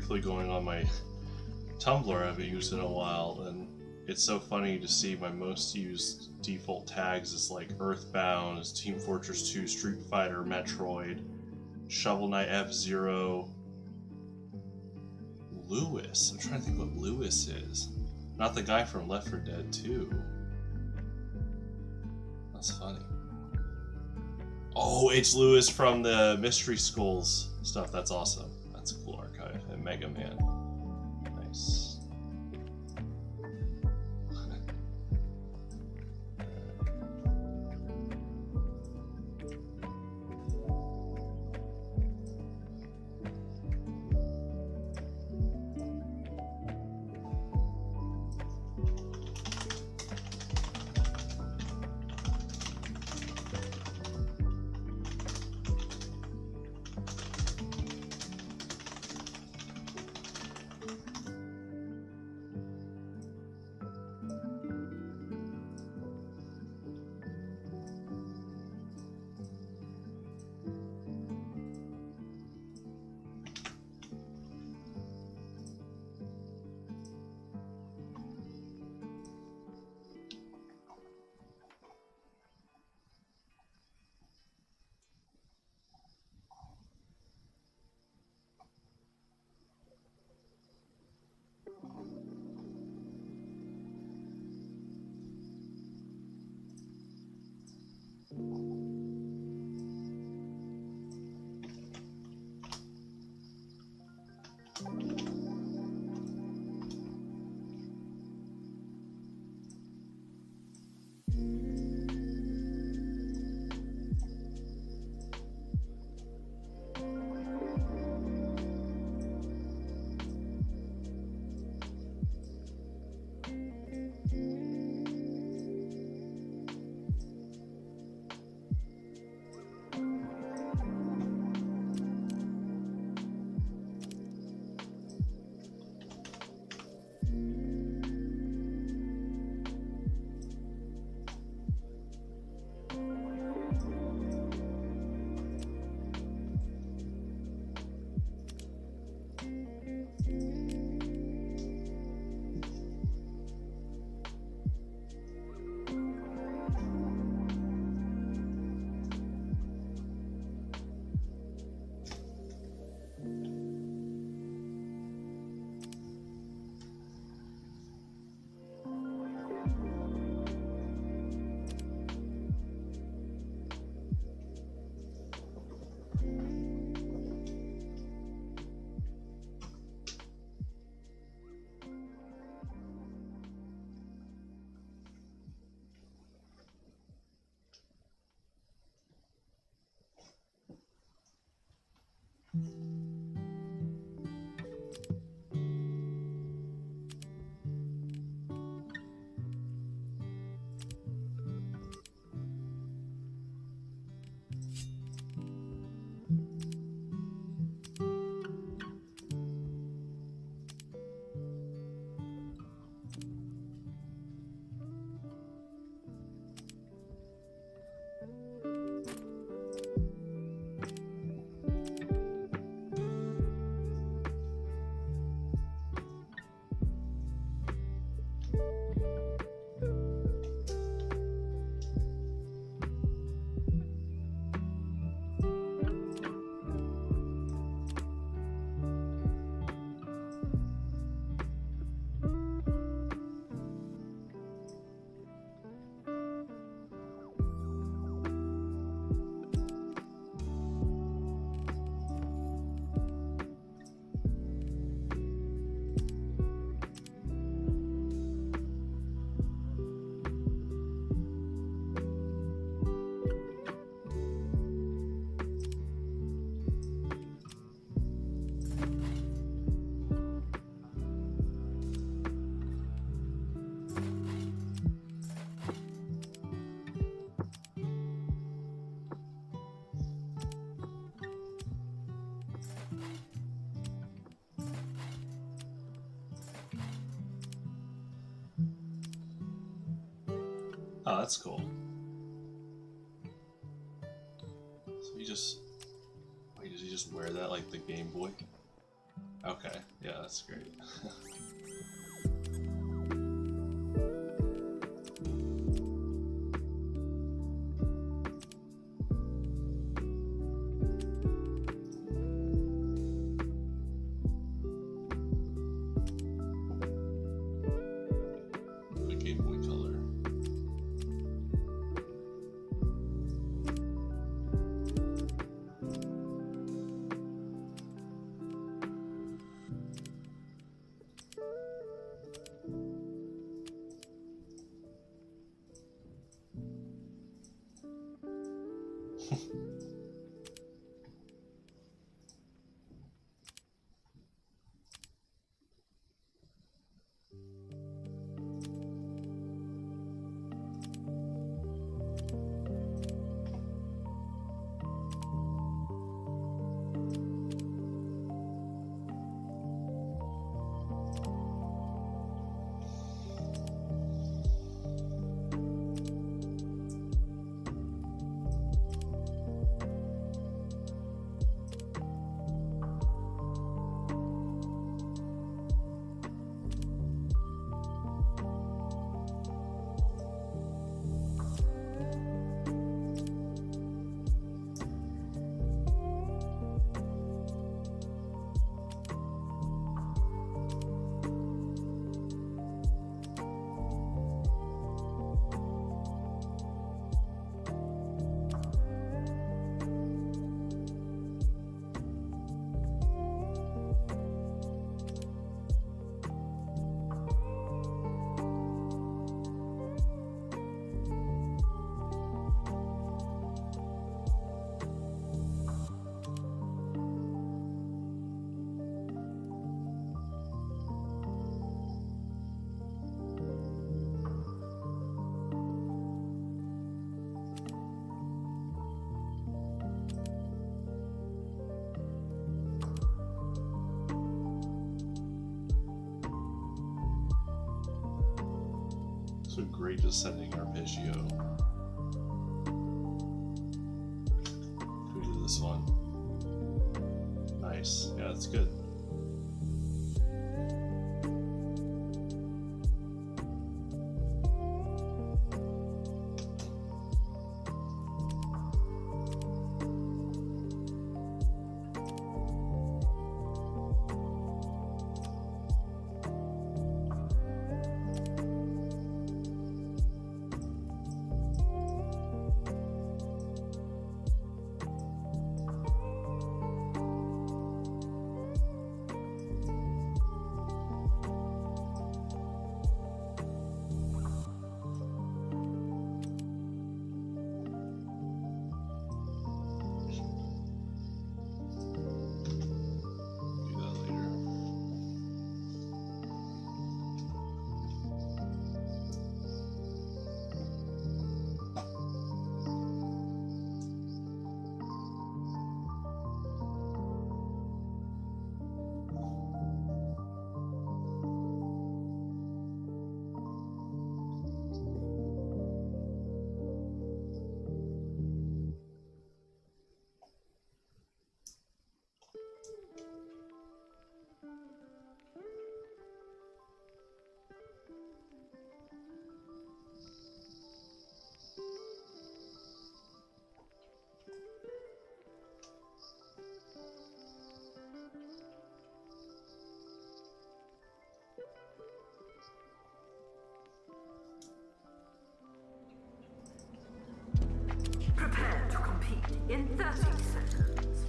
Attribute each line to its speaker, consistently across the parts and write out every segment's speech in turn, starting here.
Speaker 1: briefly going on my Tumblr. I haven't used it in a while, and it's so funny to see my most used default tags is like Earthbound, Team Fortress 2, Street Fighter, Metroid, Shovel Knight, F-Zero, Lewis. I'm trying to think what Lewis is. Not the guy from Left 4 Dead 2. That's funny. Oh, it's Lewis from the Mystery Skulls stuff. That's awesome. That's a cool archive. And Mega Man. Nice. Oh, that's cool. So he just... Wait, does he just wear that like the Game Boy? Okay, yeah, that's great. The Game Boy Color. So great descending arpeggio. Who did this one? Nice. Yeah, that's good.
Speaker 2: Prepare to compete in 30 seconds.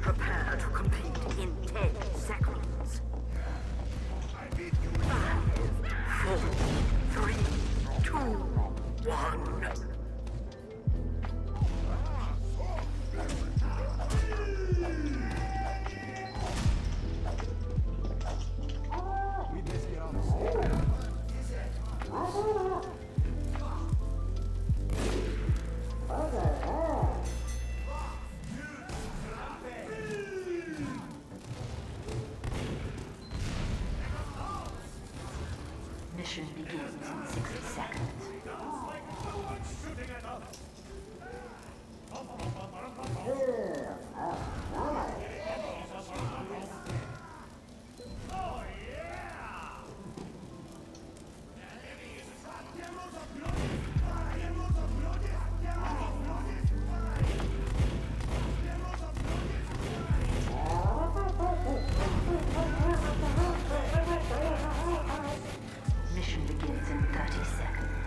Speaker 2: Prepare to compete in 10 seconds. 5, 4, 3, 2, 1. Mission begins in 60 seconds. Mission begins in 30 seconds.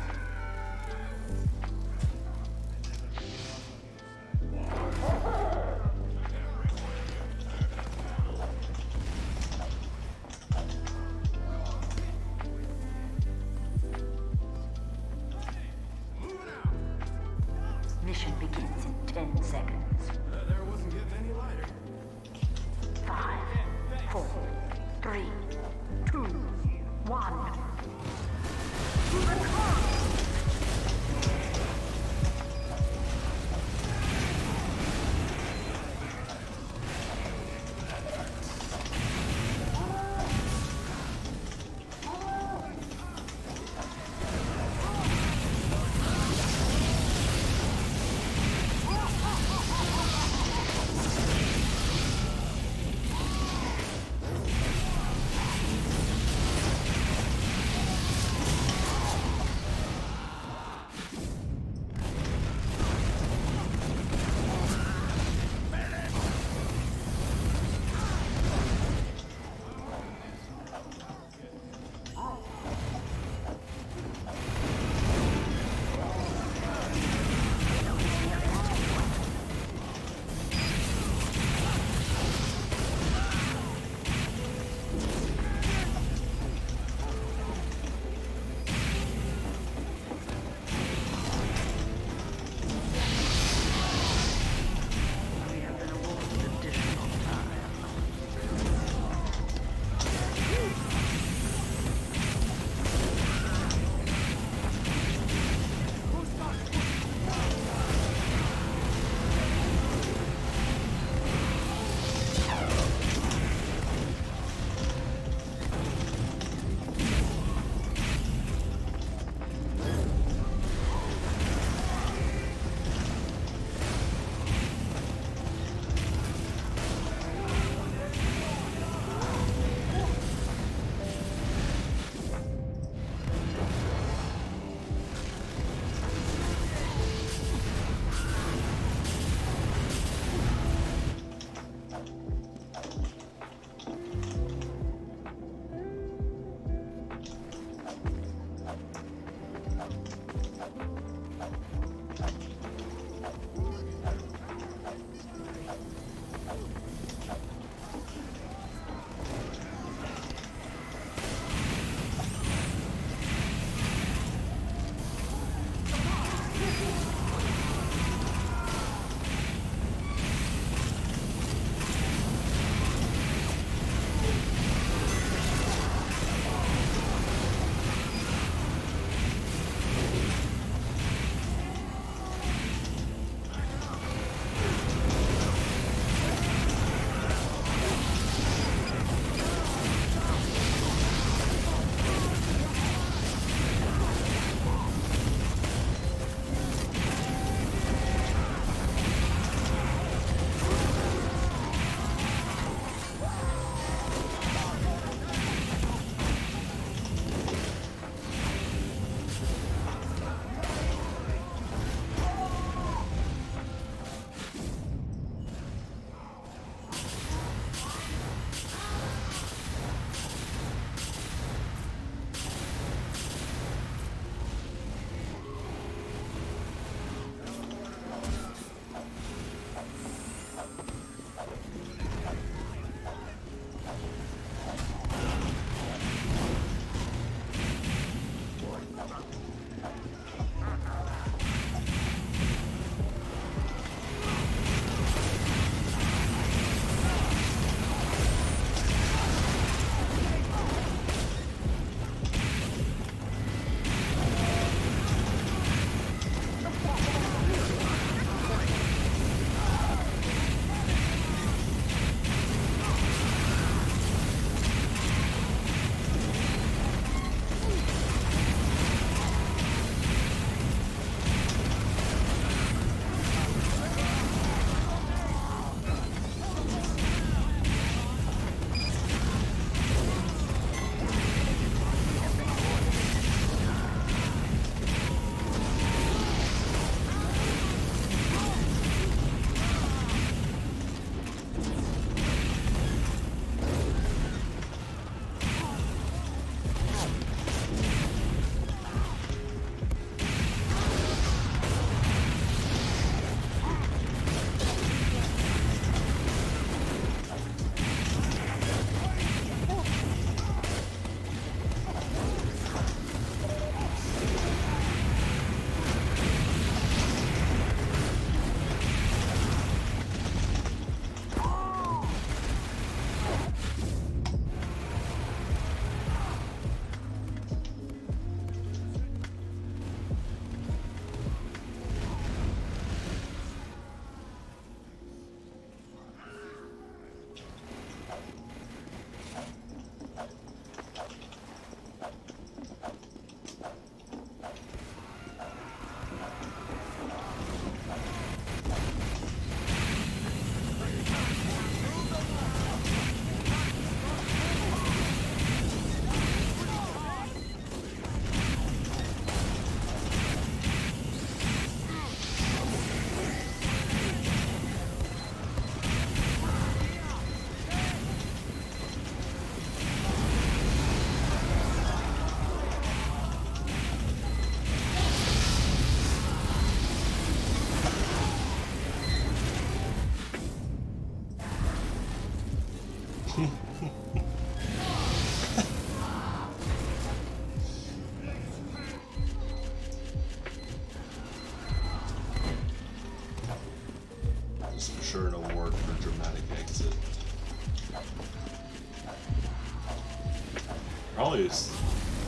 Speaker 1: Probably is,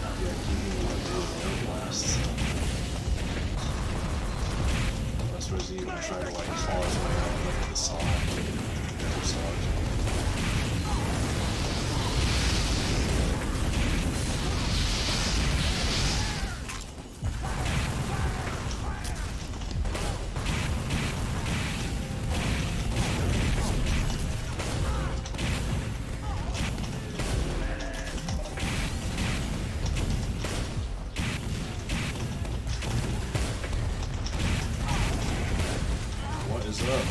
Speaker 1: yeah, keeping my daily air blasts. Best was even try to like claw his way out like the saw. Air saws. What is up?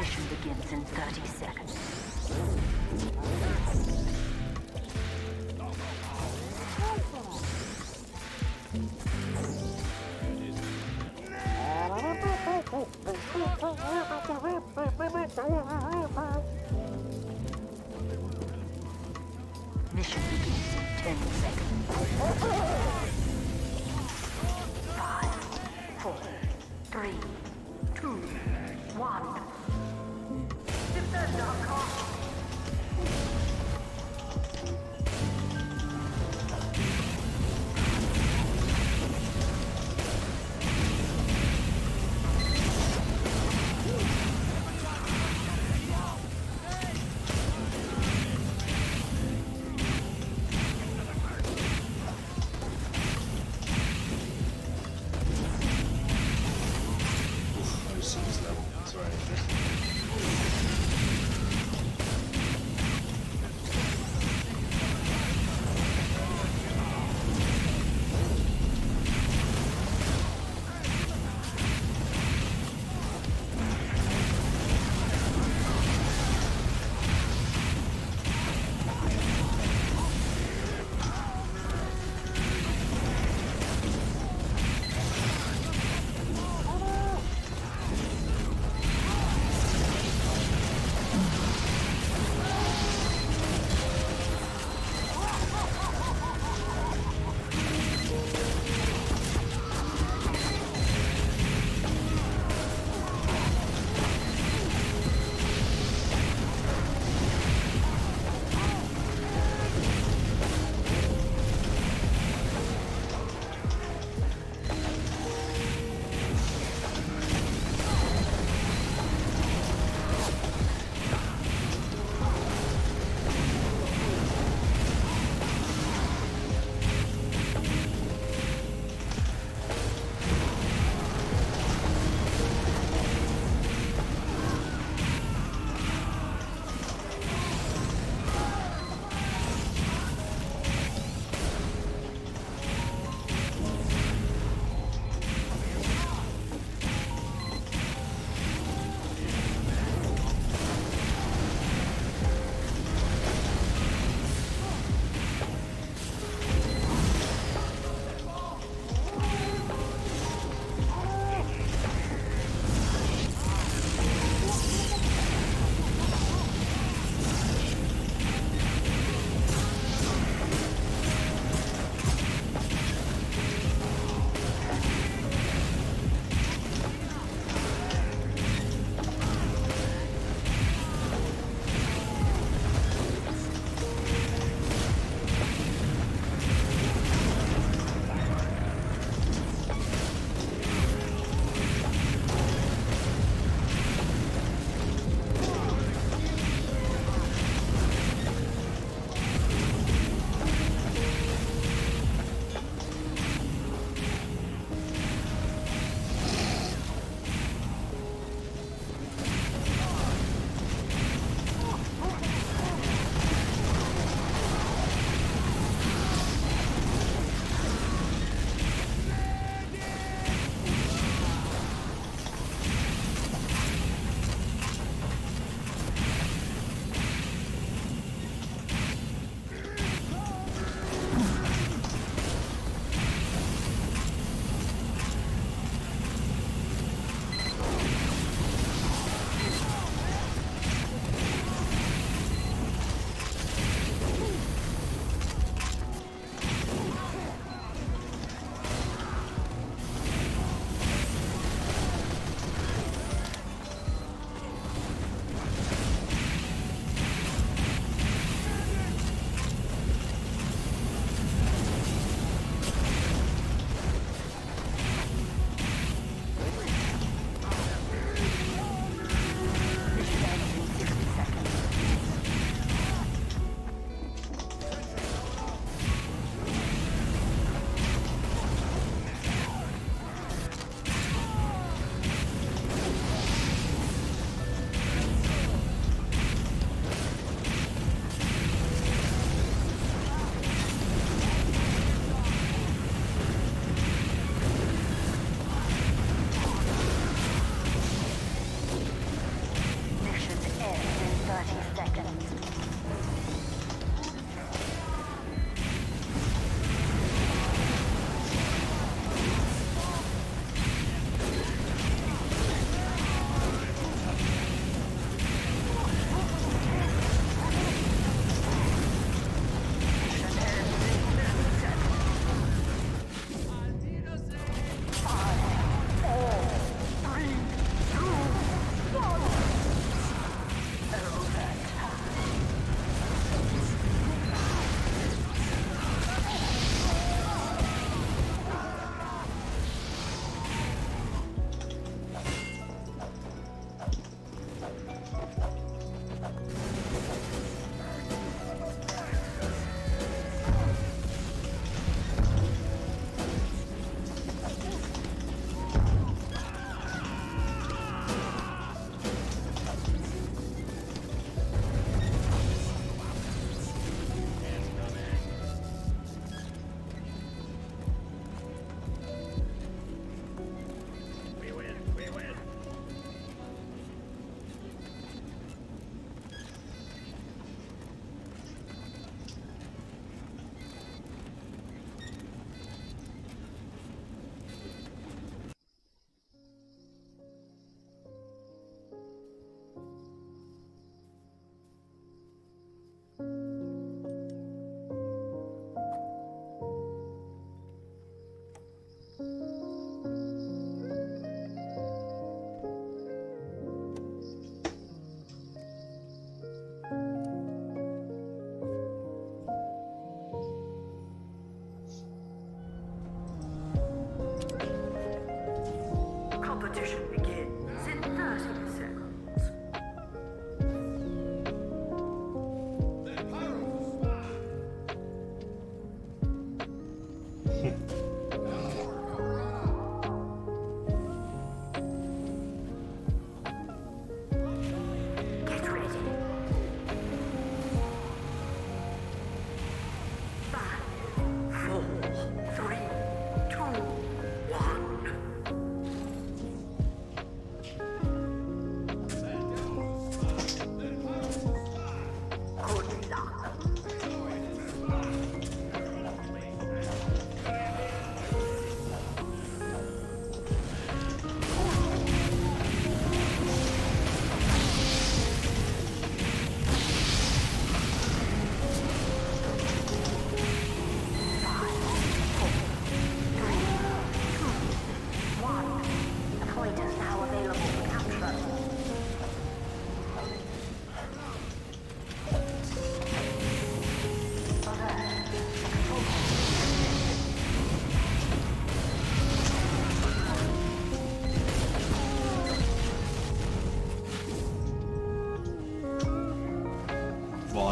Speaker 2: Mission begins in 30 seconds. Mission begins in 10 seconds. 5, 4, 3, 2, 1. Defend our cause.
Speaker 1: I just used them. Sorry.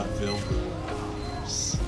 Speaker 1: Vaudeville Wars.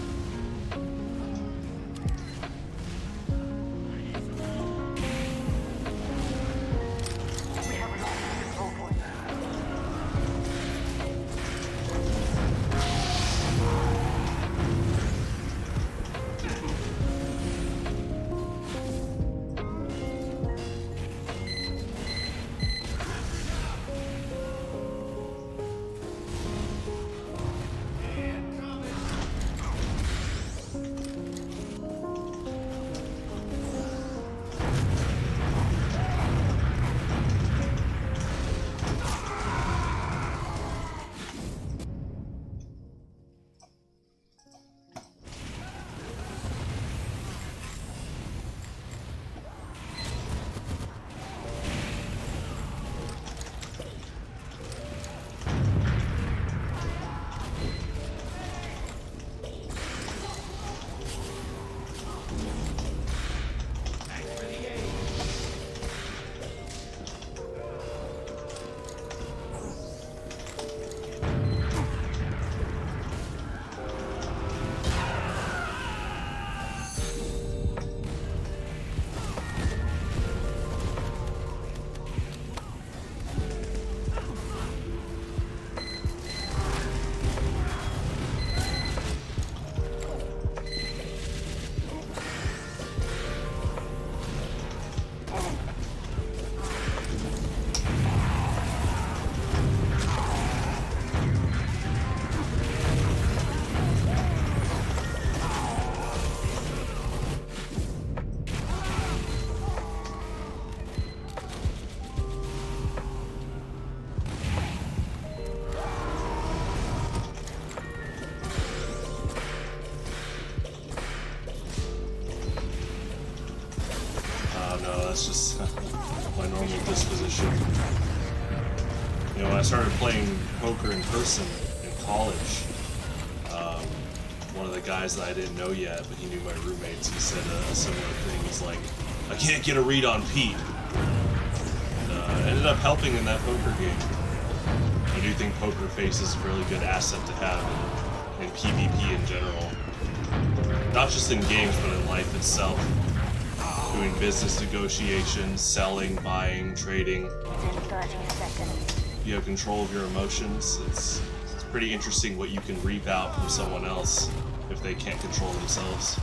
Speaker 1: That's just my normal disposition. You know, when I started playing poker in person in college, one of the guys that I didn't know yet, but he knew my roommates, he said a similar thing. He's like, I can't get a read on Pete. And ended up helping in that poker game. I do think Poker Face is a really good asset to have in PvP in general. Not just in games, but in life itself. Doing business negotiations, selling, buying, trading.
Speaker 2: In 30 seconds.
Speaker 1: You have control of your emotions. It's pretty interesting what you can reap out from someone else if they can't control themselves.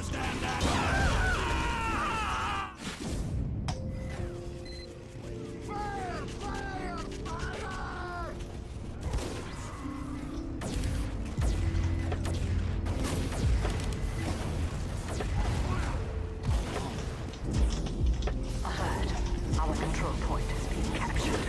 Speaker 2: Ahead. Our control point is being captured.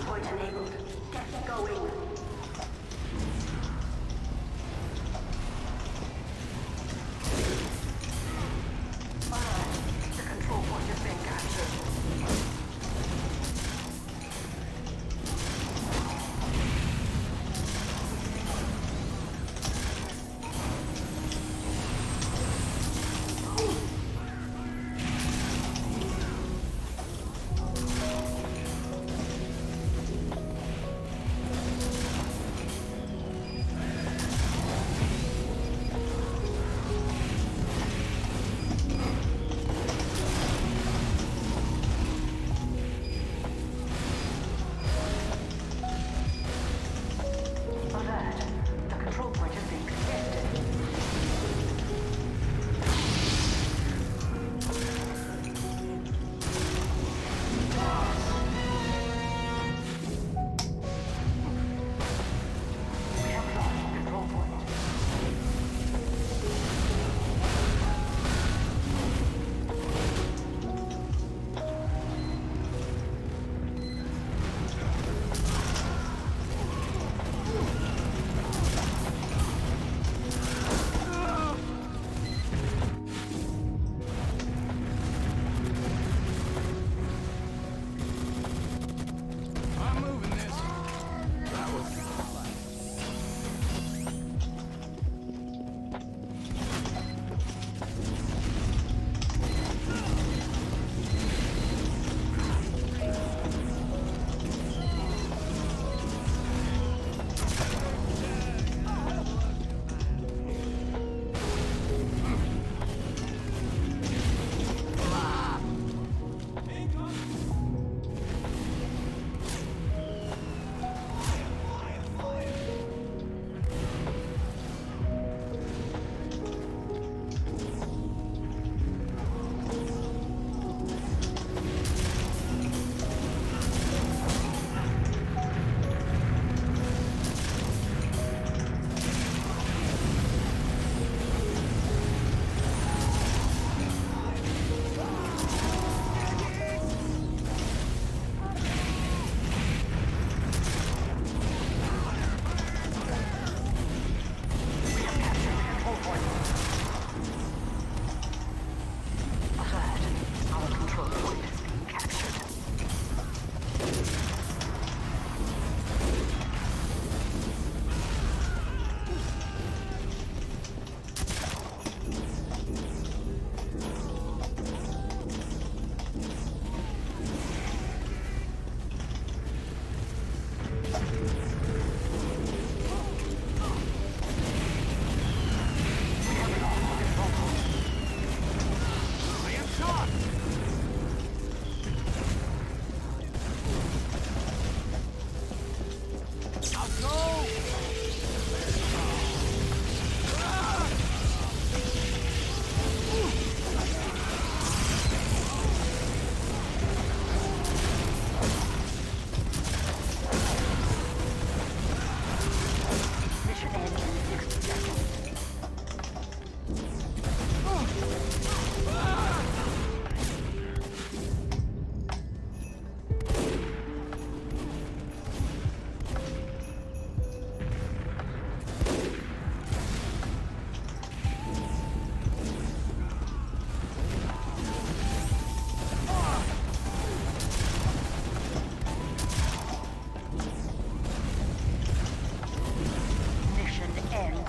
Speaker 2: point enabled. Get going. The control point has been captured.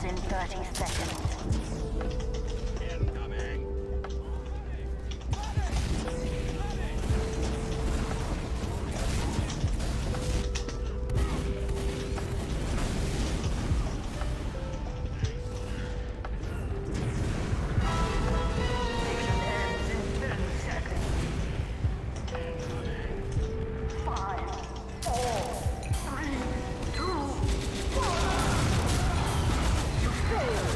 Speaker 2: in 30 seconds.
Speaker 3: Incoming.
Speaker 2: Mission ends in 10 seconds. 5, 4, 3, 2, 1. You failed.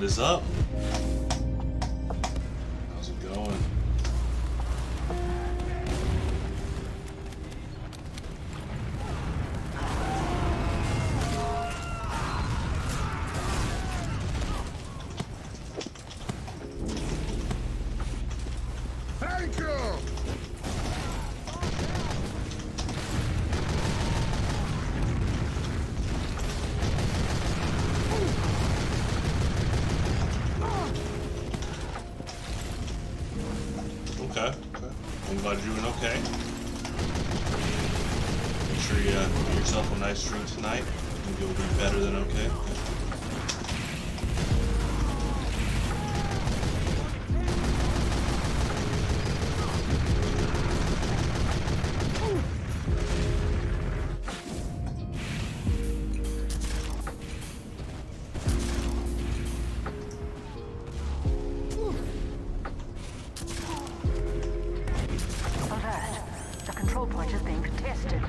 Speaker 1: What is up? How's it going?
Speaker 3: Thank you!
Speaker 1: Okay. I'm glad you're doing okay. Make sure you get yourself a nice drink tonight. I think you'll be better than okay.
Speaker 2: Alert. The control point is being contested.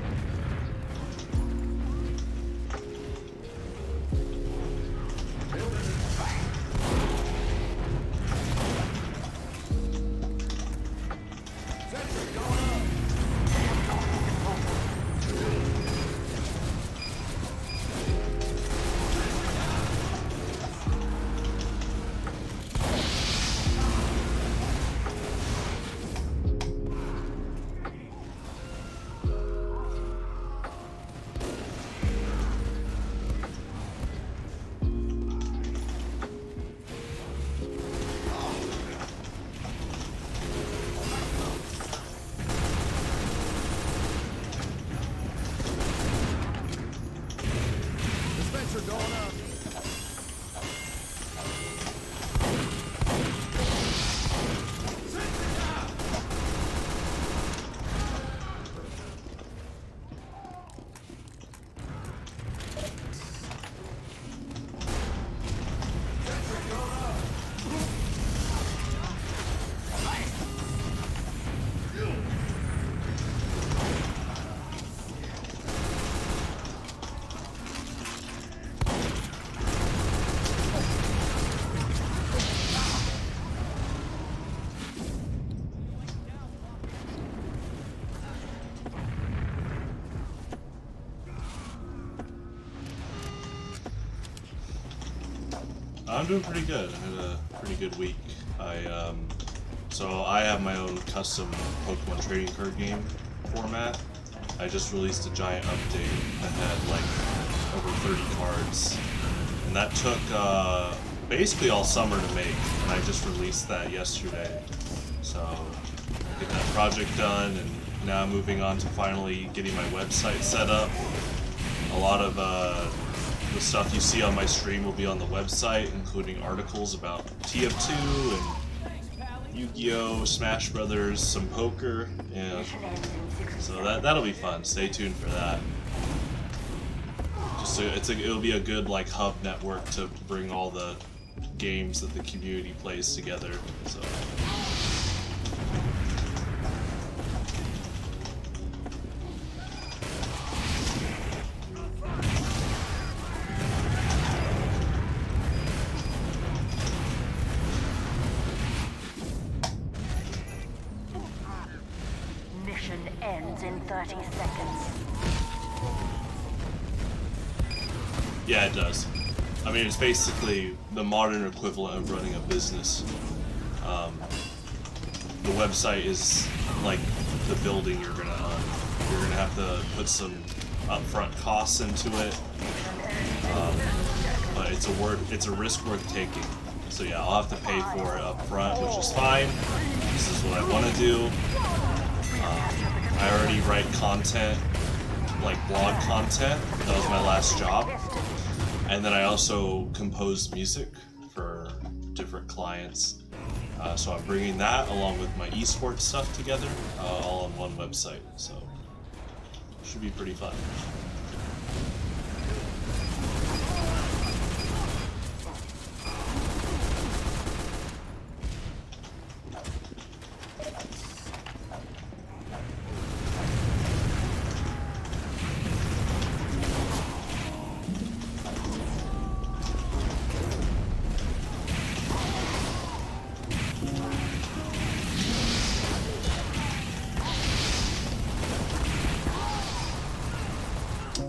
Speaker 3: Dispenser going up.
Speaker 1: I'm doing pretty good. I had a pretty good week. So I have my own custom Pokemon trading card game format. I just released a giant update that had like over 30 cards, and that took basically all summer to make, and I just released that yesterday. So get that project done, and now moving on to finally getting my website set up. A lot of the stuff you see on my stream will be on the website, including articles about TF2 and Yu-Gi-Oh, Smash Brothers, some poker, and so that'll be fun. Stay tuned for that. It'll be a good like hub network to bring all the games that the community plays together. So.
Speaker 2: Mission ends in 30 seconds.
Speaker 1: Yeah, it does. I mean, it's basically the modern equivalent of running a business. The website is like the building you're gonna own. You're gonna have to put some upfront costs into it, but it's a risk worth taking. So yeah, I'll have to pay for it up front, which is fine. This is what I want to do. I already write content, like blog content. That was my last job. And then I also compose music for different clients. So I'm bringing that along with my esports stuff together, all on one website. So should be pretty fun.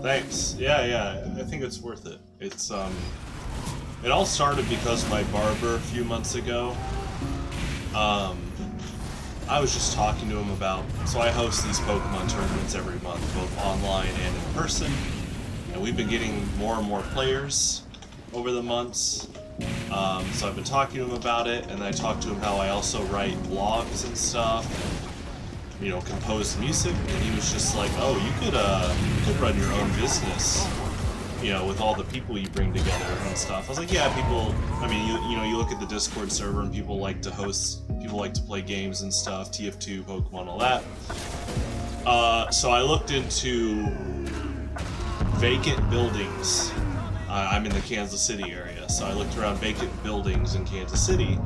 Speaker 1: Thanks. Yeah, I think it's worth it. It's it all started because my barber a few months ago, I was just talking to him about, so I host these Pokemon tournaments every month, both online and in person, and we've been getting more and more players over the months. So I've been talking to him about it, and then I talked to him how I also write blogs and stuff, and, you know, compose music, and he was just like, oh, you could run your own business, you know, with all the people you bring together and stuff. I was like, yeah, people, I mean, you know, you look at the Discord server and people like to host, people like to play games and stuff, TF2, Pokemon, all that. So I looked into vacant buildings. I'm in the Kansas City area, so I looked around vacant buildings in Kansas City.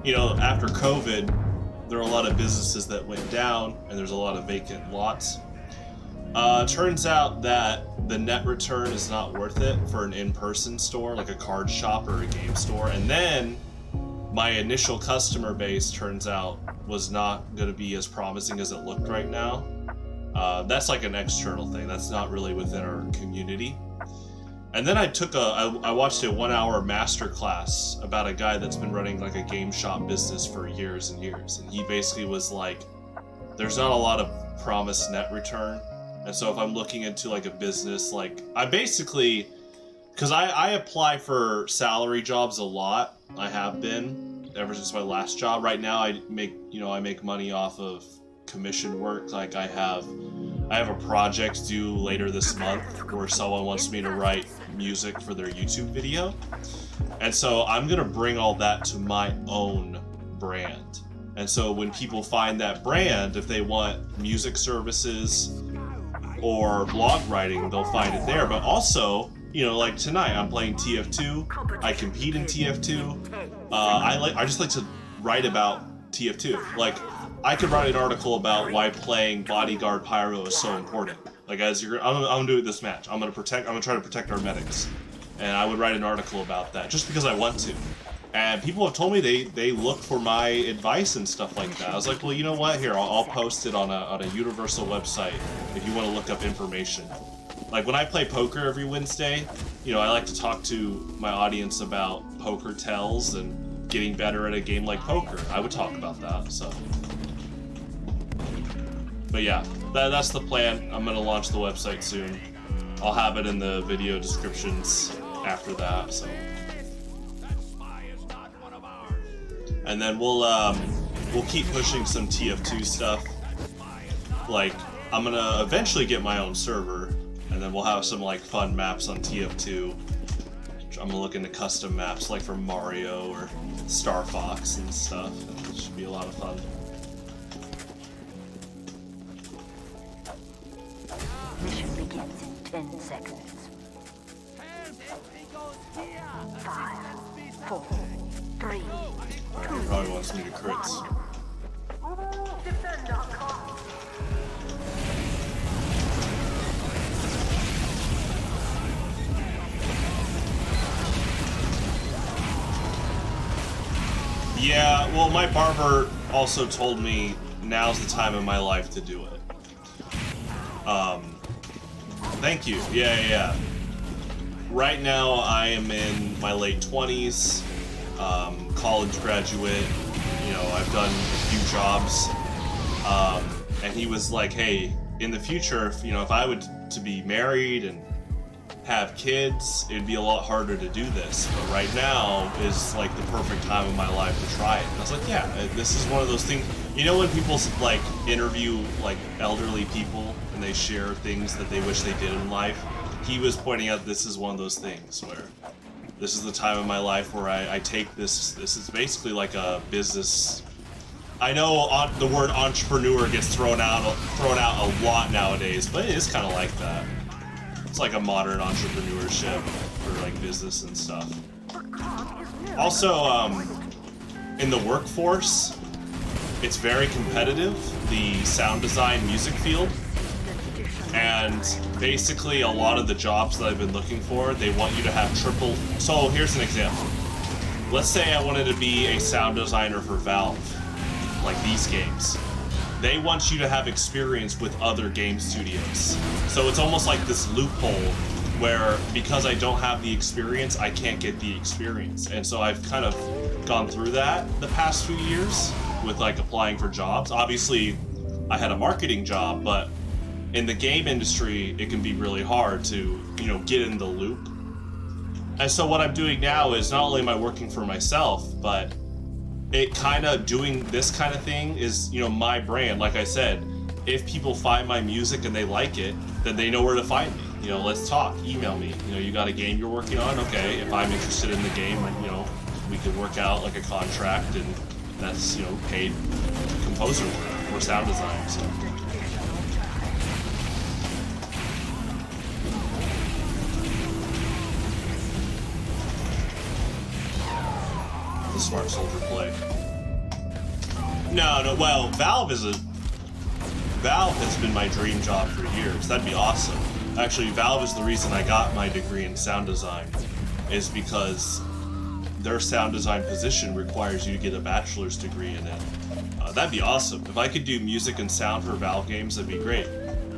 Speaker 1: You know, after COVID, there are a lot of businesses that went down, and there's a lot of vacant lots. Turns out that the net return is not worth it for an in-person store, like a card shop or a game store. And then my initial customer base, turns out, was not going to be as promising as it looked right now. That's like an external thing. That's not really within our community. And then I watched a 1-hour masterclass about a guy that's been running like a game shop business for years and years. And he basically was like, there's not a lot of promised net return. And so if I'm looking into like a business, like I basically, because I apply for salary jobs a lot. I have been ever since my last job. Right now I make money off of commission work. Like I have a project due later this month where someone wants me to write music for their YouTube video. And so I'm gonna bring all that to my own brand. And so when people find that brand, if they want music services or blog writing, they'll find it there. But also, you know, like tonight I'm playing TF2. I compete in TF2. I just like to write about TF2. Like I could write an article about why playing Bodyguard Pyro is so important. Like I'm gonna do it this match. I'm gonna try to protect our medics, and I would write an article about that just because I want to. And people have told me they look for my advice and stuff like that. I was like, well, you know what? Here, I'll post it on a universal website if you want to look up information. Like when I play poker every Wednesday, you know, I like to talk to my audience about poker tells and getting better at a game like poker. I would talk about that. So. But yeah, that's the plan. I'm gonna launch the website soon. I'll have it in the video descriptions after that. So, and then we'll keep pushing some TF2 stuff. Like I'm gonna eventually get my own server, and then we'll have some like fun maps on TF2. I'm gonna look into custom maps like for Mario or Star Fox and stuff. It should be a lot of fun.
Speaker 2: Mission begins in 10 seconds. 5, 4, 3, 2.
Speaker 1: He probably wants me to crits.
Speaker 2: Defend our cause.
Speaker 1: Yeah, well, my barber also told me now's the time in my life to do it. Thank you. Yeah. Right now, I am in my late 20s, college graduate. You know, I've done a few jobs, and he was like, "Hey, in the future, if I would to be married and have kids, it'd be a lot harder to do this. But right now is like the perfect time of my life to try it." And I was like, "Yeah, this is one of those things." You know when people like interview like elderly people and they share things that they wish they did in life? He was pointing out this is one of those things where this is the time of my life where I take this. This is basically like a business. I know the word entrepreneur gets thrown out a lot nowadays, but it is kind of like that. It's like a modern entrepreneurship for like business and stuff. Also, in the workforce, it's very competitive, the sound design music field. And basically a lot of the jobs that I've been looking for, they want you to have triple. So here's an example. Let's say I wanted to be a sound designer for Valve, like these games. they want you to have experience with other game studios. So it's almost like this loophole where because I don't have the experience, I can't get the experience. And so I've kind of gone through that the past few years with like applying for jobs. Obviously, I had a marketing job, but in the game industry, it can be really hard to, you know, get in the loop. And so what I'm doing now is not only am I working for myself, but it kind of doing this kind of thing is, you know, my brand. Like I said, if people find my music and they like it, then they know where to find me. You know, let's talk, email me. You know, you got a game you're working on? Okay, if I'm interested in the game, you know, we could work out like a contract, and that's, you know, paid composer work or sound design. So. The Smart Soldier play. No, well, Valve has been my dream job for years. That'd be awesome. Actually, Valve is the reason I got my degree in sound design, is because their sound design position requires you to get a bachelor's degree in it. That'd be awesome. If I could do music and sound for Valve games, that'd be great.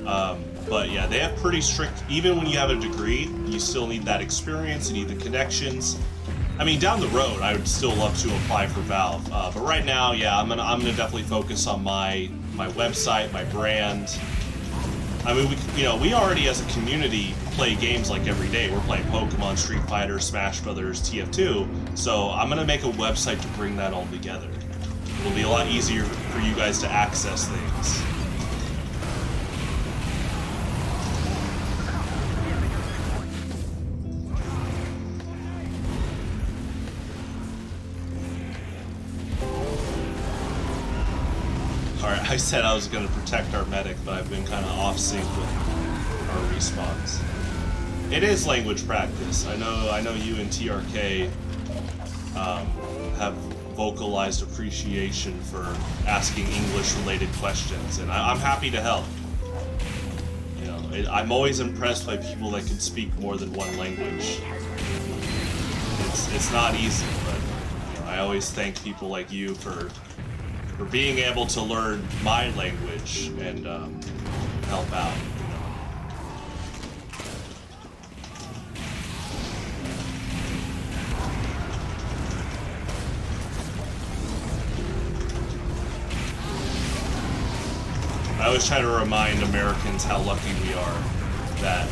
Speaker 1: But yeah, they have pretty strict, even when you have a degree, you still need that experience, you need the connections. I mean, down the road, I would still love to apply for Valve. But right now, yeah, I'm gonna definitely focus on my website, my brand. I mean, we already as a community play games like every day. We're playing Pokemon, Street Fighter, Smash Brothers, TF2. So I'm gonna make a website to bring that all together. It'll be a lot easier for you guys to access things. Alright, I said I was going to protect our medic, but I've been kind of off sync with our respawns. It is language practice. I know you and TRK have vocalized appreciation for asking English-related questions, and I'm happy to help. You know, I'm always impressed by people that can speak more than one language. It's not easy, but you know, I always thank people like you for being able to learn my language and help out. You know. I always try to remind Americans how lucky we are that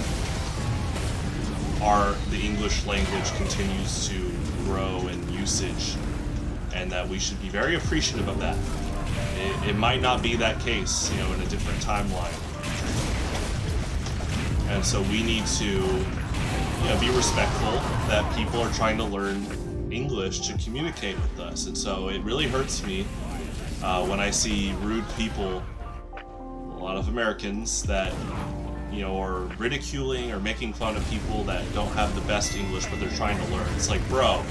Speaker 1: the English language continues to grow in usage, and that we should be very appreciative of that. It might not be that case, you know, in a different timeline. And so we need to, you know, be respectful that people are trying to learn English to communicate with us. And so it really hurts me when I see rude people, a lot of Americans, that, you know, are ridiculing or making fun of people that don't have the best English, but they're trying to learn. It's like, bro,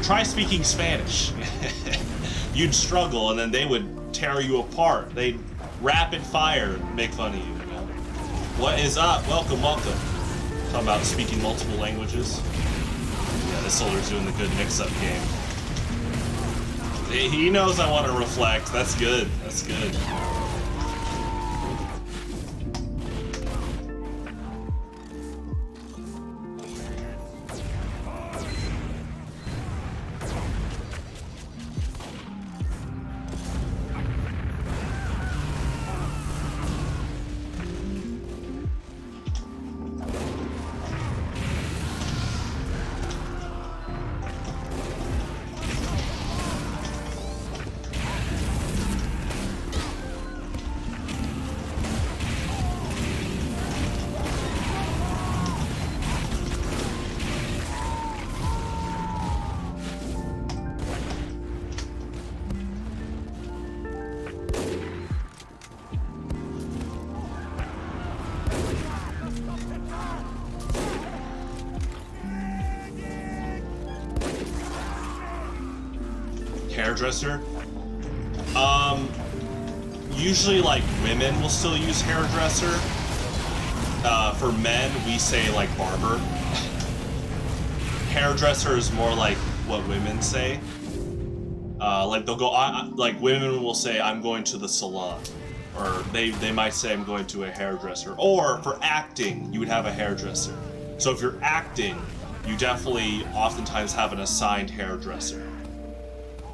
Speaker 1: try speaking Spanish. You'd struggle, and then they would tear you apart. They'd rapid fire make fun of you, you know? What is up? Welcome. Talking about speaking multiple languages. Yeah, this soldier's doing the good mix-up game. He knows I want to reflect. That's good. That's good. Hairdresser. Usually like women will still use hairdresser. For men, we say like barber. Hairdresser is more like what women say. Like they'll go, like women will say, I'm going to the salon. Or they might say, I'm going to a hairdresser. Or for acting, you would have a hairdresser. So if you're acting, you definitely oftentimes have an assigned hairdresser.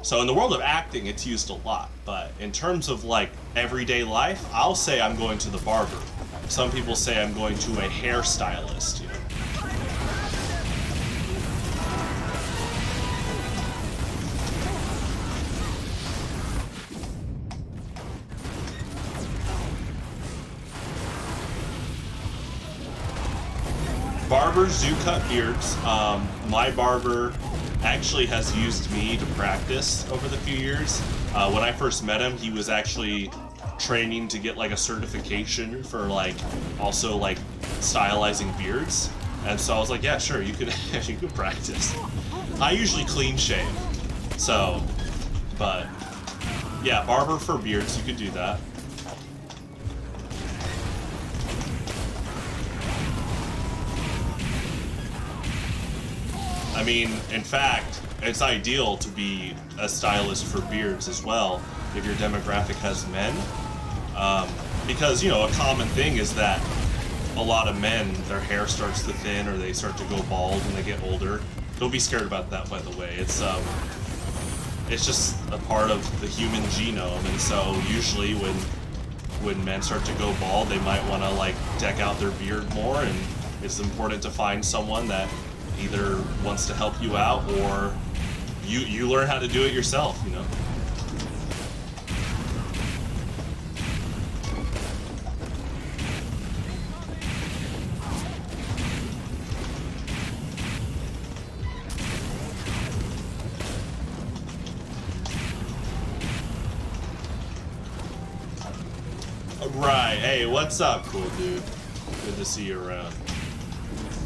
Speaker 1: So in the world of acting, it's used a lot. But in terms of like everyday life, I'll say I'm going to the barber. Some people say I'm going to a hairstylist, you know. Barbers do cut beards. My barber actually has used me to practice over the few years. When I first met him, he was actually training to get like a certification for like also like stylizing beards. And so I was like, yeah, sure, you could you could practice. I usually clean shave. So, but yeah, barber for beards, you could do that. I mean, in fact, it's ideal to be a stylist for beards as well if your demographic has men. Because, you know, a common thing is that a lot of men, their hair starts to thin or they start to go bald when they get older. Don't be scared about that, by the way. It's just a part of the human genome, and so usually when men start to go bald, they might want to like deck out their beard more, and it's important to find someone that either wants to help you out or you learn how to do it yourself, you know. Right, hey, what's up, cool dude? Good to see you around.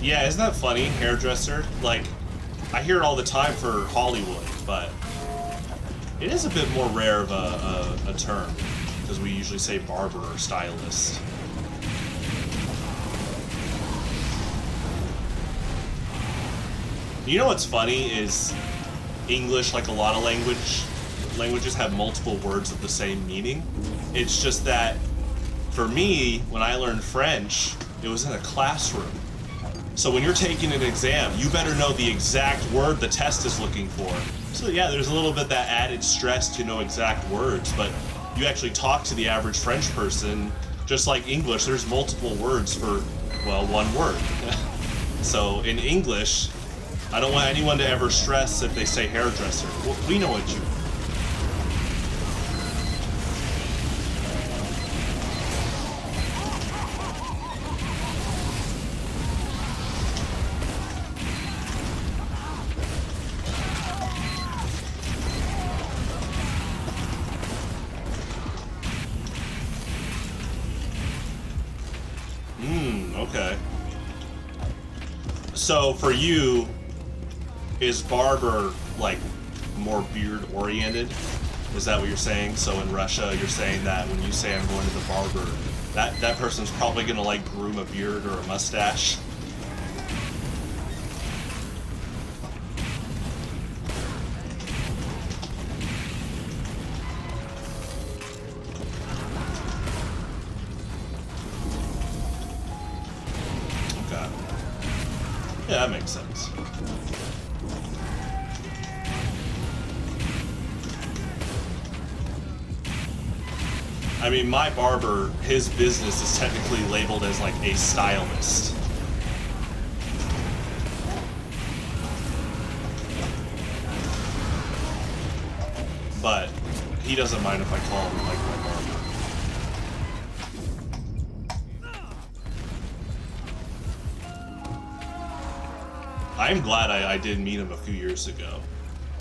Speaker 1: Yeah, isn't that funny, hairdresser? Like, I hear it all the time for Hollywood, but it is a bit more rare of a term, because we usually say barber or stylist. You know what's funny is English, like a lot of languages have multiple words of the same meaning. It's just that, for me, when I learned French, it was in a classroom. So when you're taking an exam, you better know the exact word the test is looking for. So yeah, there's a little bit that added stress to know exact words, but you actually talk to the average French person, just like English, there's multiple words for, well, one word. So in English, I don't want anyone to ever stress if they say hairdresser. Well, we know what you mean. Okay. So for you, is barber like more beard oriented? Is that what you're saying? So in Russia, you're saying that when you say I'm going to the barber, that person's probably gonna like groom a beard or a mustache. Yeah, that makes sense. I mean, my barber, his business is technically labeled as like a stylist. But he doesn't mind if I call him like my barber. I'm glad I did meet him a few years ago.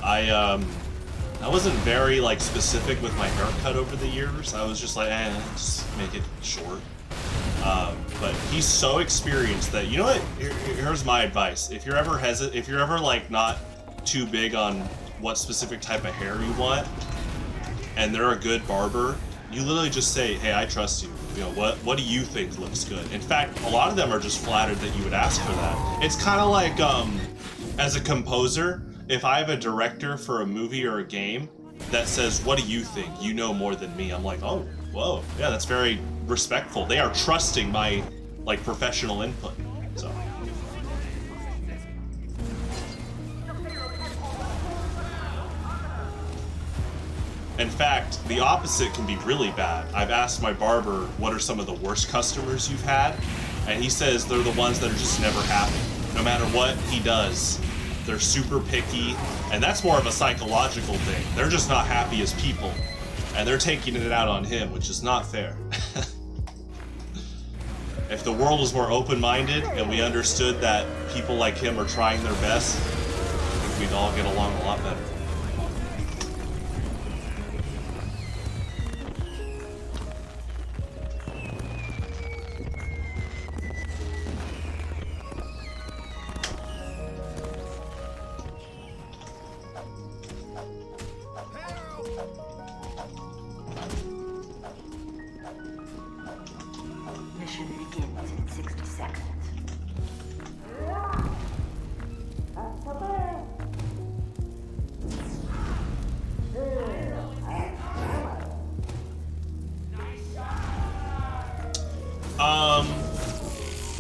Speaker 1: I wasn't very like specific with my haircut over the years. I was just like, just make it short. But he's so experienced that, you know what? Here's my advice: if you're ever like not too big on what specific type of hair you want, and they're a good barber, you literally just say, "Hey, I trust you. You know, what do you think looks good?" In fact, a lot of them are just flattered that you would ask for that. It's kind of like, as a composer, if I have a director for a movie or a game, that says, "What do you think? You know more than me." I'm like, "Oh, whoa, yeah, that's very respectful." They are trusting my like professional input. So. In fact, the opposite can be really bad. I've asked my barber, what are some of the worst customers you've had? And he says they're the ones that are just never happy. No matter what he does, they're super picky, and that's more of a psychological thing. They're just not happy as people, and they're taking it out on him, which is not fair. If the world was more open-minded and we understood that people like him are trying their best, I think we'd all get along a lot better.
Speaker 2: Mission begins in 60 seconds.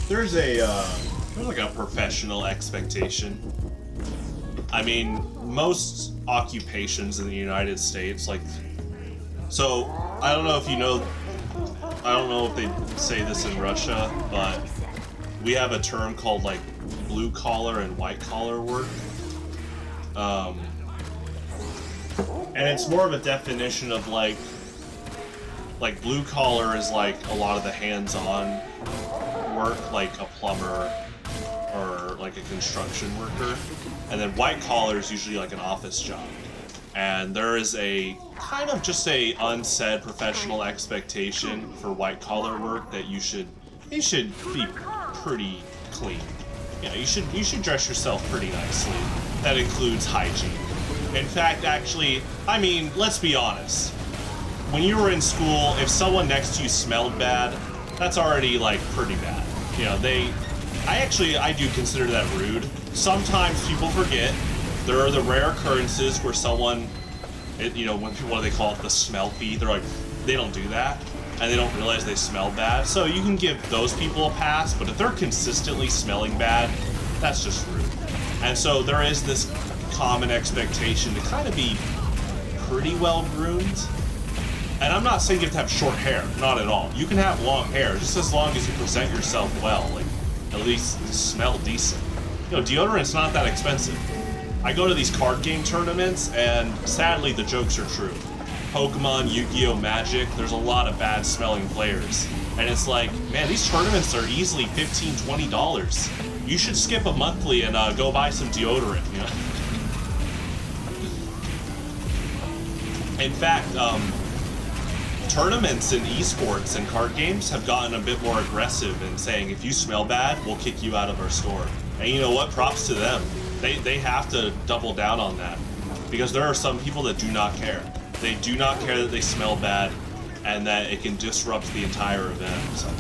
Speaker 1: There's like a professional expectation. I mean, most occupations in the United States, like, so I don't know if you know, I don't know if they say this in Russia, but we have a term called like blue collar and white collar work. And it's more of a definition of like blue collar is like a lot of the hands-on work, like a plumber or like a construction worker, and then white collar is usually like an office job. And there is a kind of just a unsaid professional expectation for white collar work that you should be pretty clean. Yeah, you should dress yourself pretty nicely. That includes hygiene. In fact, actually, I mean, let's be honest. When you were in school, if someone next to you smelled bad, that's already like pretty bad. You know, I do consider that rude. Sometimes people forget. There are the rare occurrences where someone, you know, when people, what do they call it, the smell fee, they're like, they don't do that, and they don't realize they smell bad. So you can give those people a pass, but if they're consistently smelling bad, that's just rude. And so there is this common expectation to kind of be pretty well groomed. And I'm not saying you have to have short hair, not at all. You can have long hair, just as long as you present yourself well, like, at least smell decent. You know, deodorant's not that expensive. I go to these card game tournaments, and sadly the jokes are true. Pokemon, Yu-Gi-Oh! Magic, there's a lot of bad smelling players. And it's like, man, these tournaments are easily $15, $20. You should skip a monthly and go buy some deodorant, you know? In fact, tournaments in esports and card games have gotten a bit more aggressive in saying, if you smell bad, we'll kick you out of our store. And you know what? Props to them. They have to double down on that. Because there are some people that do not care. They do not care that they smell bad and that it can disrupt the entire event. So.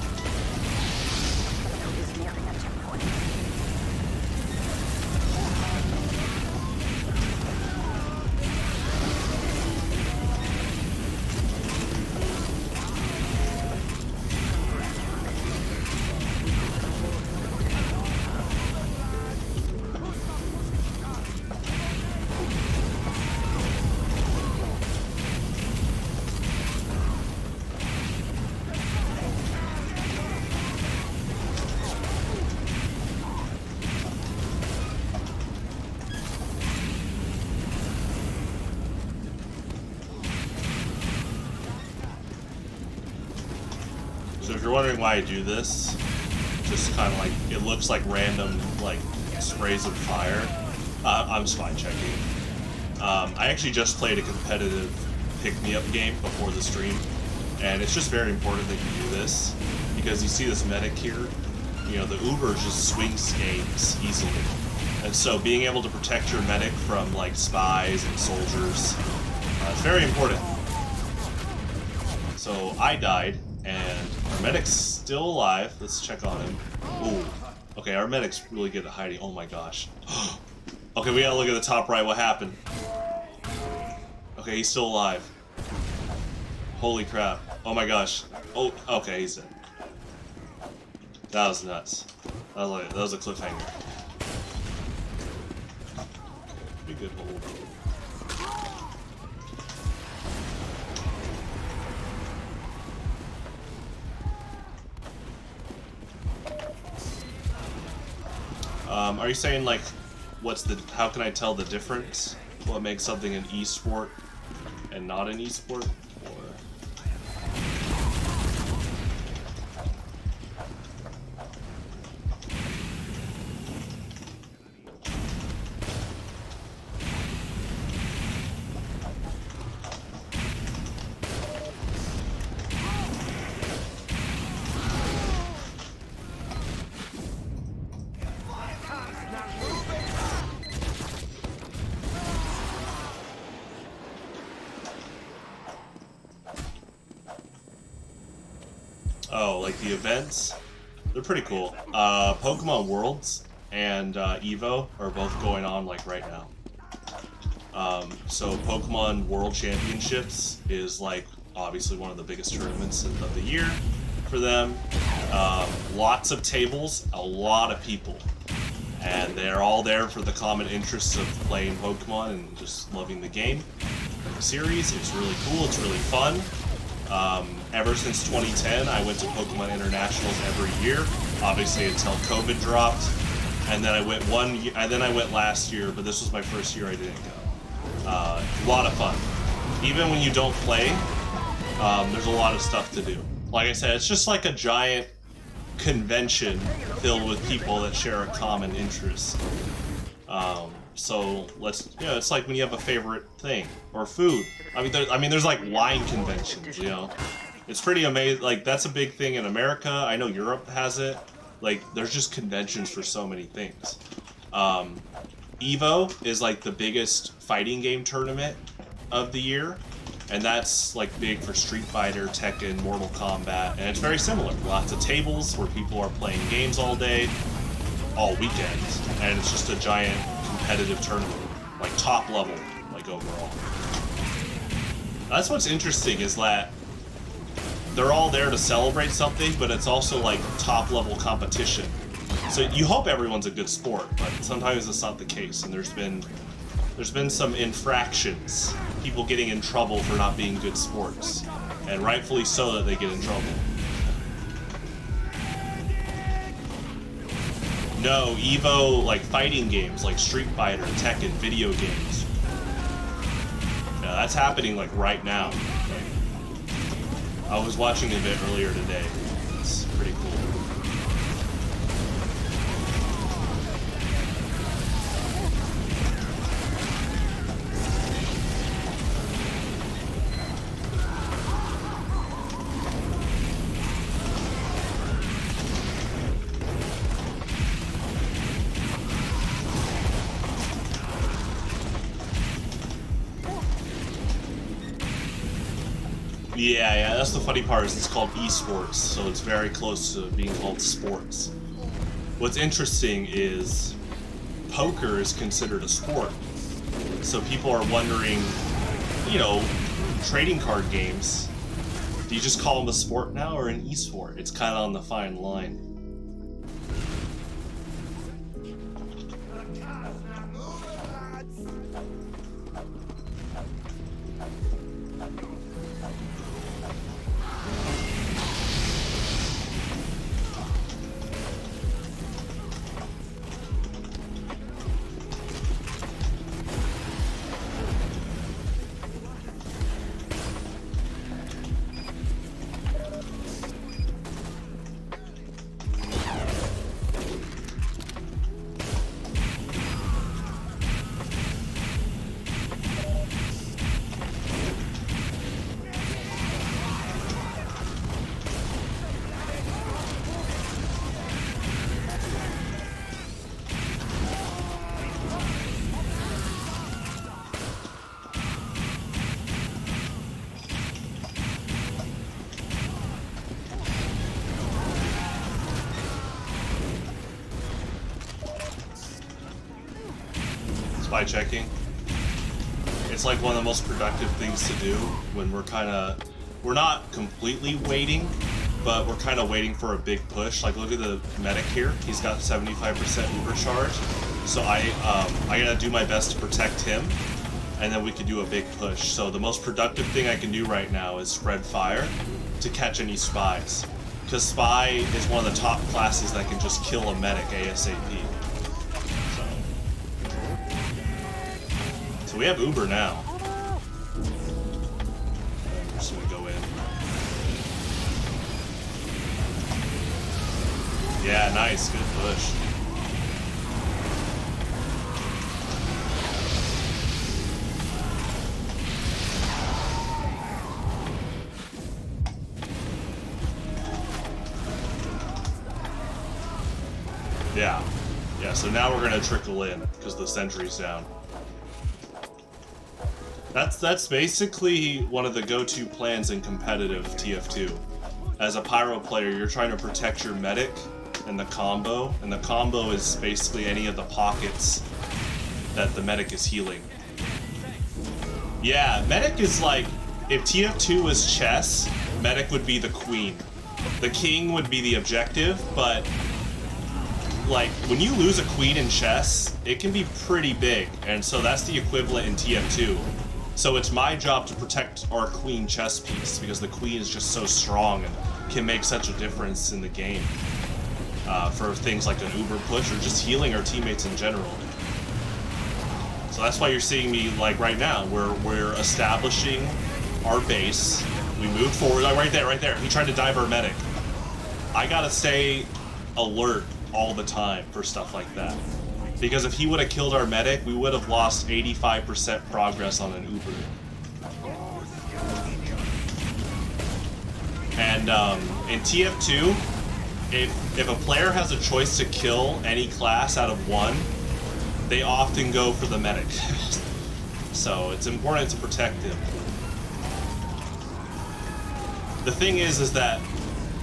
Speaker 1: So if you're wondering why I do this, just kind of like, it looks like random, like, sprays of fire. I'm spy checking. I actually just played a competitive pick-me-up game before the stream, and it's just very important that you do this, because you see this medic here, you know, the Uber just swings games easily. And so being able to protect your medic from, like, spies and soldiers, it's very important. So I died, and our medic's still alive. Let's check on him. Ooh. Okay, our medic's really good at hiding. Oh my gosh. Okay, we gotta look at the top right. What happened? Okay, he's still alive. Holy crap. Oh my gosh. Oh, okay, he's dead. That was nuts. That was a cliffhanger. Be good hold. Are you saying like, how can I tell the difference? What makes something an esport and not an esport? Oh, like the events? They're pretty cool. Pokemon Worlds and Evo are both going on like right now. So Pokemon World Championships is like obviously one of the biggest tournaments of the year for them. Lots of tables, a lot of people. And they're all there for the common interests of playing Pokemon and just loving the game. The series, it's really cool, it's really fun. Ever since 2010, I went to Pokemon Internationals every year, obviously until COVID dropped, and then I went last year, but this was my first year I didn't go. A lot of fun. Even when you don't play, there's a lot of stuff to do. Like I said, it's just like a giant convention filled with people that share a common interest. So it's like when you have a favorite thing or food. I mean, there's like wine conventions. You know, it's pretty amazing. Like that's a big thing in America. I know Europe has it. Like there's just conventions for so many things. Evo is like the biggest fighting game tournament of the year, and that's like big for Street Fighter, Tekken, Mortal Kombat, and it's very similar. Lots of tables where people are playing games all day, all weekend, and it's just a giant competitive tournament, like top level, like overall. That's what's interesting is that they're all there to celebrate something, but it's also like top level competition. So you hope everyone's a good sport, but sometimes it's not the case, and there's been some infractions, people getting in trouble for not being good sports, and rightfully so that they get in trouble. No, Evo, like fighting games, like Street Fighter, Tekken, video games. Yeah, that's happening like right now. I was watching a bit earlier today. It's pretty cool. Yeah, that's the funny part is it's called esports, so it's very close to being called sports. What's interesting is poker is considered a sport. So people are wondering, you know, trading card games, do you just call them a sport now or an esport? It's kind of on the fine line. Spy checking. it's like one of the most productive things to do when we're not completely waiting, but we're kind of waiting for a big push. Like, look at the medic here. He's got 75% uber charge. So I gotta do my best to protect him, and then we can do a big push. So the most productive thing I can do right now is spread fire to catch any spies. Because spy is one of the top classes that can just kill a medic ASAP. So we have Uber now. I'm just gonna go in. Yeah, nice, good push. Yeah, so now we're gonna trickle in because the sentry's down. That's basically one of the go-to plans in competitive TF2. As a pyro player, you're trying to protect your medic and the combo is basically any of the pockets that the medic is healing. Yeah, medic is like, if TF2 was chess, medic would be the queen. The king would be the objective, but like, when you lose a queen in chess, it can be pretty big, and so that's the equivalent in TF2. So it's my job to protect our queen chess piece, because the queen is just so strong and can make such a difference in the game. For things like an uber push or just healing our teammates in general. So that's why you're seeing me, like right now, we're establishing our base. We move forward, like right there. He tried to dive our medic. I gotta stay alert all the time for stuff like that. Because if he would have killed our medic, we would have lost 85% progress on an Uber. And in TF2, if a player has a choice to kill any class out of one, they often go for the medic. So it's important to protect him. The thing is that,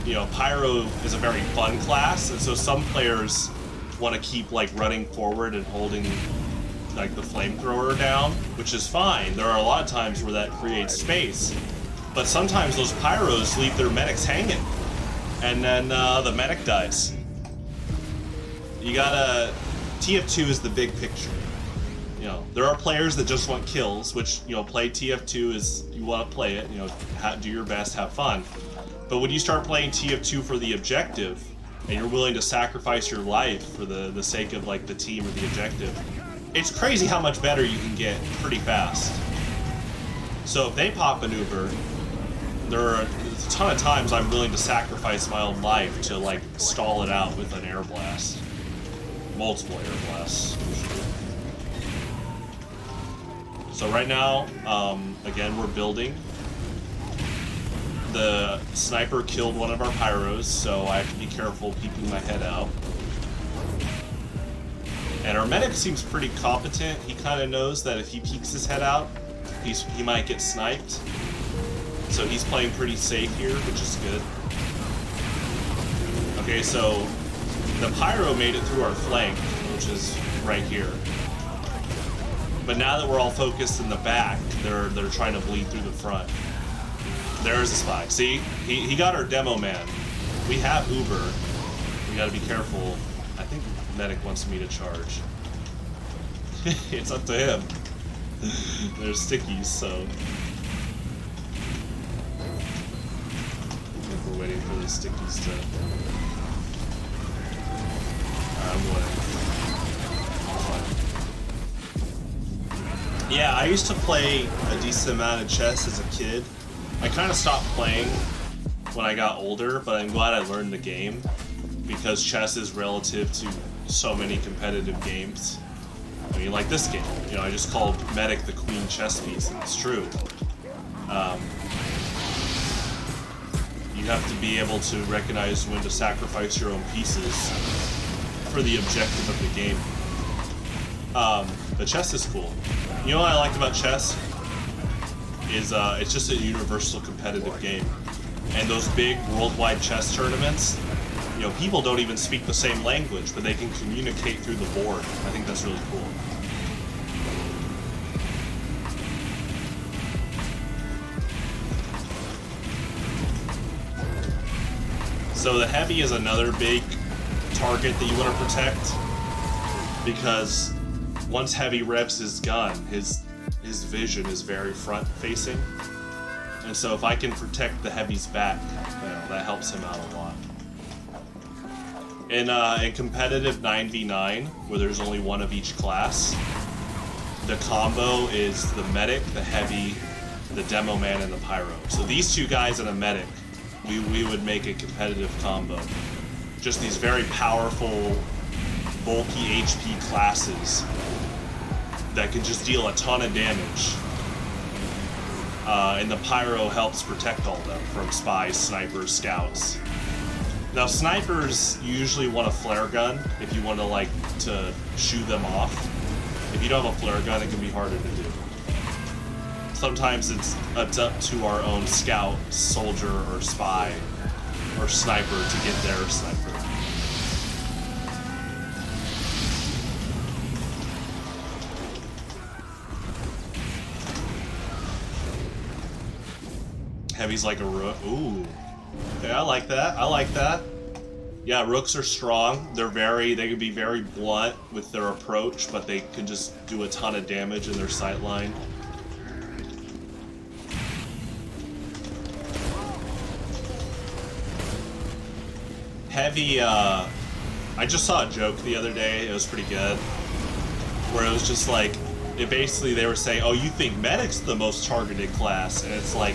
Speaker 1: you know, Pyro is a very fun class, and so some players want to keep like running forward and holding like the flamethrower down, which is fine. There are a lot of times where that creates space, but sometimes those pyros leave their medics hanging, and then the medic dies. You gotta, TF2 is the big picture. You know, there are players that just want kills, which, you know, play TF2 is, you want to play it, you know, do your best, have fun. But when you start playing TF2 for the objective, and you're willing to sacrifice your life for the sake of like the team or the objective, it's crazy how much better you can get pretty fast. So if they pop an Uber, there are a ton of times I'm willing to sacrifice my own life to like stall it out with an air blast. Multiple air blasts. So right now, again, we're building. The sniper killed one of our pyros, so I have to be careful keeping my head out. And our medic seems pretty competent. He kind of knows that if he peeks his head out, he might get sniped. So he's playing pretty safe here, which is good. Okay, so the pyro made it through our flank, which is right here. But now that we're all focused in the back, they're trying to bleed through the front. There's the spy. See? He got our demo man. We have Uber. We gotta be careful. I think medic wants me to charge. It's up to him. There's stickies, so... I think we're waiting for the stickies to... I'm winning. Yeah, I used to play a decent amount of chess as a kid. I kind of stopped playing when I got older, but I'm glad I learned the game, because chess is relative to so many competitive games. I mean, like this game, you know, I just called medic the queen chess piece, and it's true. You have to be able to recognize when to sacrifice your own pieces for the objective of the game. But chess is cool. You know what I like about chess? Is it's just a universal competitive game. And those big worldwide chess tournaments, you know, people don't even speak the same language, but they can communicate through the board. I think that's really cool. So the heavy is another big target that you want to protect, because once heavy revs his gun, his vision is very front facing, and so if I can protect the heavy's back, you know, that helps him out a lot. In competitive 9v9, where there's only one of each class, the combo is the medic, the heavy, the demo man, and the pyro. So these two guys and a medic, we would make a competitive combo. Just these very powerful, bulky HP classes that can just deal a ton of damage. And the pyro helps protect all of them from spies, snipers, scouts. Now snipers usually want a flare gun if you want to shoo them off. If you don't have a flare gun, it can be harder to do. Sometimes it's up to our own scout, soldier, or spy, or sniper to get their sniper. Heavy's like a rook. Ooh. Okay, I like that. I like that. Yeah, rooks are strong. They can be very blunt with their approach, but they can just do a ton of damage in their sight line. Heavy, I just saw a joke the other day, it was pretty good, where it was just like, basically they were saying, oh, you think medic's the most targeted class, and it's like,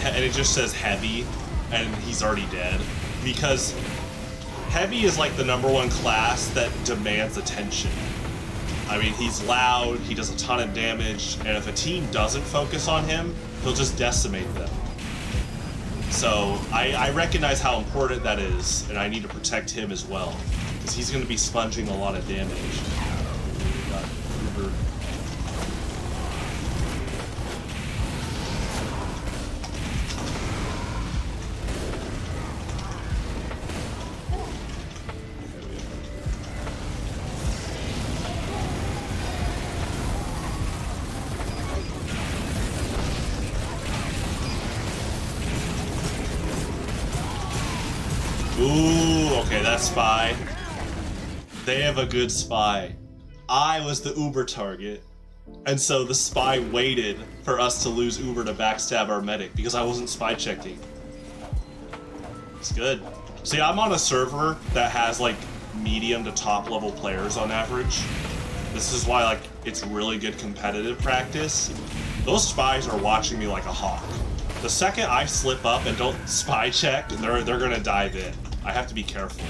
Speaker 1: and it just says heavy, and he's already dead, because heavy is like the #1 class that demands attention. I mean, he's loud, he does a ton of damage, and if a team doesn't focus on him, he'll just decimate them. So I recognize how important that is, and I need to protect him as well, because he's going to be sponging a lot of damage. Ooh, okay, that spy. They have a good spy. I was the Uber target, and so the spy waited for us to lose Uber to backstab our medic because I wasn't spy checking. It's good. See, I'm on a server that has like medium to top level players on average. This is why like it's really good competitive practice. Those spies are watching me like a hawk. The second I slip up and don't spy check, they're gonna dive in. I have to be careful.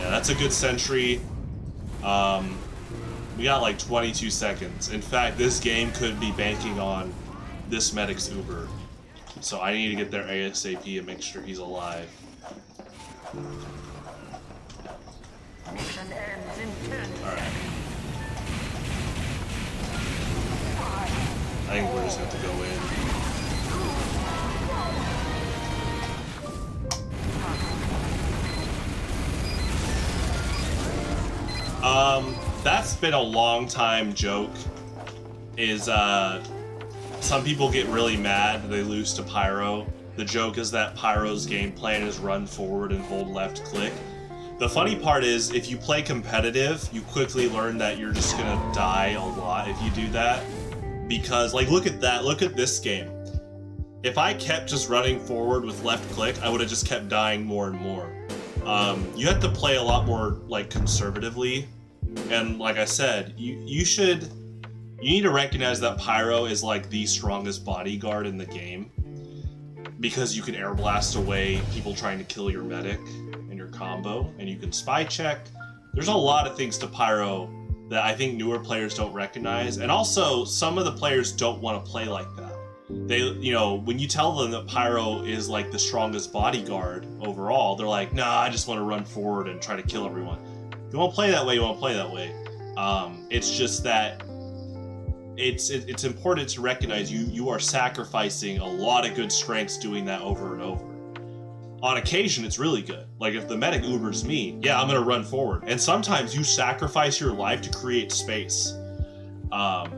Speaker 1: Yeah, that's a good sentry. We got like 22 seconds. In fact, this game could be banking on this medic's Uber. So I need to get there ASAP and make sure he's alive. Alright. I think we're just going to go in. That's been a long time joke, is, some people get really mad they lose to Pyro. The joke is that Pyro's game plan is run forward and hold left click. The funny part is, if you play competitive, you quickly learn that you're just gonna die a lot if you do that. Because, like, look at that, look at this game. If I kept just running forward with left click, I would have just kept dying more and more. You have to play a lot more, like, conservatively. And like I said, you need to recognize that Pyro is like the strongest bodyguard in the game, because you can air blast away people trying to kill your medic and your combo, and you can spy check. There's a lot of things to Pyro that I think newer players don't recognize, and also some of the players don't want to play like that. They, you know, when you tell them that Pyro is like the strongest bodyguard overall, they're like, nah, I just want to run forward and try to kill everyone. You won't play that way, you won't play that way. It's just that it's important to recognize you are sacrificing a lot of good strengths doing that over and over. On occasion, it's really good. Like if the medic Ubers me, yeah, I'm gonna run forward. And sometimes you sacrifice your life to create space. But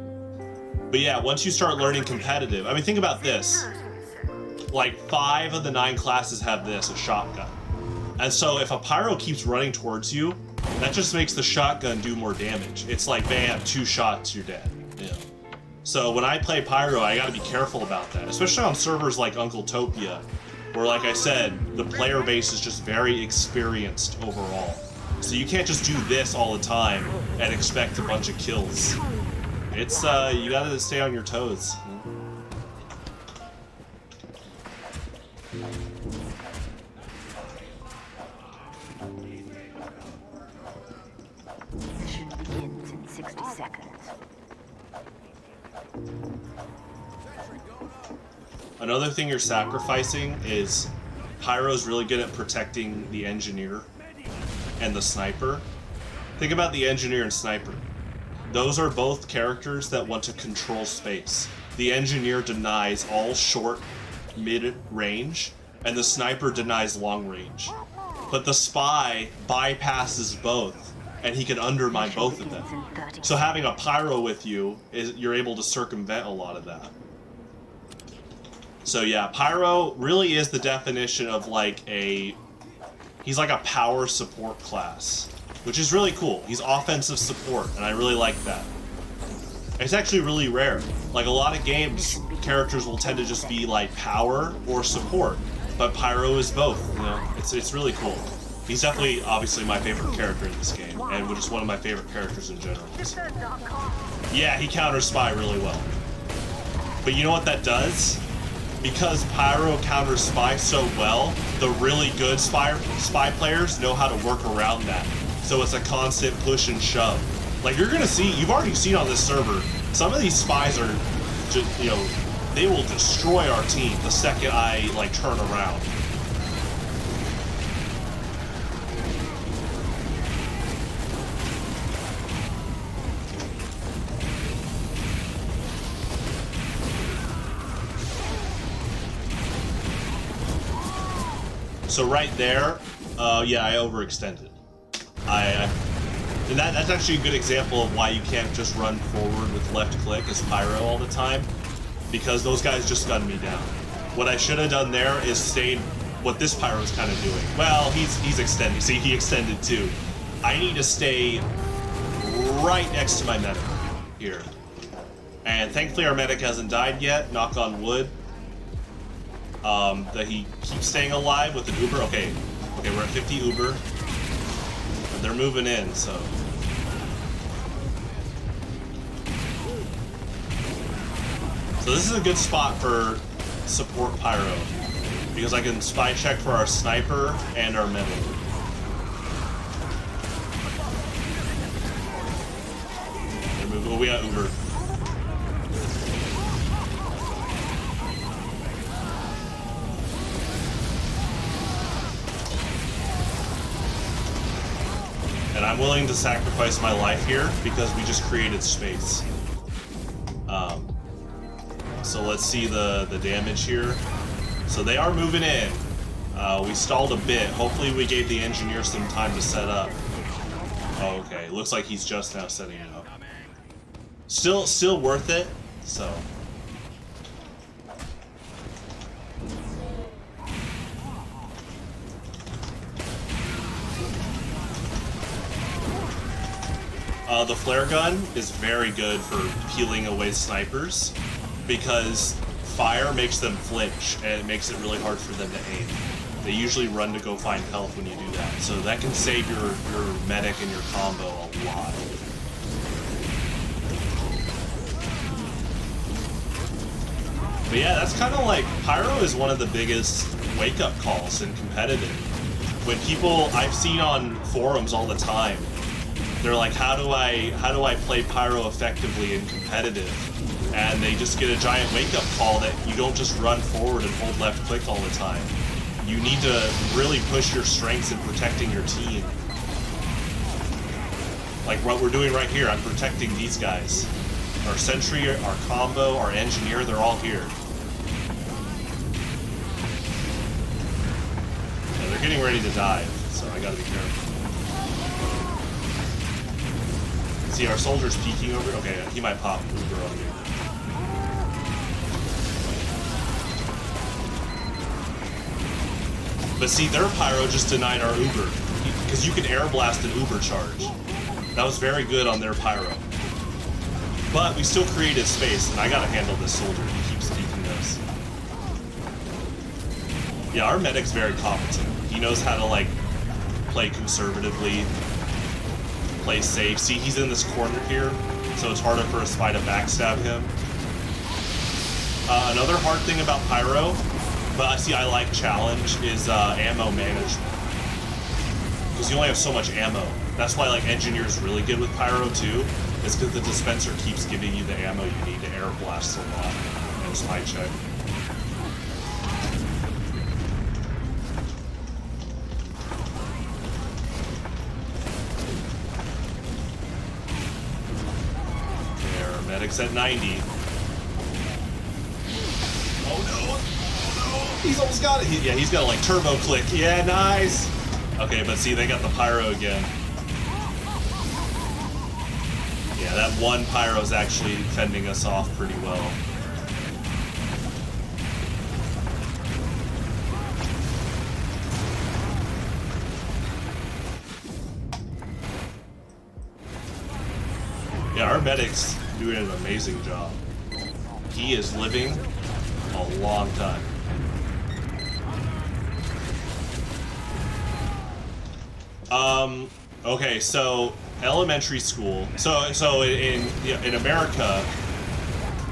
Speaker 1: yeah, once you start learning competitive, I mean, think about this. like 5 of the 9 classes have this, a shotgun. And so if a pyro keeps running towards you, that just makes the shotgun do more damage. It's like, bam, 2 shots, you're dead. Yeah. So when I play pyro, I gotta be careful about that, especially on servers like Uncletopia, where, like I said, the player base is just very experienced overall. So you can't just do this all the time and expect a bunch of kills. It's, you gotta stay on your toes.
Speaker 2: Mission begins in 60 seconds.
Speaker 1: Another thing you're sacrificing is Pyro's really good at protecting the engineer and the sniper. Think about the engineer and sniper. Those are both characters that want to control space. The engineer denies all short, mid-range, and the sniper denies long range. But the spy bypasses both, and he can undermine both of them. So having a pyro with you, you're able to circumvent a lot of that. So yeah, pyro really is the definition of like he's like a power support class, which is really cool. He's offensive support, and I really like that. It's actually really rare. Like a lot of games, characters will tend to just be like power or support, but pyro is both, you know? It's really cool. He's definitely, obviously, my favorite character in this game, and just one of my favorite characters in general. So. Yeah, he counters spy really well. But you know what that does? Because pyro counters spy so well, the really good spy players know how to work around that. So it's a constant push and shove. Like you're gonna see, you've already seen on this server, some of these spies are just, you know, they will destroy our team the second I like turn around. So right there, yeah, I overextended. And that's actually a good example of why you can't just run forward with left click as pyro all the time, because those guys just gunned me down. What I should have done there is stayed what this pyro is kind of doing. Well, he's extending. See, he extended too. I need to stay right next to my medic here. And thankfully our medic hasn't died yet, knock on wood. That he keeps staying alive with an Uber. Okay, we're at 50 Uber. And they're moving in, so. So this is a good spot for support pyro, because I can spy check for our sniper and our medic. They're moving. Oh, we got Uber. And I'm willing to sacrifice my life here because we just created space. So let's see the damage here. So they are moving in. We stalled a bit. Hopefully we gave the engineer some time to set up. Oh, okay, looks like he's just now setting it up. Still worth it, so. The flare gun is very good for peeling away snipers because fire makes them flinch and it makes it really hard for them to aim. They usually run to go find health when you do that, so that can save your medic and your combo a lot. But yeah, that's kind of like, pyro is one of the biggest wake-up calls in competitive. When people, I've seen on forums all the time, they're like, how do I play pyro effectively in competitive? And they just get a giant wake-up call that you don't just run forward and hold left click all the time. You need to really push your strengths in protecting your team. Like what we're doing right here, I'm protecting these guys. Our sentry, our combo, our engineer, they're all here. Yeah, they're getting ready to dive, so I gotta be careful. See, our soldier's peeking over. Okay, he might pop Uber on me. But see, their pyro just denied our Uber. Because you can air blast an Uber charge. That was very good on their pyro. But we still created space, and I gotta handle this soldier. He keeps beating us. Yeah, our medic's very competent. He knows how to, like, play conservatively, play safe. See, he's in this corner here, so it's harder for a spy to backstab him. Another hard thing about pyro, but I see I like challenge, is ammo management. Because you only have so much ammo. That's why, like, engineer's really good with pyro too, is because the dispenser keeps giving you the ammo you need to air blast a lot and spy check. There, medic's at 90. Oh no! Oh no! He's almost got it! Yeah, he's got to, like, turbo click. Yeah, nice! Okay, but see, they got the pyro again. Yeah, that one pyro's actually fending us off pretty well. Yeah, our medic's doing an amazing job. He is living a long time. Okay, so elementary school. So in America,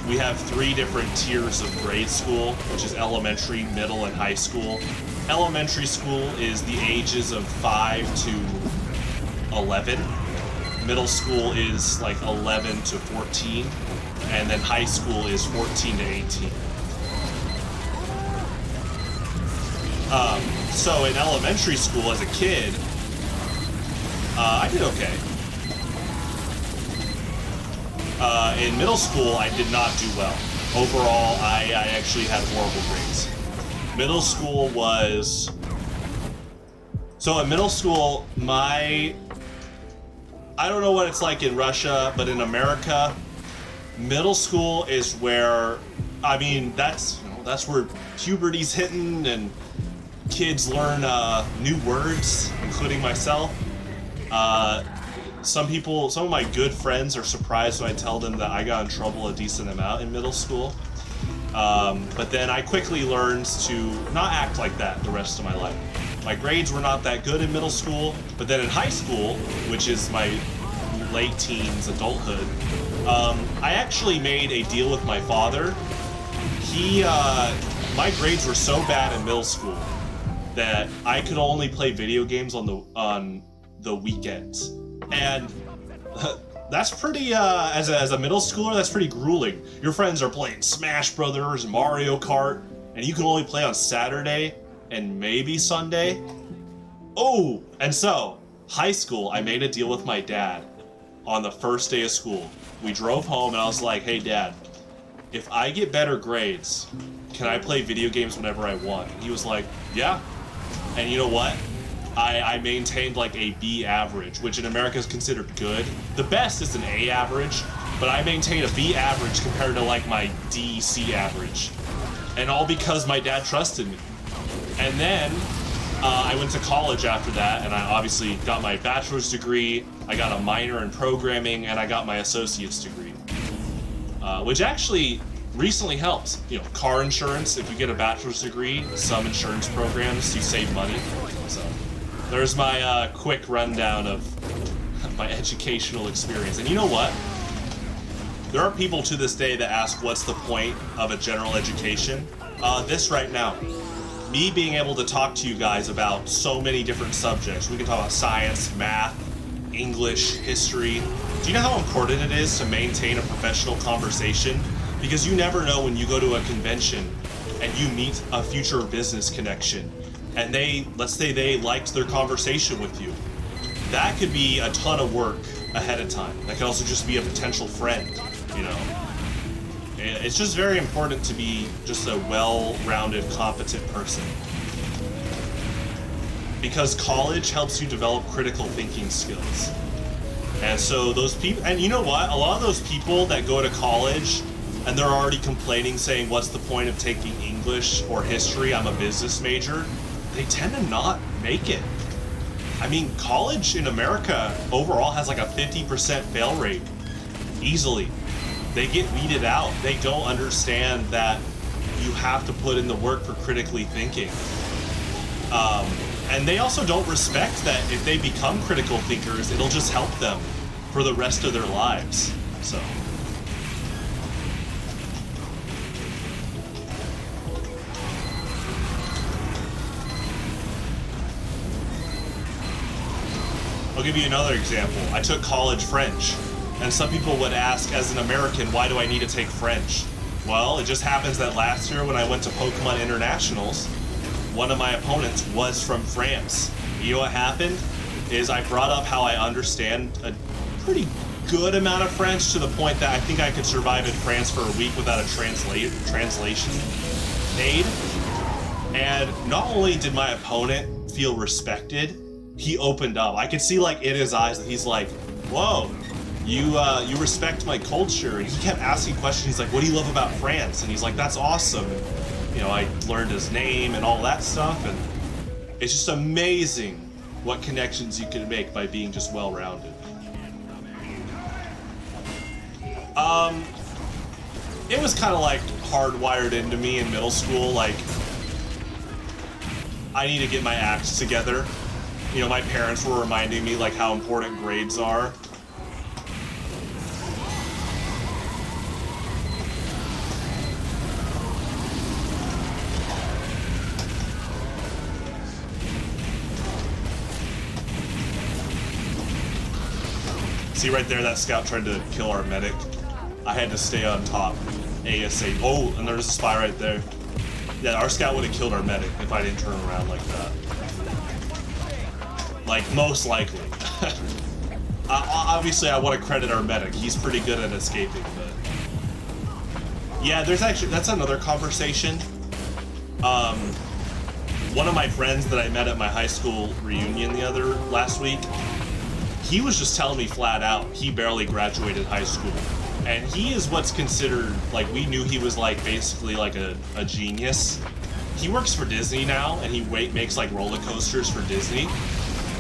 Speaker 1: we have 3 different tiers of grade school, which is elementary, middle, and high school. Elementary school is the ages of 5 to 11. Middle school is like 11 to 14, and then high school is 14 to 18. So in elementary school as a kid, I did okay. In middle school, I did not do well. Overall, I actually had horrible grades. Middle school was... So in middle school, I don't know what it's like in Russia, but in America, middle school is where, I mean, that's where puberty's hitting and kids learn new words, including myself. Some of my good friends are surprised when I tell them that I got in trouble a decent amount in middle school. But then I quickly learned to not act like that the rest of my life. My grades were not that good in middle school, but then in high school, which is my late teens, adulthood, I actually made a deal with my father. My grades were so bad in middle school that I could only play video games on the weekends. And that's pretty, as a middle schooler, that's pretty grueling. Your friends are playing Smash Brothers and Mario Kart, and you can only play on Saturday and maybe Sunday. Oh, and so, high school, I made a deal with my dad on the first day of school. We drove home and I was like, hey Dad, if I get better grades, can I play video games whenever I want? He was like, yeah. And you know what? I maintained like a B average, which in America is considered good. The best is an A average, but I maintained a B average compared to like my D, C average. And all because my dad trusted me. And then I went to college after that, and I obviously got my bachelor's degree, I got a minor in programming, and I got my associate's degree. Which actually recently helps. You know, car insurance, if you get a bachelor's degree, some insurance programs, you save money. So there's my quick rundown of my educational experience. And you know what? There are people to this day that ask, what's the point of a general education? This right now. Me being able to talk to you guys about so many different subjects. We can talk about science, math, English, history. Do you know how important it is to maintain a professional conversation? Because you never know when you go to a convention and you meet a future business connection and let's say they liked their conversation with you. That could be a ton of work ahead of time. That could also just be a potential friend, you know. It's just very important to be just a well-rounded, competent person. Because college helps you develop critical thinking skills. And so those people, and you know what? A lot of those people that go to college and they're already complaining, saying, what's the point of taking English or history? I'm a business major. they tend to not make it. I mean, college in America overall has like a 50% fail rate. Easily. They get weeded out. They don't understand that you have to put in the work for critically thinking. And they also don't respect that if they become critical thinkers, it'll just help them for the rest of their lives. So. I'll give you another example. I took college French, and some people would ask, as an American, why do I need to take French? Well, it just happens that last year when I went to Pokemon Internationals, one of my opponents was from France. You know what happened? Is I brought up how I understand a pretty good amount of French to the point that I think I could survive in France for a week without a translation aid. And not only did my opponent feel respected, he opened up. I could see like in his eyes that he's like, whoa, you respect my culture. And he kept asking questions. He's like, what do you love about France? And he's like, that's awesome. And, you know, I learned his name and all that stuff. And it's just amazing what connections you can make by being just well-rounded. It was kind of like hardwired into me in middle school. Like, I need to get my act together. You know, my parents were reminding me like how important grades are. See right there, that scout tried to kill our medic. I had to stay on top ASAP. Oh, and there's a spy right there. Yeah, our scout would have killed our medic if I didn't turn around like that. Like, most likely. Obviously, I want to credit our medic. He's pretty good at escaping, but... Yeah, that's another conversation. One of my friends that I met at my high school reunion last week, he was just telling me flat out, he barely graduated high school. And he is what's considered, like, we knew he was, like, basically, like, a genius. He works for Disney now, and he makes, like, roller coasters for Disney.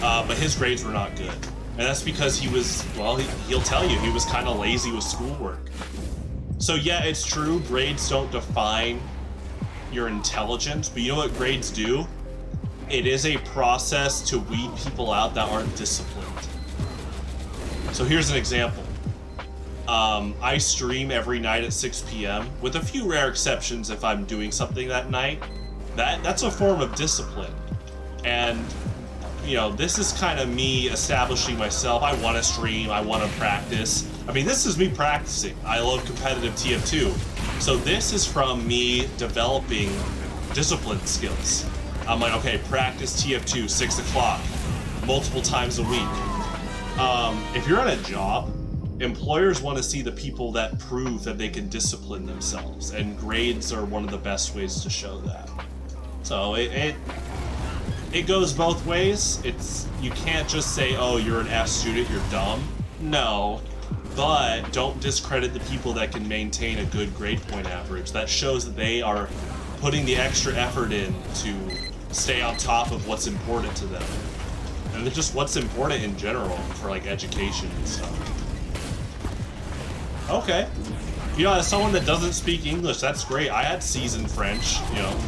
Speaker 1: But his grades were not good. And that's because he was, well, he'll tell you, he was kind of lazy with schoolwork. So yeah, it's true, grades don't define your intelligence, but you know what grades do? It is a process to weed people out that aren't disciplined. So here's an example. I stream every night at 6 p.m. with a few rare exceptions if I'm doing something that night. That's a form of discipline. And you know, this is kind of me establishing myself. I want to stream, I want to practice. I mean, this is me practicing. I love competitive TF2. So this is from me developing discipline skills. I'm like, okay, practice TF2, 6 o'clock, multiple times a week. If you're at a job, employers want to see the people that prove that they can discipline themselves, and grades are one of the best ways to show that. So it goes both ways. You can't just say, oh, you're an F student, you're dumb. No, but don't discredit the people that can maintain a good grade point average. That shows that they are putting the extra effort in to stay on top of what's important to them. And just what's important in general for like education and stuff. Okay. You know, as someone that doesn't speak English, that's great. I had C's in French, you know.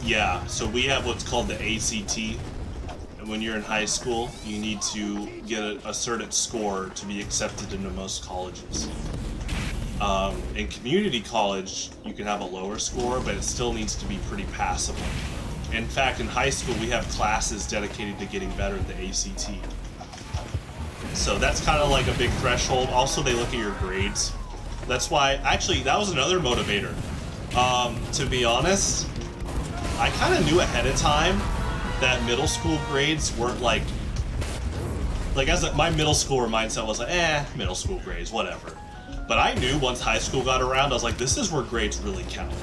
Speaker 1: Yeah, so we have what's called the ACT, when you're in high school, you need to get a certain score to be accepted into most colleges. In community college, you can have a lower score, but it still needs to be pretty passable. In fact, in high school, we have classes dedicated to getting better at the ACT. So that's kind of like a big threshold. Also, they look at your grades. That's why, actually, that was another motivator. To be honest, I kind of knew ahead of time that middle school grades weren't like my middle schooler mindset was like, middle school grades, whatever. But I knew once high school got around, I was like, this is where grades really count.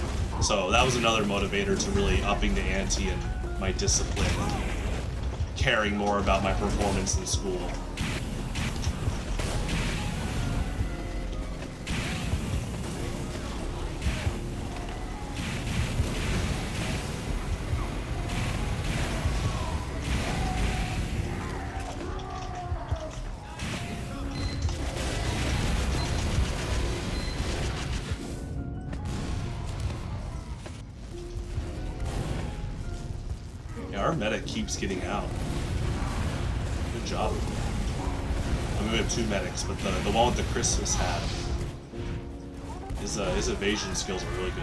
Speaker 1: So that was another motivator to really upping the ante and my discipline and caring more about my performance in school. Our medic keeps getting out. Good job. I mean, we have 2 medics, but the one with the Christmas hat, his evasion skills are really good.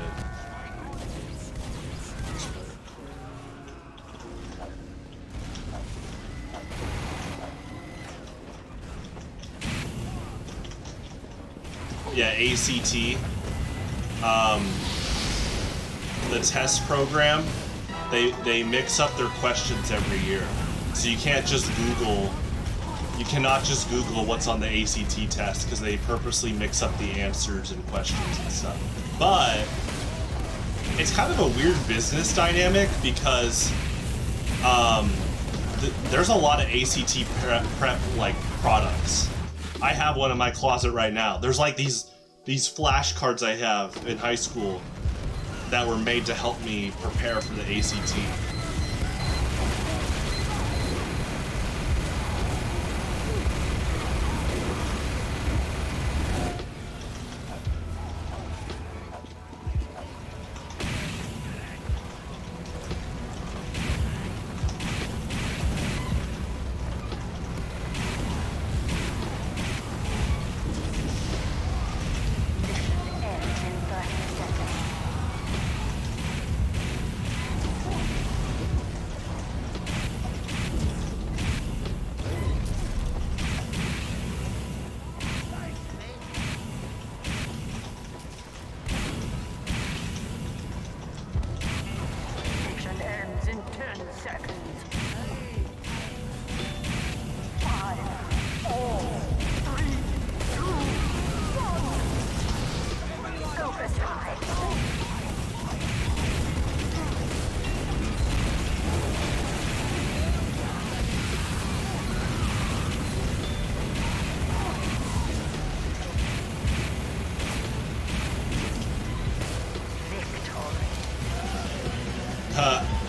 Speaker 1: Yeah, ACT. The test program. They mix up their questions every year, so you cannot just Google what's on the ACT test because they purposely mix up the answers and questions and stuff. But it's kind of a weird business dynamic because there's a lot of ACT prep like products. I have one in my closet right now. There's like these flashcards I have in high school that were made to help me prepare for the ACT.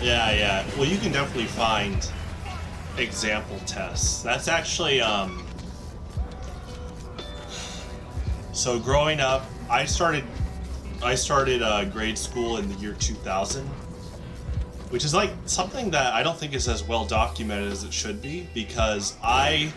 Speaker 1: Yeah. Well, you can definitely find example tests. That's actually, so growing up, I started grade school in the year 2000, which is like something that I don't think is as well documented as it should be, because I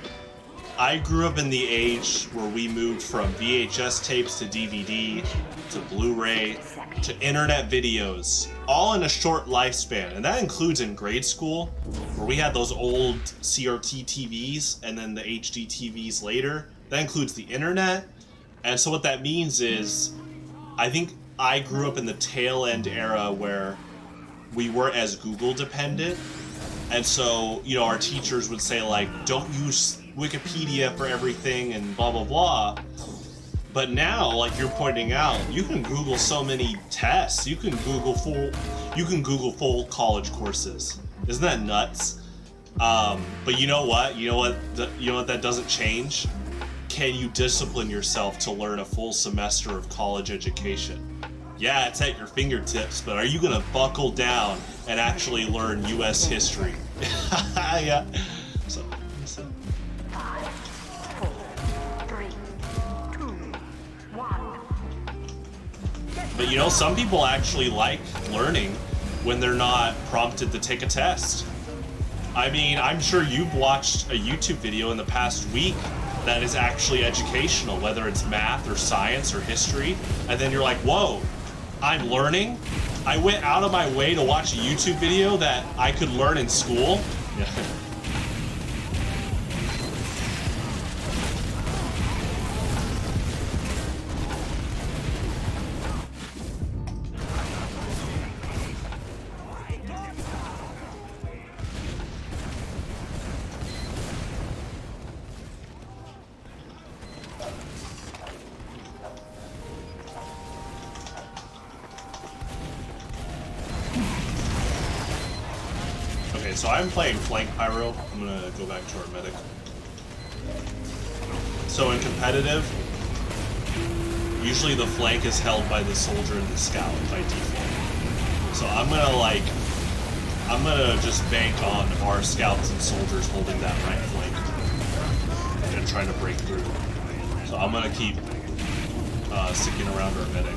Speaker 1: grew up in the age where we moved from VHS tapes to DVD to Blu-ray to internet videos, all in a short lifespan. And that includes in grade school, where we had those old CRT TVs and then the HD TVs later. That includes the internet. And so what that means is, I think I grew up in the tail end era where we weren't as Google dependent. And so, you know, our teachers would say like, don't use Wikipedia for everything and blah, blah, blah. But now, like you're pointing out, you can Google so many tests. You can Google full college courses. Isn't that nuts? But you know what? You know what that doesn't change? Can you discipline yourself to learn a full semester of college education? Yeah, it's at your fingertips, but are you gonna buckle down and actually learn U.S. history? Yeah. So, listen.
Speaker 2: 5, 4, 3, 2, 1.
Speaker 1: But you know, some people actually like learning when they're not prompted to take a test. I mean, I'm sure you've watched a YouTube video in the past week that is actually educational, whether it's math or science or history, and then you're like, whoa, I'm learning? I went out of my way to watch a YouTube video that I could learn in school? Yeah. So I'm playing Flank Pyro. I'm gonna go back to our medic. So in competitive, usually the flank is held by the soldier and the scout by default. So I'm gonna just bank on our scouts and soldiers holding that right flank and trying to break through. So I'm gonna keep sticking around our medic.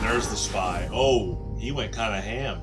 Speaker 1: There's the spy. Oh, he went kind of ham.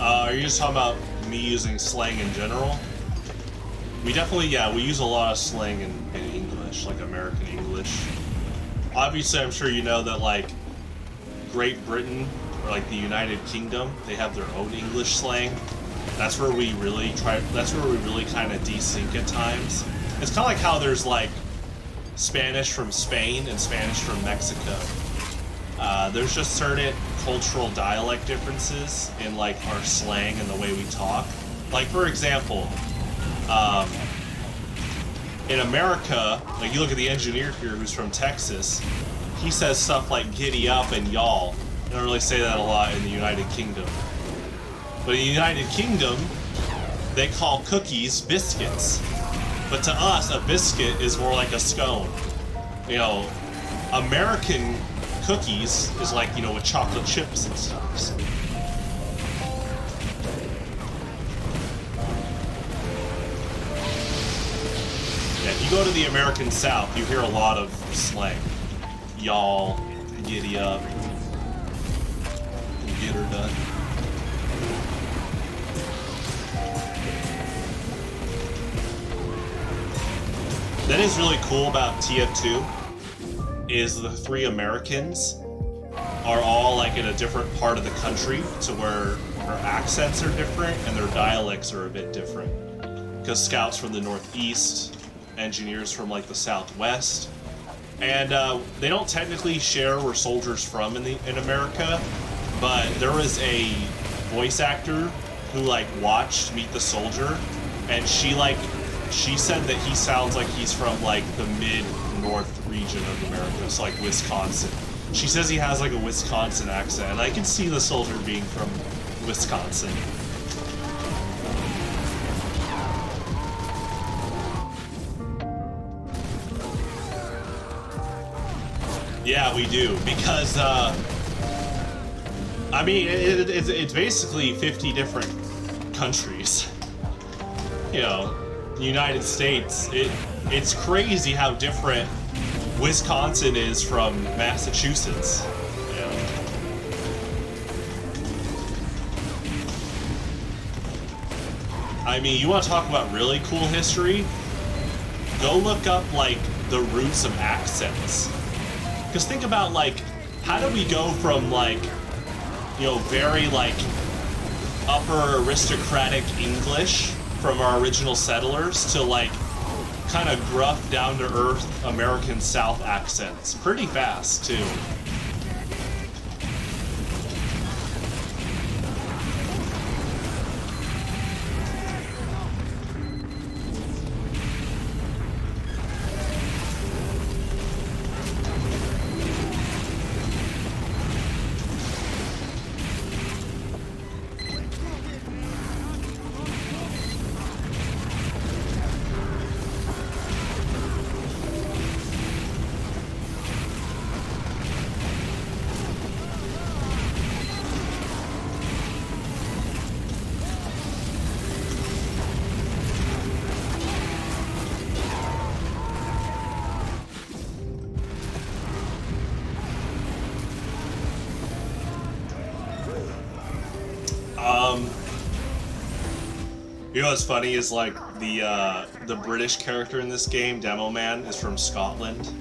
Speaker 1: Are you just talking about me using slang in general? We definitely, yeah, we use a lot of slang in English, like American English. Obviously, I'm sure you know that, like, Great Britain, or like the United Kingdom, they have their own English slang. That's where we really kind of desync at times. It's kind of like how there's, like, Spanish from Spain and Spanish from Mexico. There's just certain cultural dialect differences in, like, our slang and the way we talk. Like, for example, in America, like, you look at the engineer here who's from Texas, he says stuff like giddy up and y'all. You don't really say that a lot in the United Kingdom. But in the United Kingdom, they call cookies biscuits. But to us, a biscuit is more like a scone. You know, American cookies is like, you know, with chocolate chips and stuff. So. Yeah, if you go to the American South, you hear a lot of slang. Y'all, giddy up, get her done. That is really cool about TF2 is the three Americans are all like in a different part of the country to where their accents are different and their dialects are a bit different. Because scouts from the Northeast, engineers from like the Southwest, and they don't technically share where soldiers from in America, but there was a voice actor who like watched Meet the Soldier, and she like she said that he sounds like he's from like the mid-north region of America, so like Wisconsin. She says he has like a Wisconsin accent, and I can see the soldier being from Wisconsin. Yeah, we do, because, I mean, it's basically 50 different countries. You know, the United States, it's crazy how different Wisconsin is from Massachusetts. You know? I mean, you want to talk about really cool history? Go look up, like, the roots of accents. Because think about, like, how do we go from, like, you know, very, like, upper aristocratic English from our original settlers to, like, kind of gruff, down-to-earth American South accents? Pretty fast, too. You know what's funny is, like, the British character in this game, Demo Man, is from Scotland,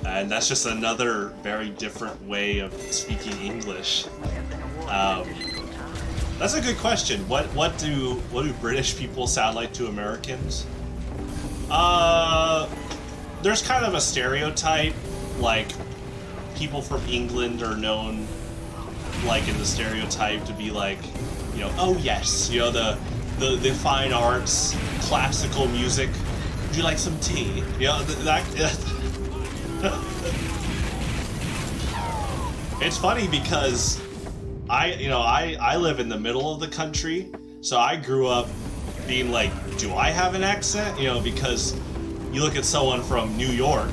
Speaker 1: and that's just another very different way of speaking English. That's a good question. What do British people sound like to Americans? There's kind of a stereotype, like, people from England are known, like, in the stereotype to be like, you know, oh yes, you know, the fine arts, classical music. Would you like some tea? You know, it's funny because I live in the middle of the country, so I grew up being like, do I have an accent? You know, because you look at someone from New York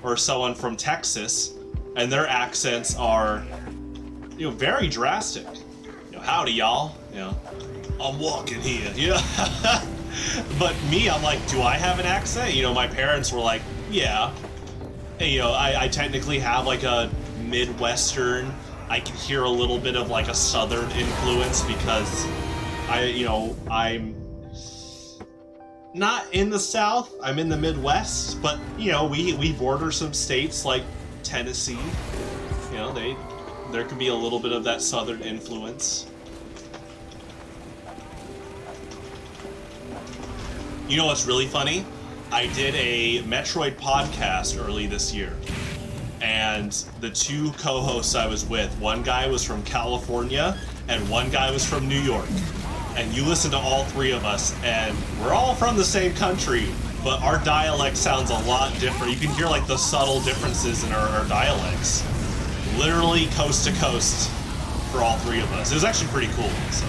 Speaker 1: or someone from Texas, and their accents are, you know, very drastic. You know, howdy y'all, you know, I'm walking here, yeah. But me, I'm like, do I have an accent? You know, my parents were like, yeah. And, you know, I technically have like a Midwestern, I can hear a little bit of like a Southern influence because I'm not in the South, I'm in the Midwest, but, you know, we border some states like Tennessee. You know, there could be a little bit of that Southern influence. You know what's really funny? I did a Metroid podcast early this year, and the two co-hosts I was with, one guy was from California and one guy was from New York. And you listen to all three of us, and we're all from the same country, but our dialect sounds a lot different. You can hear like the subtle differences in our dialects. Literally coast to coast for all three of us. It was actually pretty cool, so.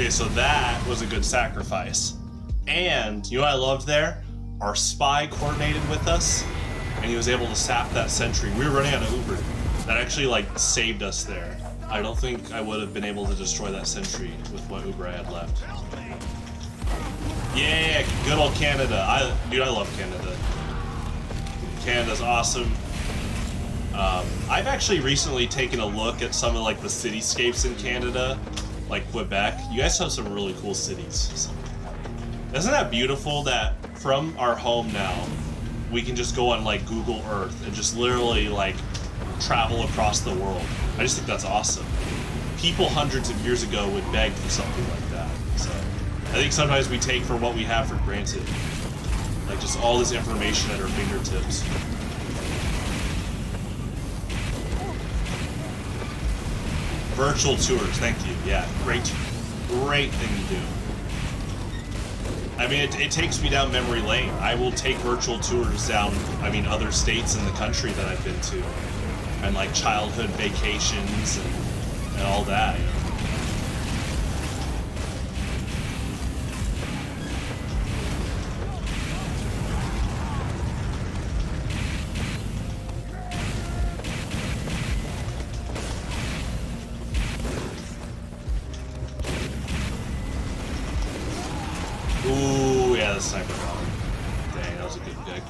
Speaker 1: Okay, so that was a good sacrifice. And you know what I loved there? Our spy coordinated with us, and he was able to sap that sentry. We were running out of Uber. That actually like saved us there. I don't think I would have been able to destroy that sentry with what Uber I had left. Yeah, good old Canada. Dude, I love Canada. Canada's awesome. I've actually recently taken a look at some of like the cityscapes in Canada, like Quebec. You guys have some really cool cities. Isn't that beautiful that from our home now, we can just go on like Google Earth and just literally like travel across the world? I just think that's awesome. People hundreds of years ago would beg for something like that. So I think sometimes we take for what we have for granted. Like just all this information at our fingertips. Virtual tours, thank you. Yeah, great thing to do. I mean, it takes me down memory lane. I will take virtual tours down, other states in the country that I've been to. And like childhood vacations and all that, you know. Ooh, yeah, the sniper got him. Dang, that was a good pick.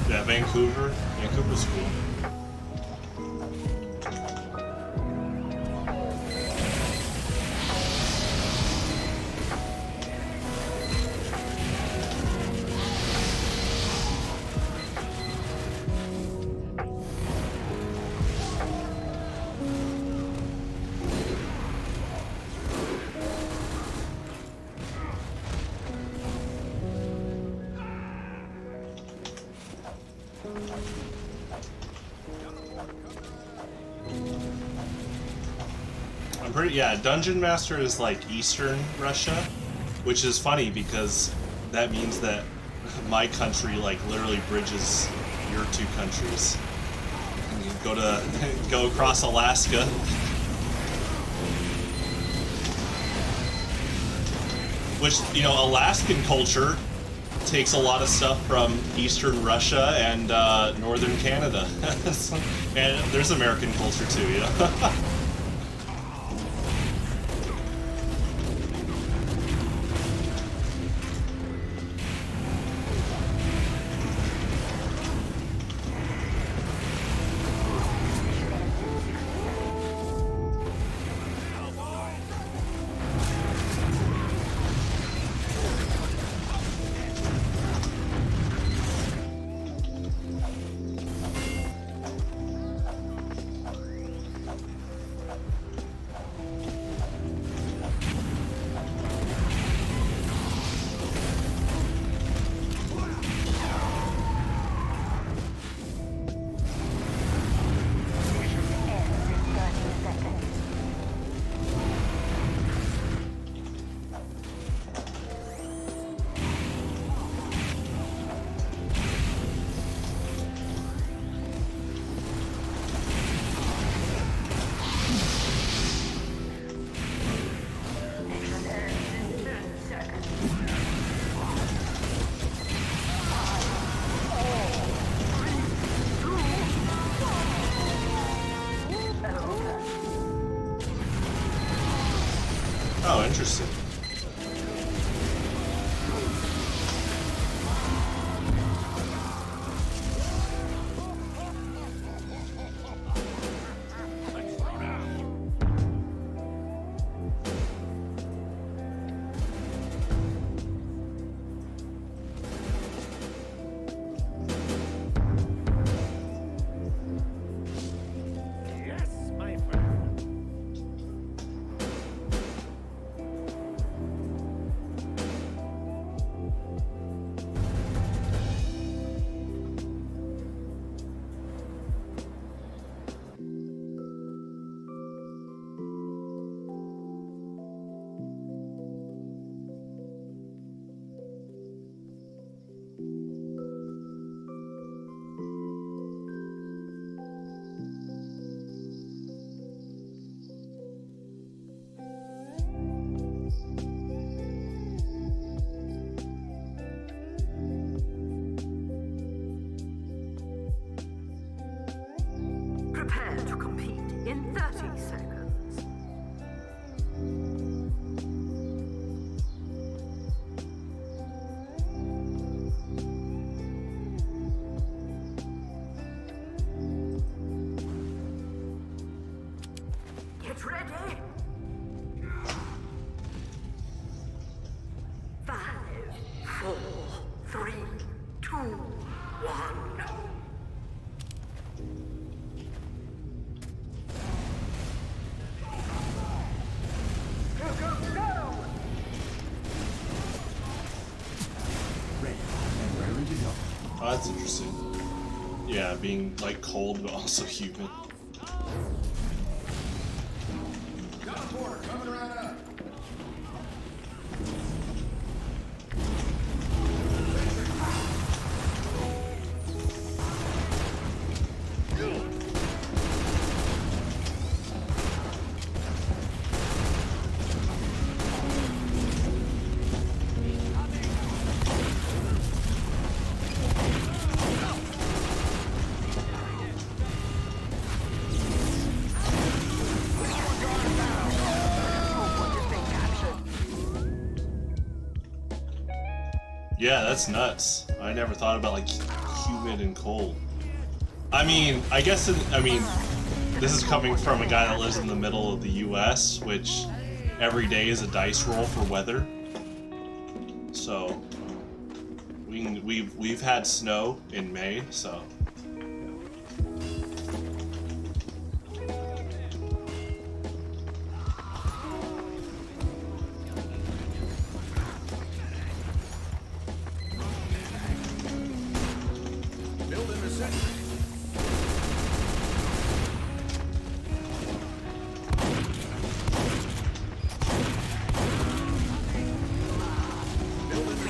Speaker 1: Yeah, Vancouver. Vancouver's cool. Yeah, Dungeon Master is like Eastern Russia, which is funny because that means that my country like literally bridges your two countries. You go across Alaska. Which, Alaskan culture takes a lot of stuff from Eastern Russia and Northern Canada. And there's American culture too, you know? Oh, interesting.
Speaker 3: Yes, my friend.
Speaker 2: Prepare to compete in 30 seconds. Get ready. 5, 4, 3, 2, 1.
Speaker 1: Oh, that's interesting. Yeah, being like cold but also human.
Speaker 3: Teleporter coming right up.
Speaker 1: Yeah, that's nuts. I never thought about like humid and cold. I mean, I guess this is coming from a guy that lives in the middle of the US, which every day is a dice roll for weather. So we've had snow in May, so
Speaker 3: Building the sentry. Building the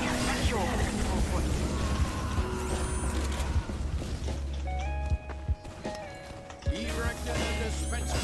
Speaker 3: erecting a dispenser.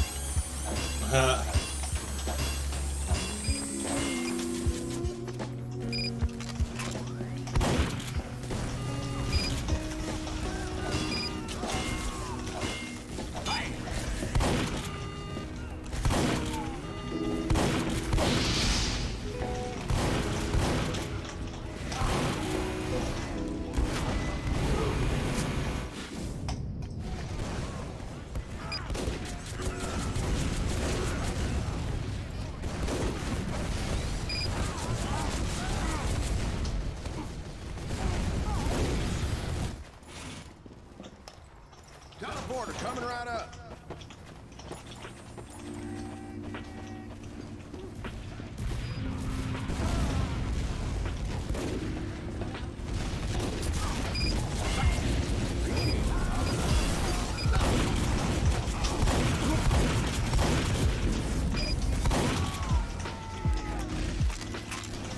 Speaker 3: Teleporter coming right up.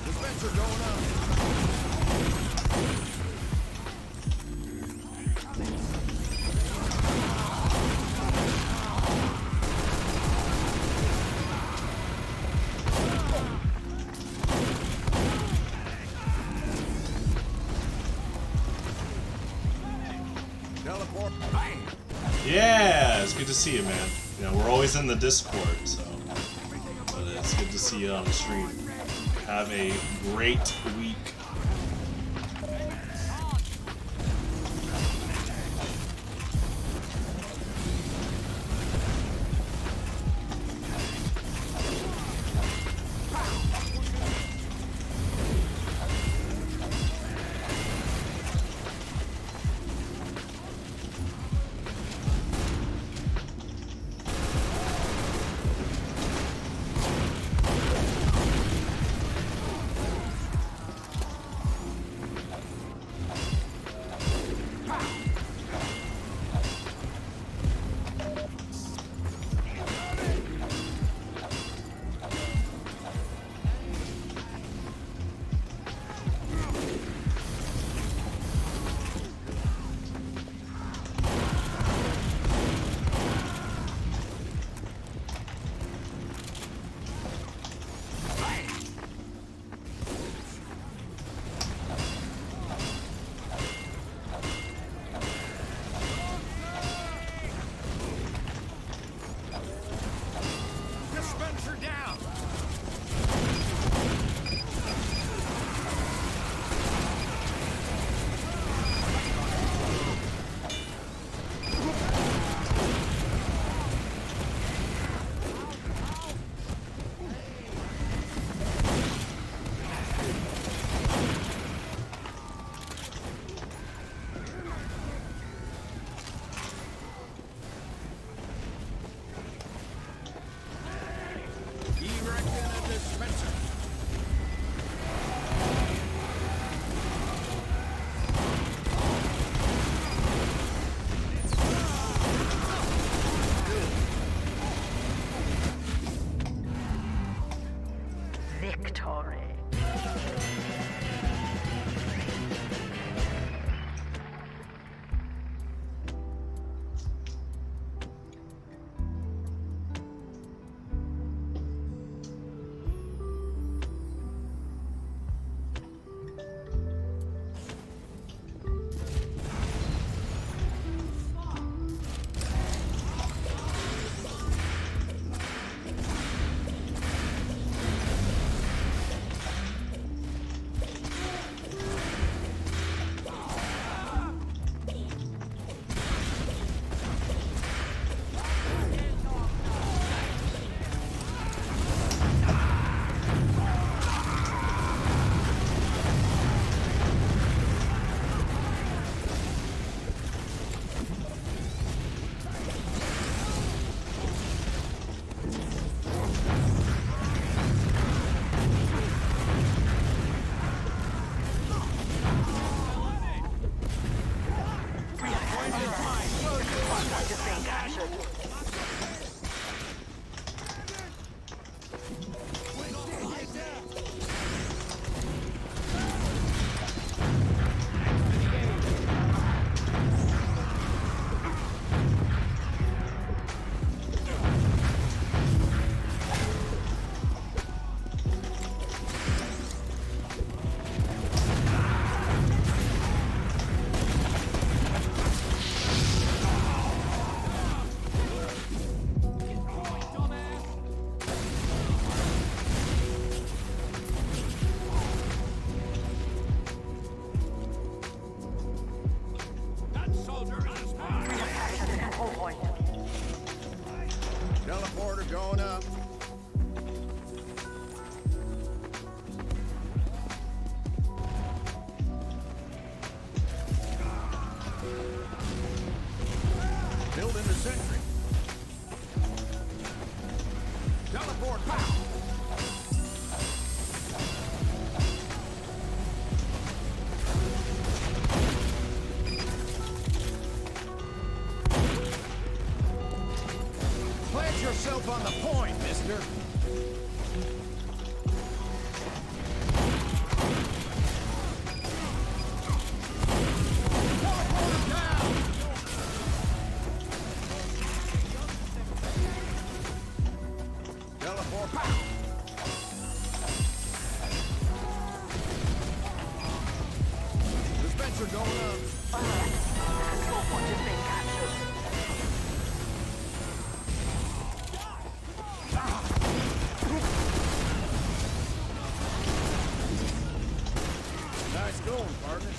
Speaker 3: Dispenser going up. Teleport. Bang!
Speaker 1: Yeah, it's good to see you, man. You know, we're always in the Discord, so but it's good to see you on the stream. Have a great week.
Speaker 3: Dispenser down. Erecting a dispenser.
Speaker 2: Victory.
Speaker 3: mister. Teleporter down! Teleport pow! Dispenser going up.
Speaker 2: Alert. The control point is being captured.
Speaker 3: Nice going, partner.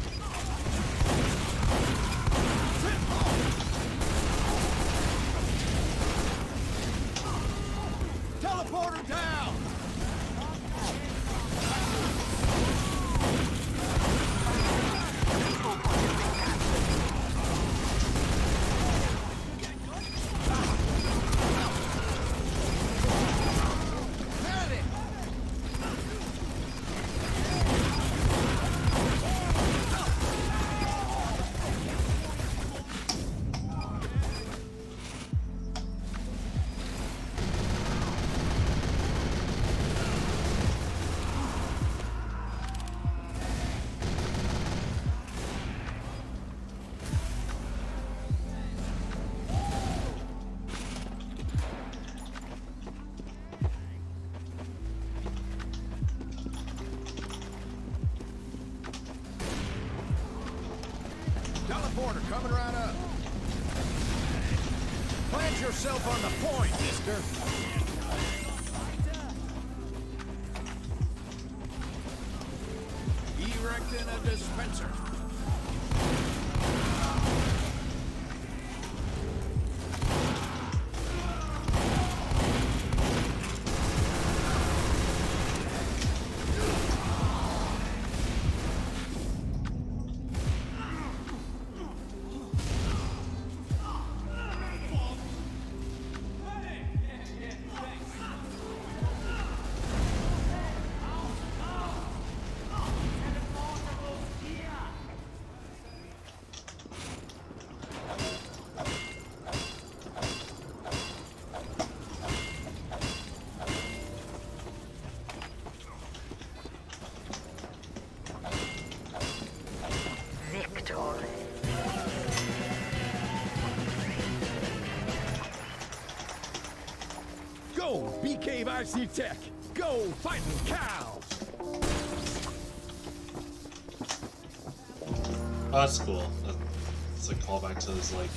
Speaker 3: Teleporter down! Medic! Teleporter coming right up. Plant yourself on the point, mister. Erecting a dispenser.
Speaker 2: Victory.
Speaker 3: Go, B-Cave IC Tech. Go, fighting cows.
Speaker 1: Oh, that's cool. It's a callback to his like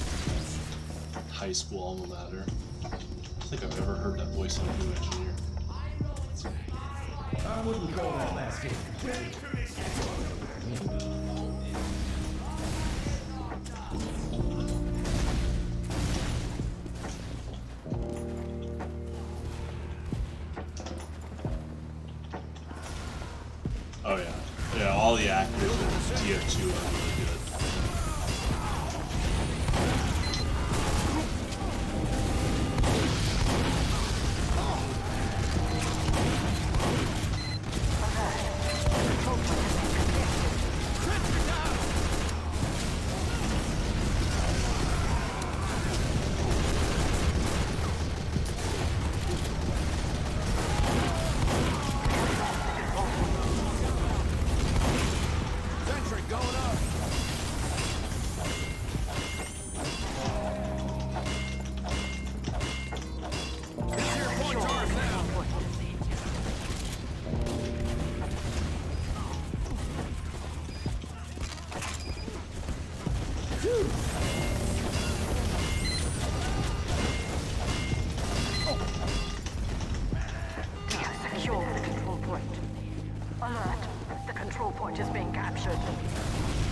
Speaker 1: high school alma mater. I don't think I've ever heard that voice on New Engineer.
Speaker 4: I wouldn't call that last game.
Speaker 1: Oh yeah, yeah. All the actors in TF2 are really good.
Speaker 3: Sentry going up. It's your point ours now.
Speaker 2: We have secured the control point. Alert. The control point is being captured.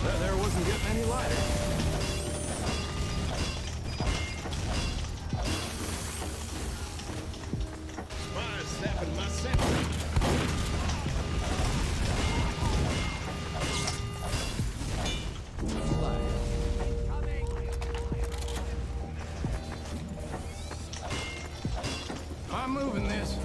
Speaker 3: That there wasn't getting any lighter. Mine's snapping my sentry. I'm moving this.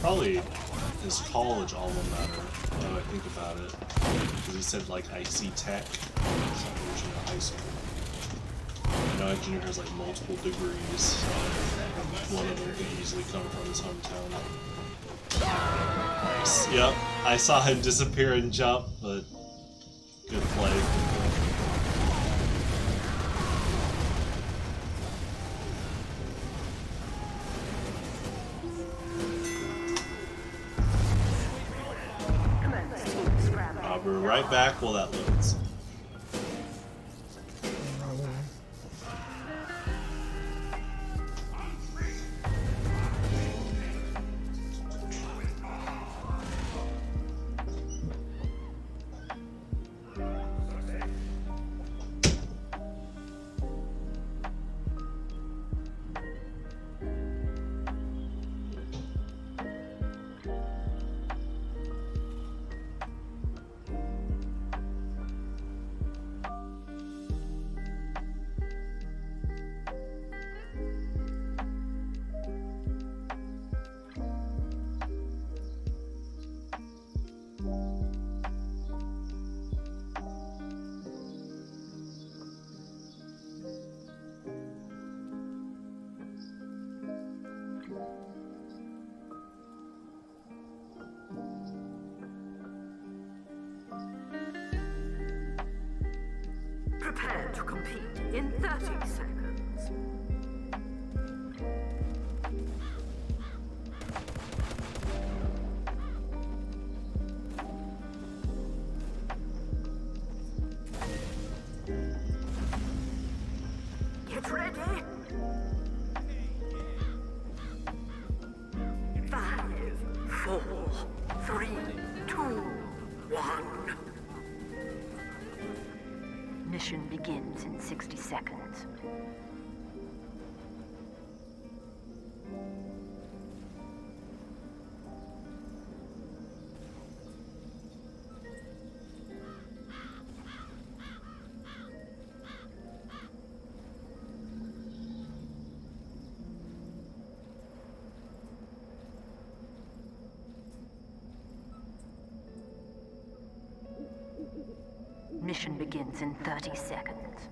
Speaker 1: Probably his college alma mater, now I think about it. Because he said like IC Tech, some version of high school. I know engineer has like multiple degrees, so one of them could easily come from his hometown. Nice. Yep, I saw him disappear and jump, but good play. I'll be right back while that loads.
Speaker 2: Prepare to compete in 30 seconds. Get ready. 5, 4, 3, 2, 1. Mission begins in 60 seconds. Mission begins in 30 seconds.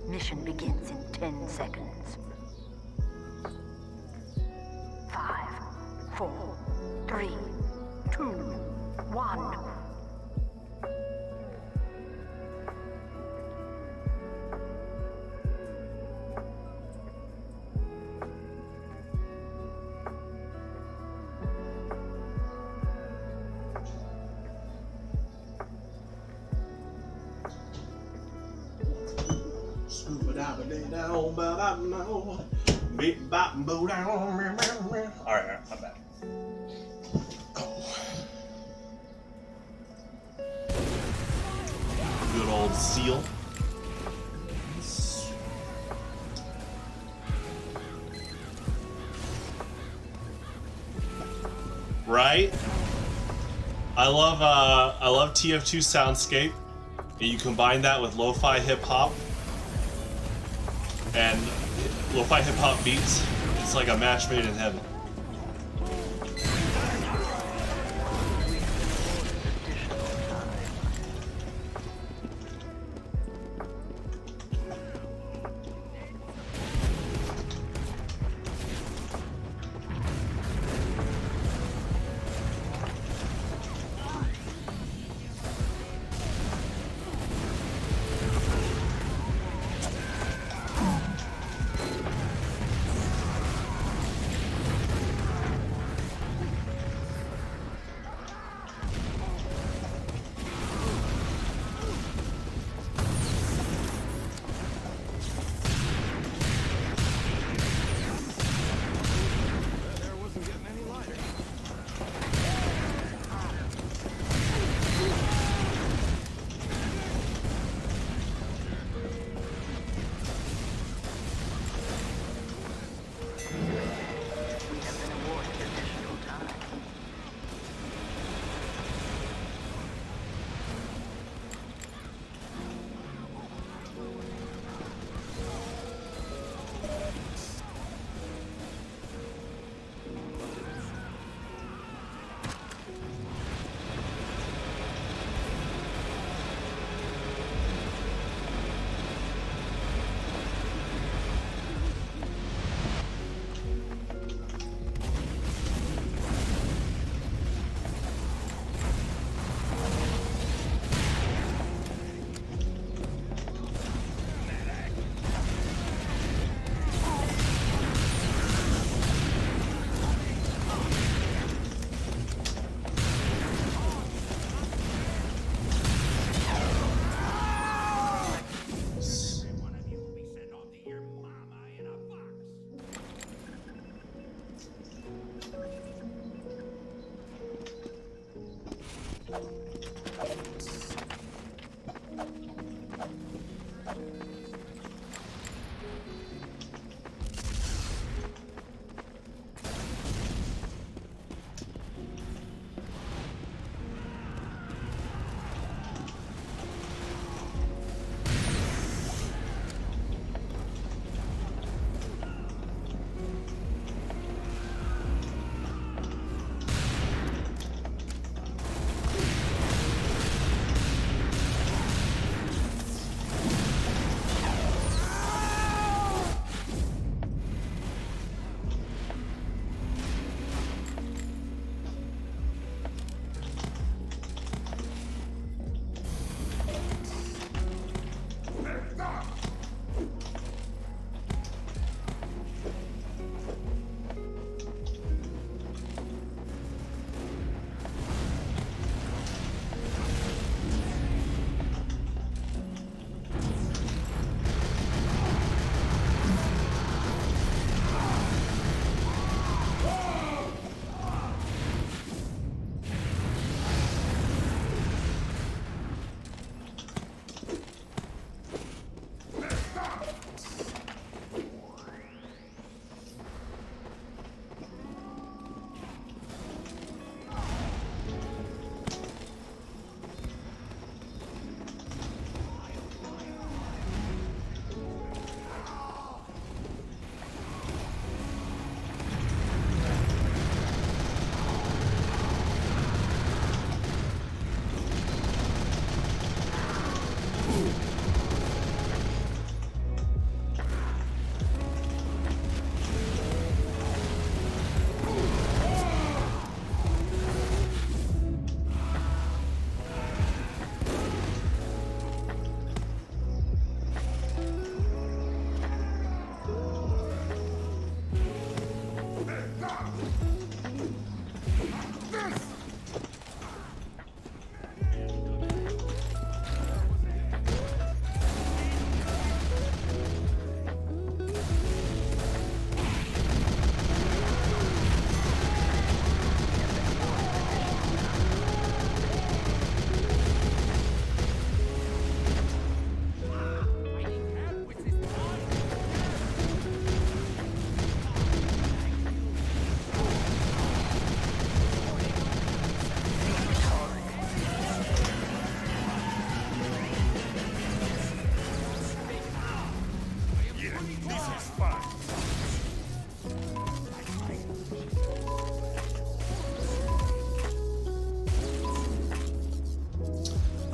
Speaker 2: Mission begins in 10 seconds. 5, 4, 3, 2, 1.
Speaker 1: Alright, I'm back. Good old seal. Right? I love TF2 soundscape. And you combine that with lo-fi hip-hop and lo-fi hip-hop beats, it's like a match made in heaven.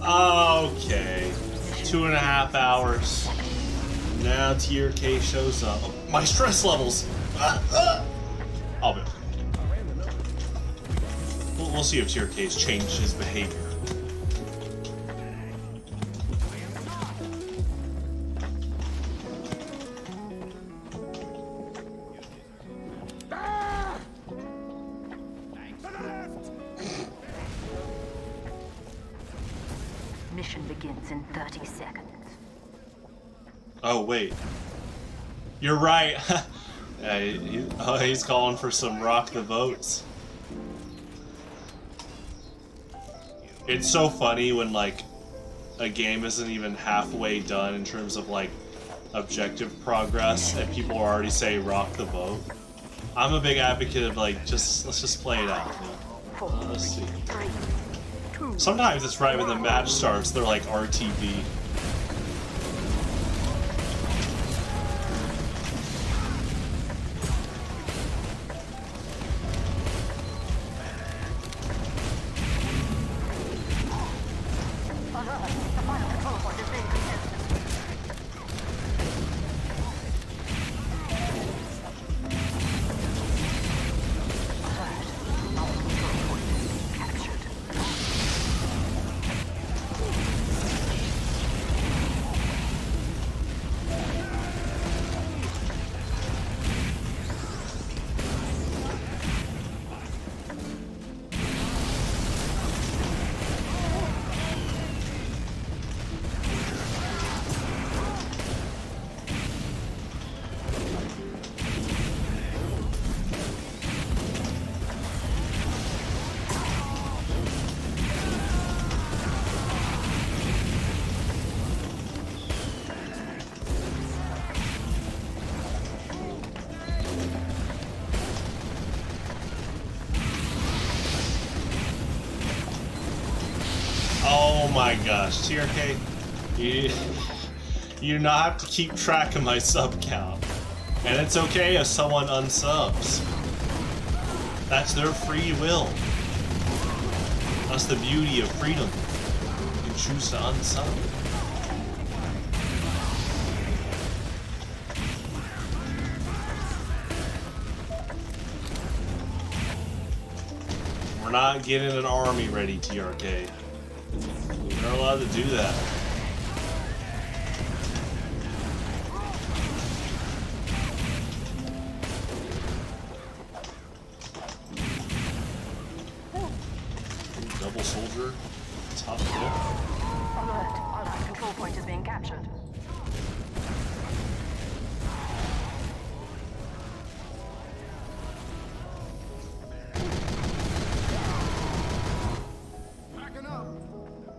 Speaker 1: Okay, 2.5 hours. Now Tier K shows up. My stress levels. I'll be okay. We'll see if Tier K's changed his behavior.
Speaker 2: Mission begins in 30 seconds.
Speaker 1: Oh, wait. You're right. Yeah, he's calling for some rock the votes. It's so funny when, like, a game isn't even halfway done in terms of, like, objective progress, and people already say rock the vote. I'm a big advocate of, like, let's just play it out. Let's see. Sometimes it's right when the match starts, they're like RTB.
Speaker 2: The final control point is being contested. Our control point is being captured.
Speaker 1: Oh my gosh, TRK, you do not have to keep track of my sub count. And it's okay if someone unsubs. That's their free will. That's the beauty of freedom. You can choose to unsub. We're not getting an army ready, TRK. We're not allowed to do that. Double soldier, top kill.
Speaker 2: Alert! Our control point is being captured.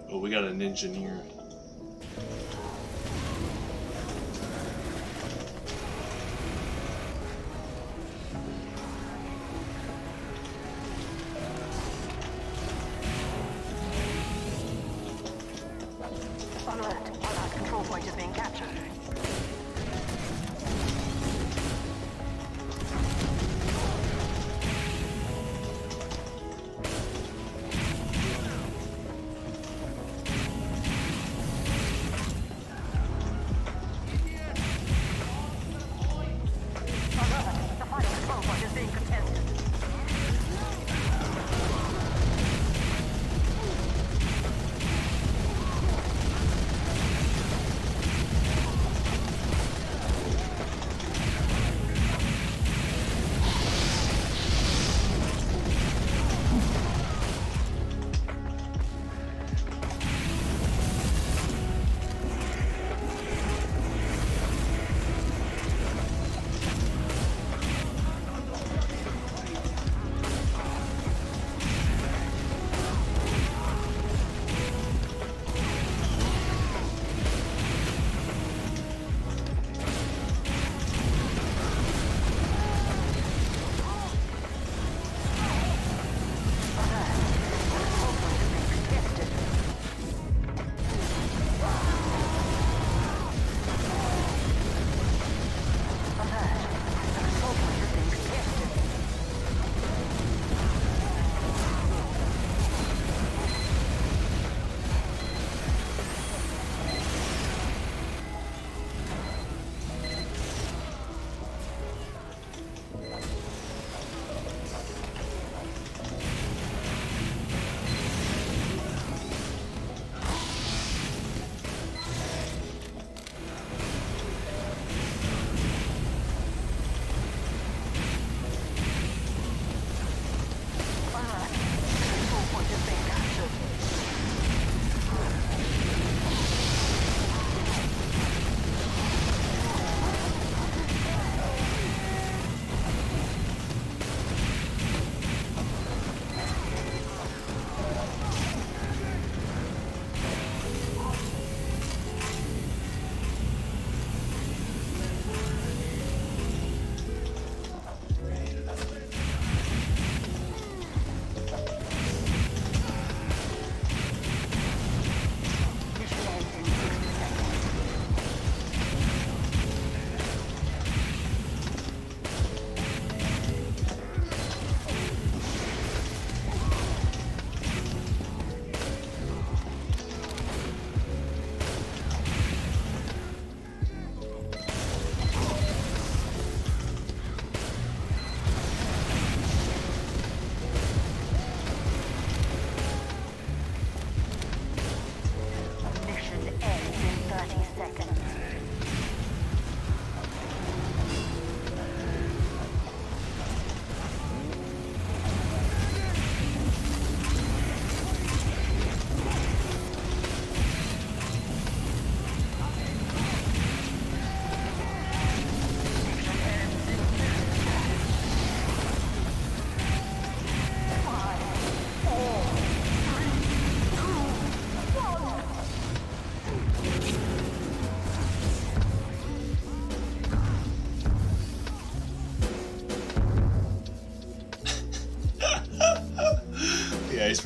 Speaker 1: Oh, we got an engineer.
Speaker 2: Alert! Our control point is being captured.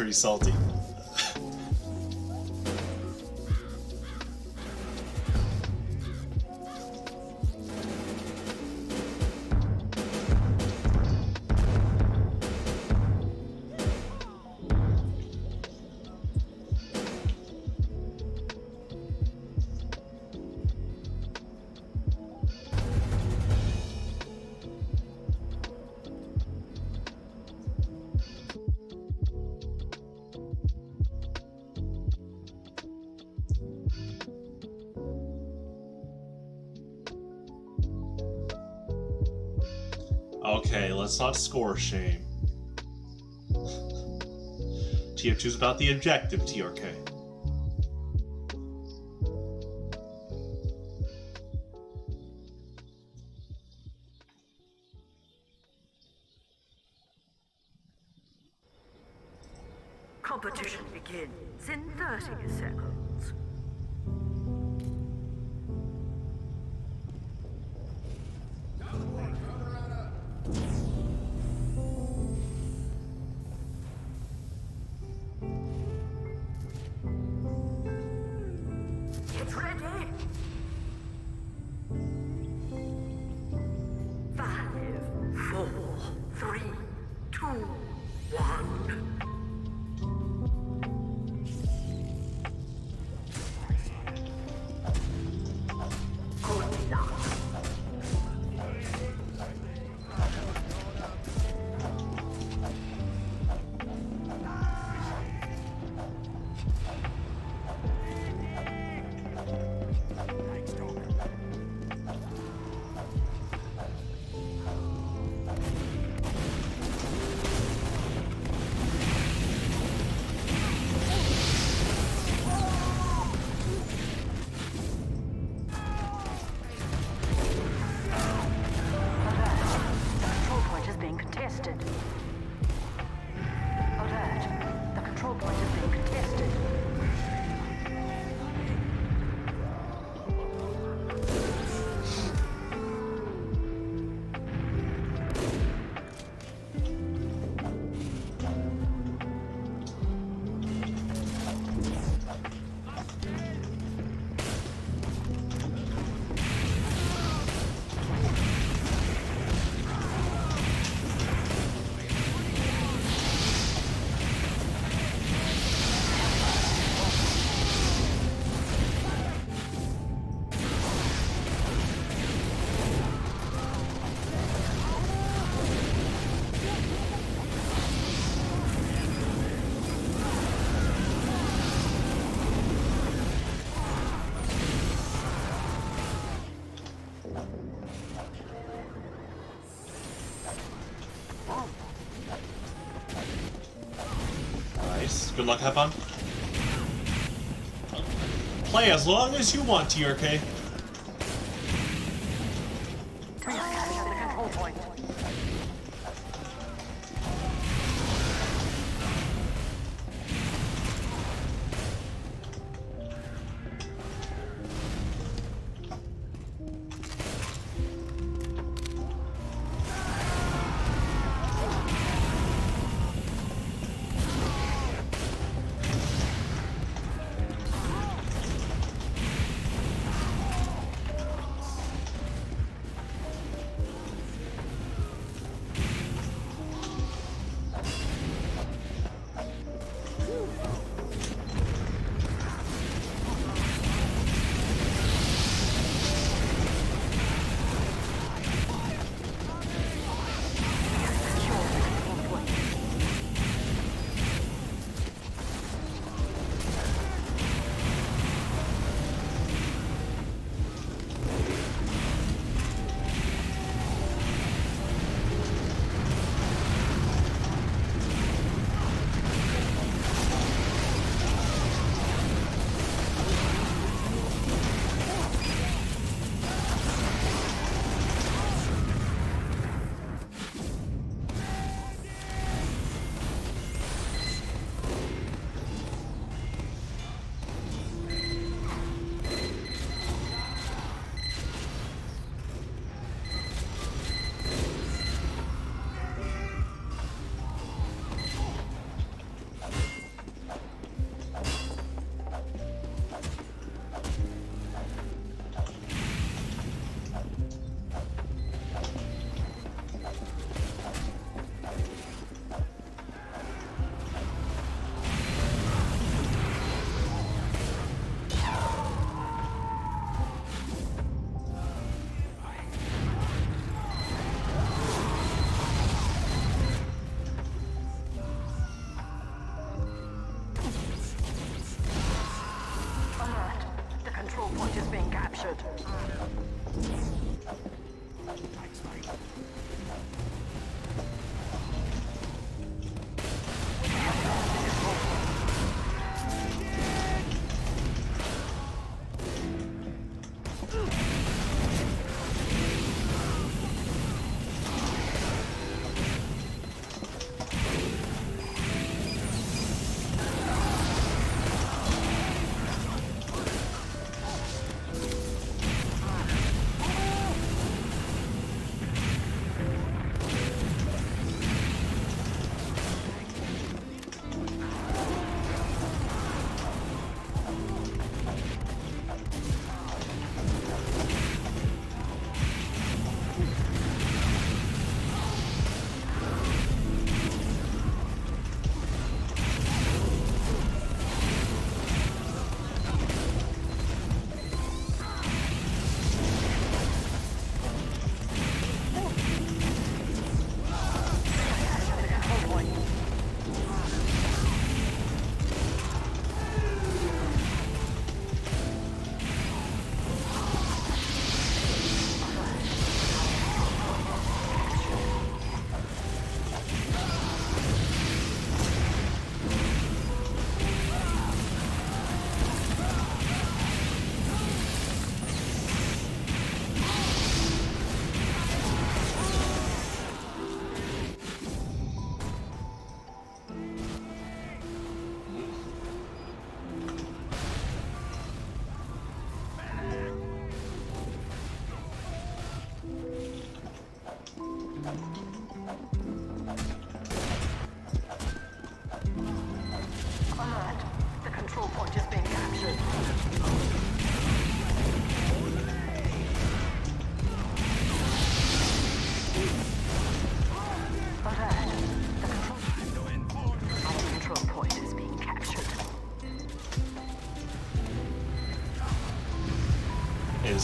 Speaker 1: pretty salty. Okay, let's not score shame. TF2's about the objective, TRK.
Speaker 2: Competition begins in 30 seconds. Get ready. 5, 4, 3, 2, 1. Good luck.
Speaker 1: Good luck, have fun. Play as long as you want, TRK.
Speaker 2: Please capture the control point.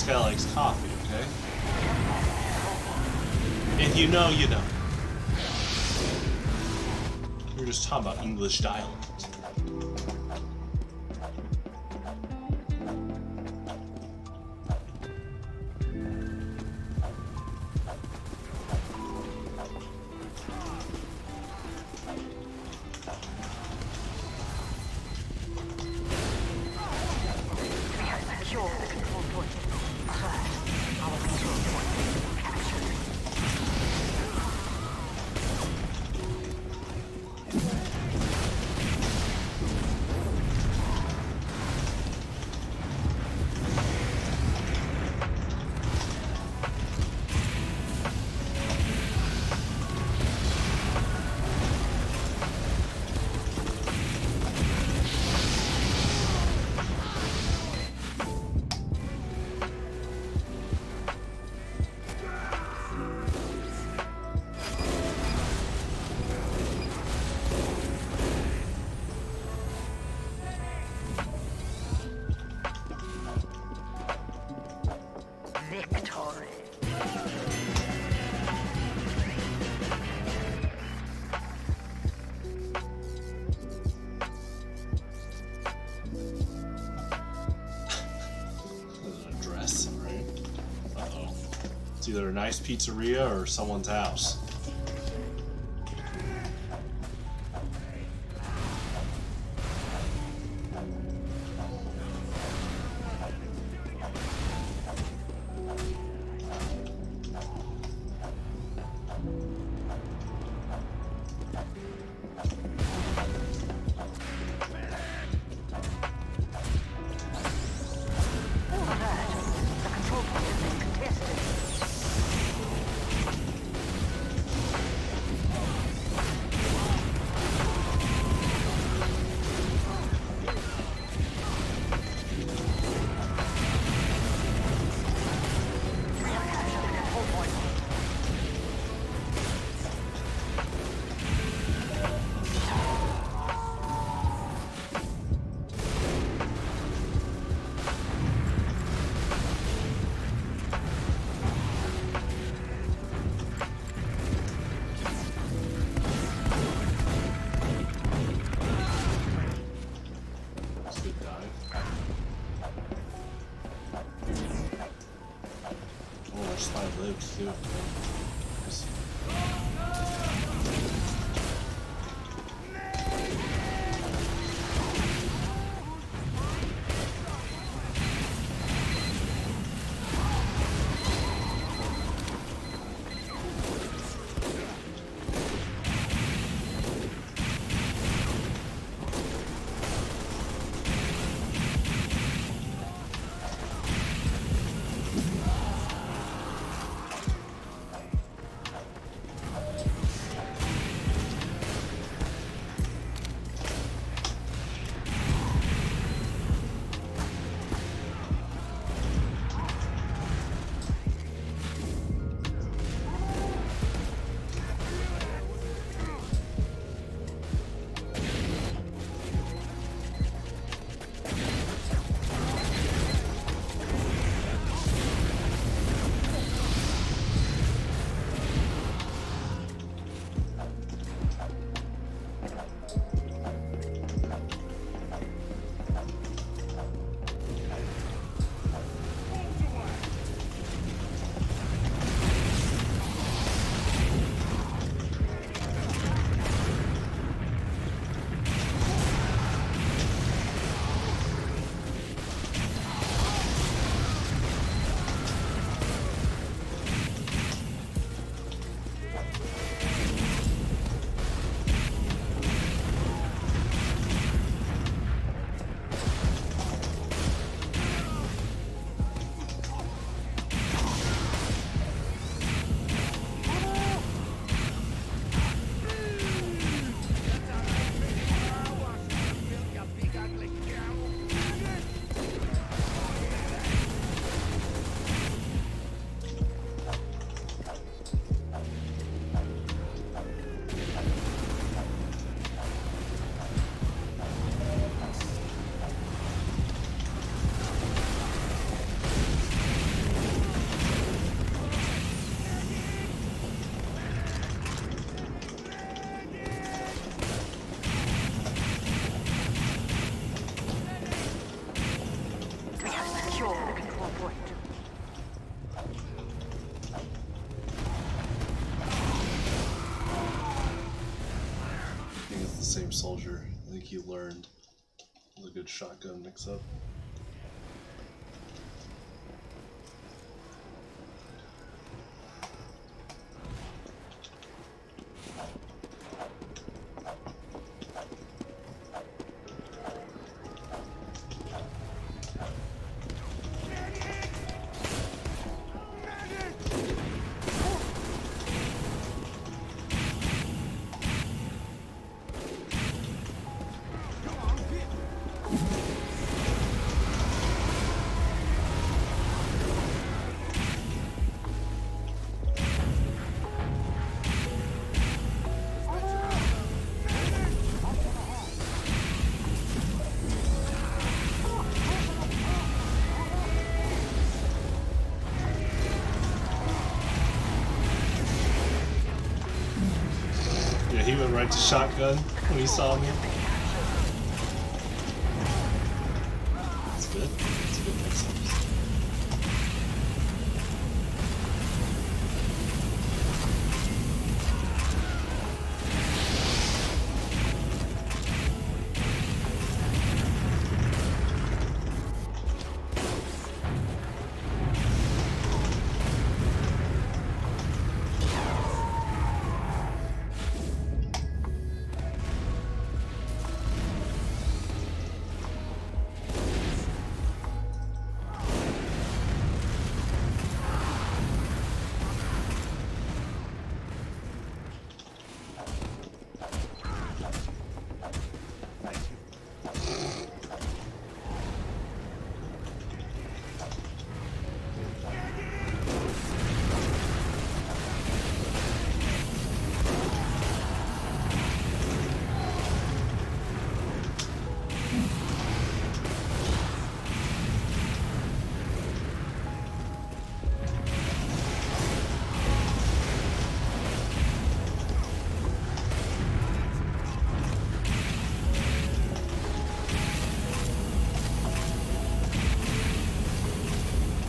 Speaker 1: guy likes coffee, okay? If you know, you know. We're just talking about English dialect.
Speaker 2: Secure the control point. Alert. Our control point captured. Victory.
Speaker 1: An address, right? Uh-oh. It's either a nice pizzeria or someone's house.
Speaker 2: The control point has been contested. We have captured the control point.
Speaker 1: It's a good dive. Oh, our spy lives too. Nice. same soldier. I think he learned. It was a good shotgun mix-up. He went right to shotgun when he saw me. That's good. That's a good mix-up.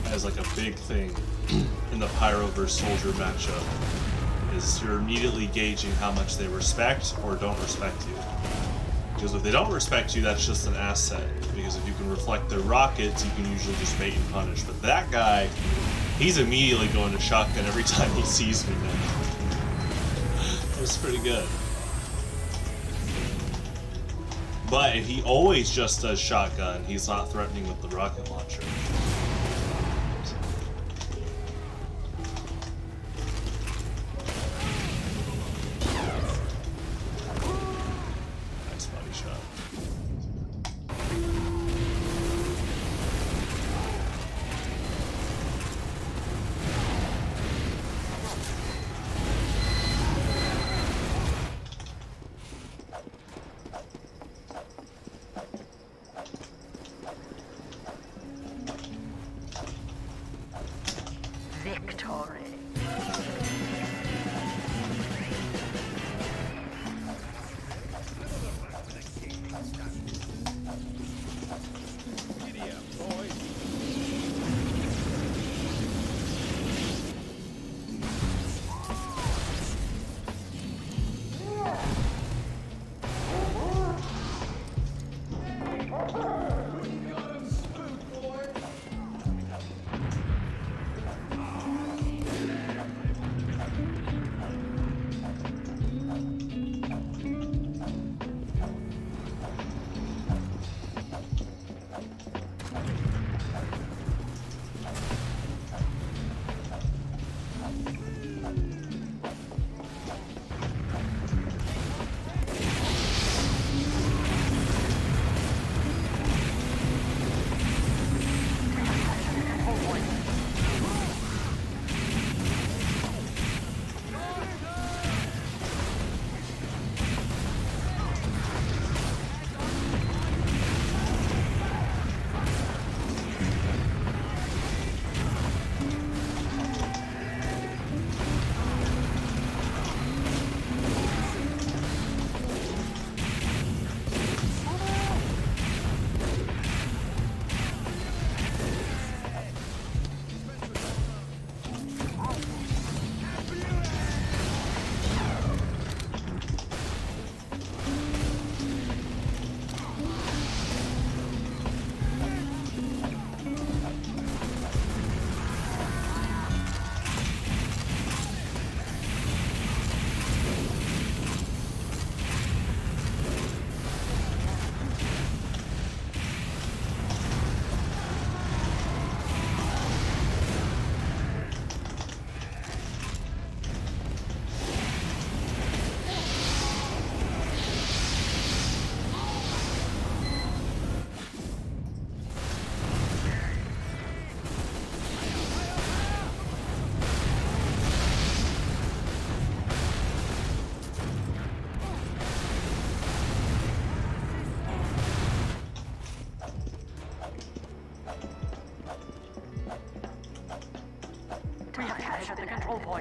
Speaker 1: As like a big thing in the Pyro versus Soldier matchup is you're immediately gauging how much they respect or don't respect you. Because if they don't respect you, that's just an asset. Because if you can reflect their rockets, you can usually just bait and punish. But that guy, he's immediately going to shotgun every time he sees me now. That was pretty good. But if he always just does shotgun, he's not threatening with the rocket launcher.
Speaker 2: Victory.
Speaker 3: Giddy up, boys.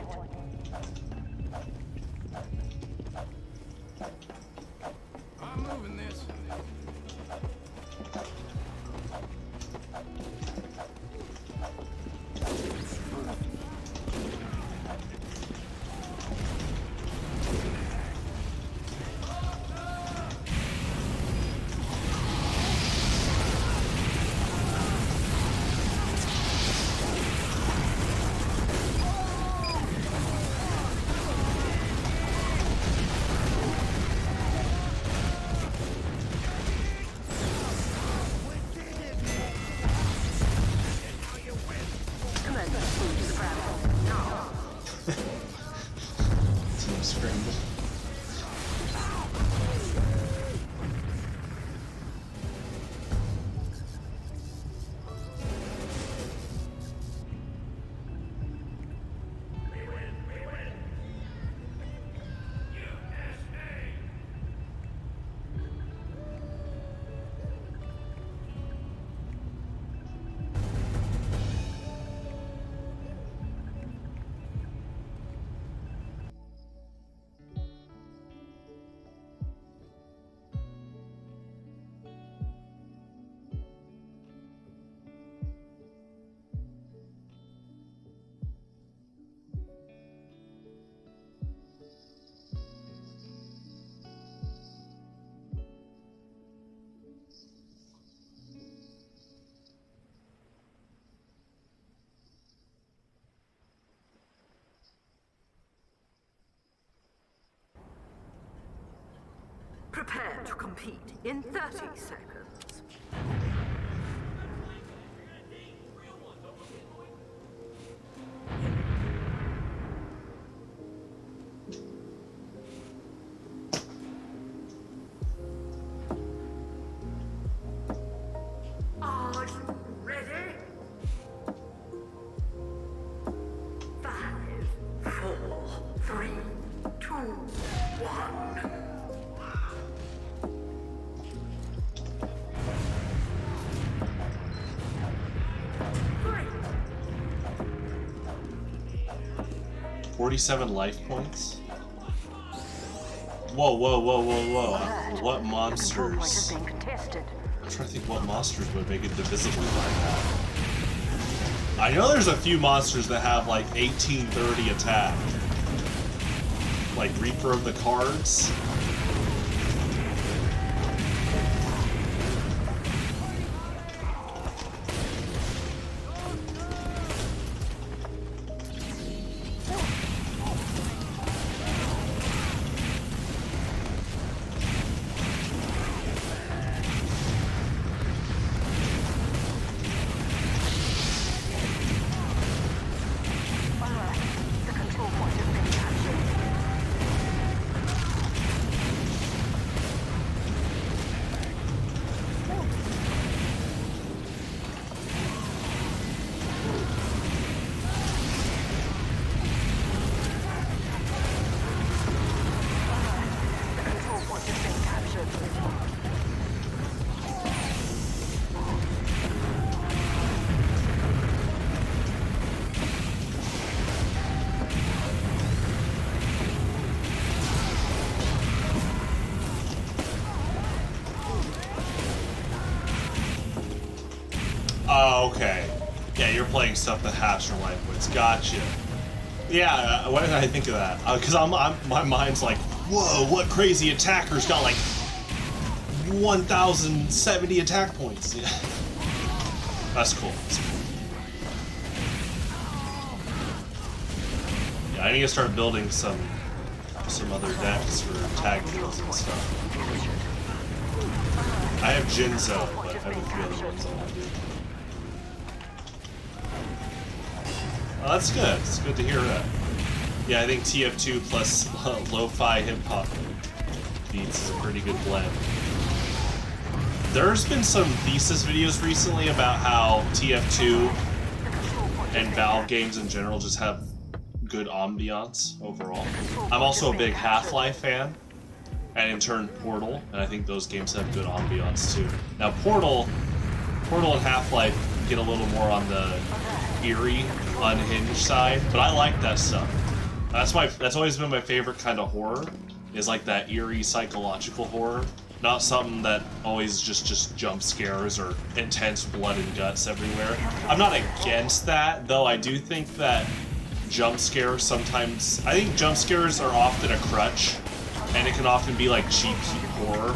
Speaker 2: point.
Speaker 3: I'm moving this.
Speaker 1: Team scramble.
Speaker 2: Prepare to compete in 30 seconds. Are you ready? 5, 4, 3, 2, 1. Great.
Speaker 1: 47 life points? Whoa, whoa, whoa, whoa, whoa. What
Speaker 2: The control point is
Speaker 1: monsters?
Speaker 2: being contested.
Speaker 1: I'm trying to think what monsters would make it divisible like that. I know there's a few monsters that have like 1830 attack. Like Reaper of the Cards.
Speaker 2: The control point has been captured. The control point has been captured.
Speaker 1: Oh, okay. Yeah, you're playing stuff that halves your life points. Gotcha. Yeah, why did I think of that? Because my mind's like, whoa, what crazy attacker's got like 1,070 attack points? Yeah. That's cool. That's cool. Yeah, I need to start building some other decks for tag deals and stuff. I have Jinzo, but I have a few other ones I want to do. Oh, that's good. It's good to hear that. Yeah, I think TF2 plus lo-fi hip-hop beats is a pretty good blend. There's been some thesis videos recently about how TF2 and Valve games in general just have good ambiance overall. I'm also a big Half-Life fan, and in turn Portal, and I think those games have good ambiance too. Now Portal and Half-Life get a little more on the eerie, unhinged side, but I like that stuff. That's always been my favorite kind of horror, is like that eerie psychological horror. Not something that always just jump scares or intense blood and guts everywhere. I'm not against that, though I do think that jump scares sometimes... I think jump scares are often a crutch, and it can often be like cheap horror.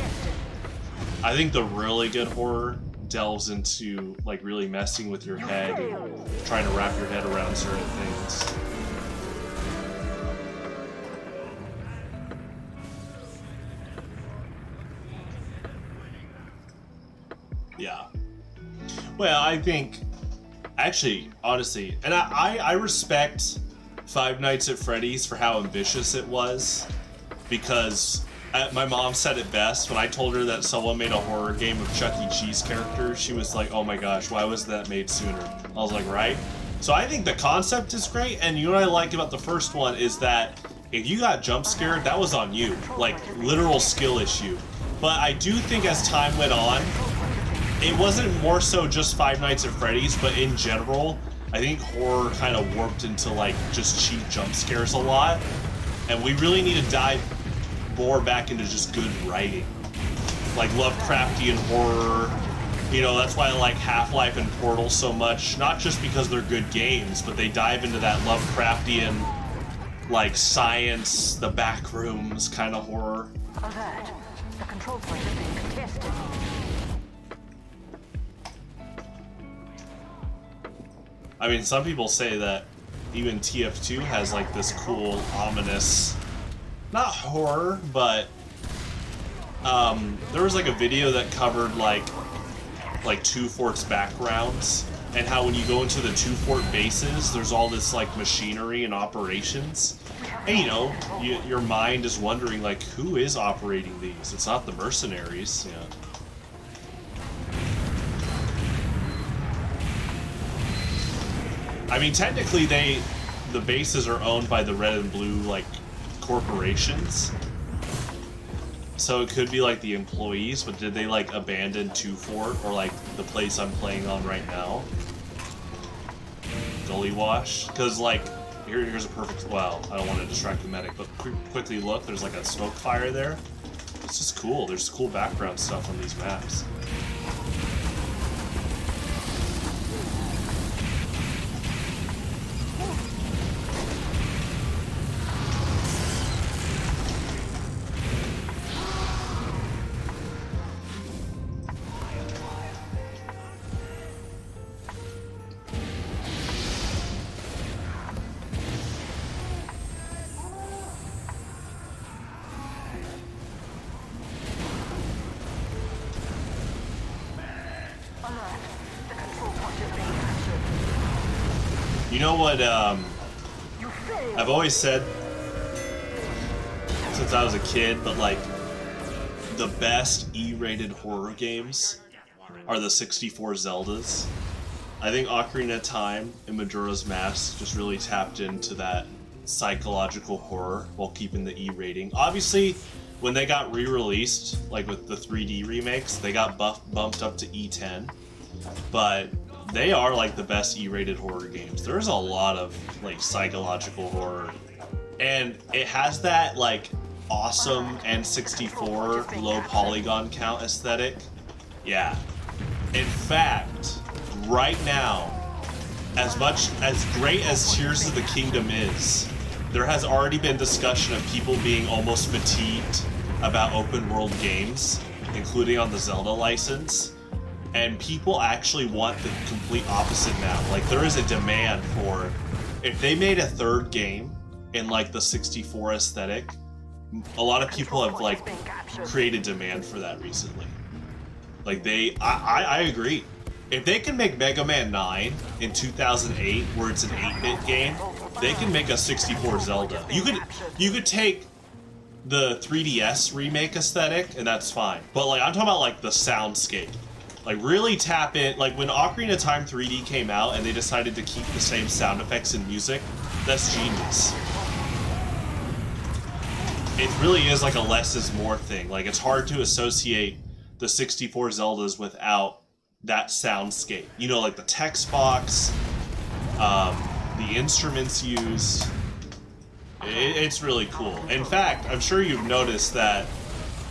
Speaker 1: I think the really good horror delves into like really messing with your head and trying to wrap your head around certain things. Yeah. Well, I think, actually, honestly, and I respect Five Nights at Freddy's for how ambitious it was, because my mom said it best when I told her that someone made a horror game of Chuck E. Cheese characters. She was like, oh my gosh, why was that made sooner? I was like, right? So I think the concept is great, and you know what I like about the first one is that if you got jump scared, that was on you. Like, literal skill issue. But I do think as time went on, it wasn't more so just Five Nights at Freddy's, but in general, I think horror kind of warped into like just cheap jump scares a lot. And we really need to dive more back into just good writing. Like Lovecraftian horror. You know, that's why I like Half-Life and Portal so much. Not just because they're good games, but they dive into that Lovecraftian, like science, the back rooms kind of horror.
Speaker 2: Alert. The control point is being contested.
Speaker 1: I mean, some people say that even TF2 has like this cool, ominous, not horror, but there was like a video that covered like Two Fort's backgrounds and how when you go into the Two Fort bases, there's all this like machinery and operations. And you know, your mind is wondering like, who is operating these? It's not the mercenaries, yeah. I mean, technically, the bases are owned by the red and blue, like, corporations. So it could be, like, the employees, but did they, like, abandon Two Fort, or, like, the place I'm playing on right now? Gully Wash? Because, like, here's a perfect, well, I don't want to distract the medic, but quickly look, there's, like, a smoke fire there. It's just cool. There's cool background stuff on these maps. You know what, I've always said, since I was a kid, but like, the best E-rated horror games are the 64 Zeldas. I think Ocarina of Time and Majora's Mask just really tapped into that psychological horror while keeping the E rating. Obviously, when they got re-released, like with the 3D remakes, they got bumped up to E10, but they are like the best E-rated horror games. There's a lot of like psychological horror, and it has that like awesome N64 low polygon count aesthetic. Yeah. In fact, right now, as great as Tears of the Kingdom is, there has already been discussion of people being almost fatigued about open world games, including on the Zelda license. And people actually want the complete opposite now. Like, there is a demand for, if they made a third game in like the 64 aesthetic, a lot of people have like created demand for that recently. Like I agree. If they can make Mega Man 9 in 2008, where it's an 8-bit game, they can make a 64 Zelda. You could take the 3DS remake aesthetic, and that's fine. But like, I'm talking about like the soundscape. Like, really tap in. Like, when Ocarina of Time 3D came out and they decided to keep the same sound effects and music, that's genius. It really is like a less is more thing. Like, it's hard to associate the 64 Zeldas without that soundscape. You know, like the text box, the instruments used. It's really cool. In fact, I'm sure you've noticed that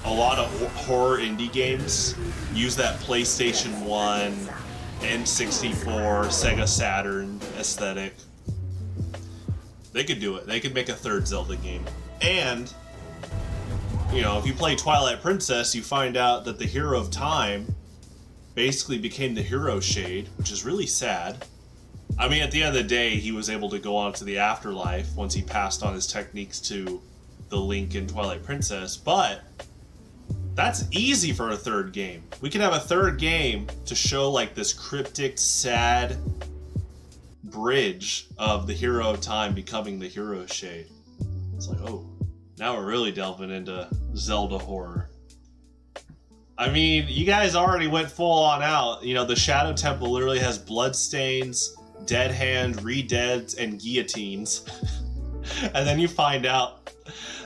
Speaker 1: a lot of horror indie games use that PlayStation 1, N64, Sega Saturn aesthetic. They could do it. They could make a third Zelda game. And, you know, if you play Twilight Princess, you find out that the Hero of Time basically became the Hero Shade, which is really sad. I mean, at the end of the day, he was able to go on to the afterlife once he passed on his techniques to the Link in Twilight Princess, but that's easy for a third game. We can have a third game to show like this cryptic, sad bridge of the Hero of Time becoming the Hero Shade. It's like, oh, now we're really delving into Zelda horror. I mean, you guys already went full on out. You know, the Shadow Temple literally has bloodstains, dead hand, re-deads, and guillotines. And then you find out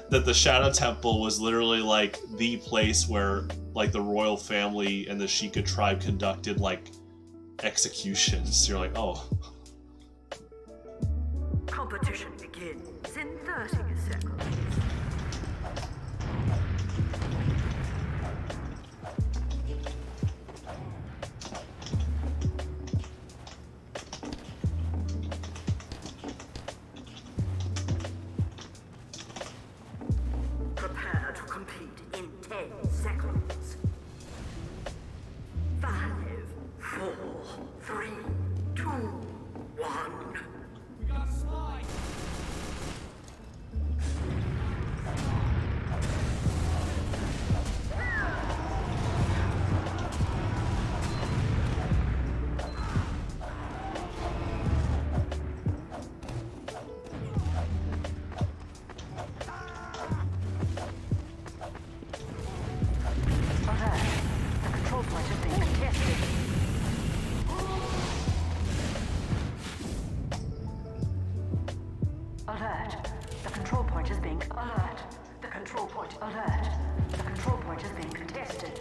Speaker 1: that the Shadow Temple was literally like the place where like the royal family and the Sheikah tribe conducted like executions. You're like, oh.
Speaker 2: Competition begins in 30 seconds. Prepare to compete in 10 seconds. 5, 4, 3, 2, 1. Alert. The control point is being... Alert. The control point... Alert. The control point is being contested.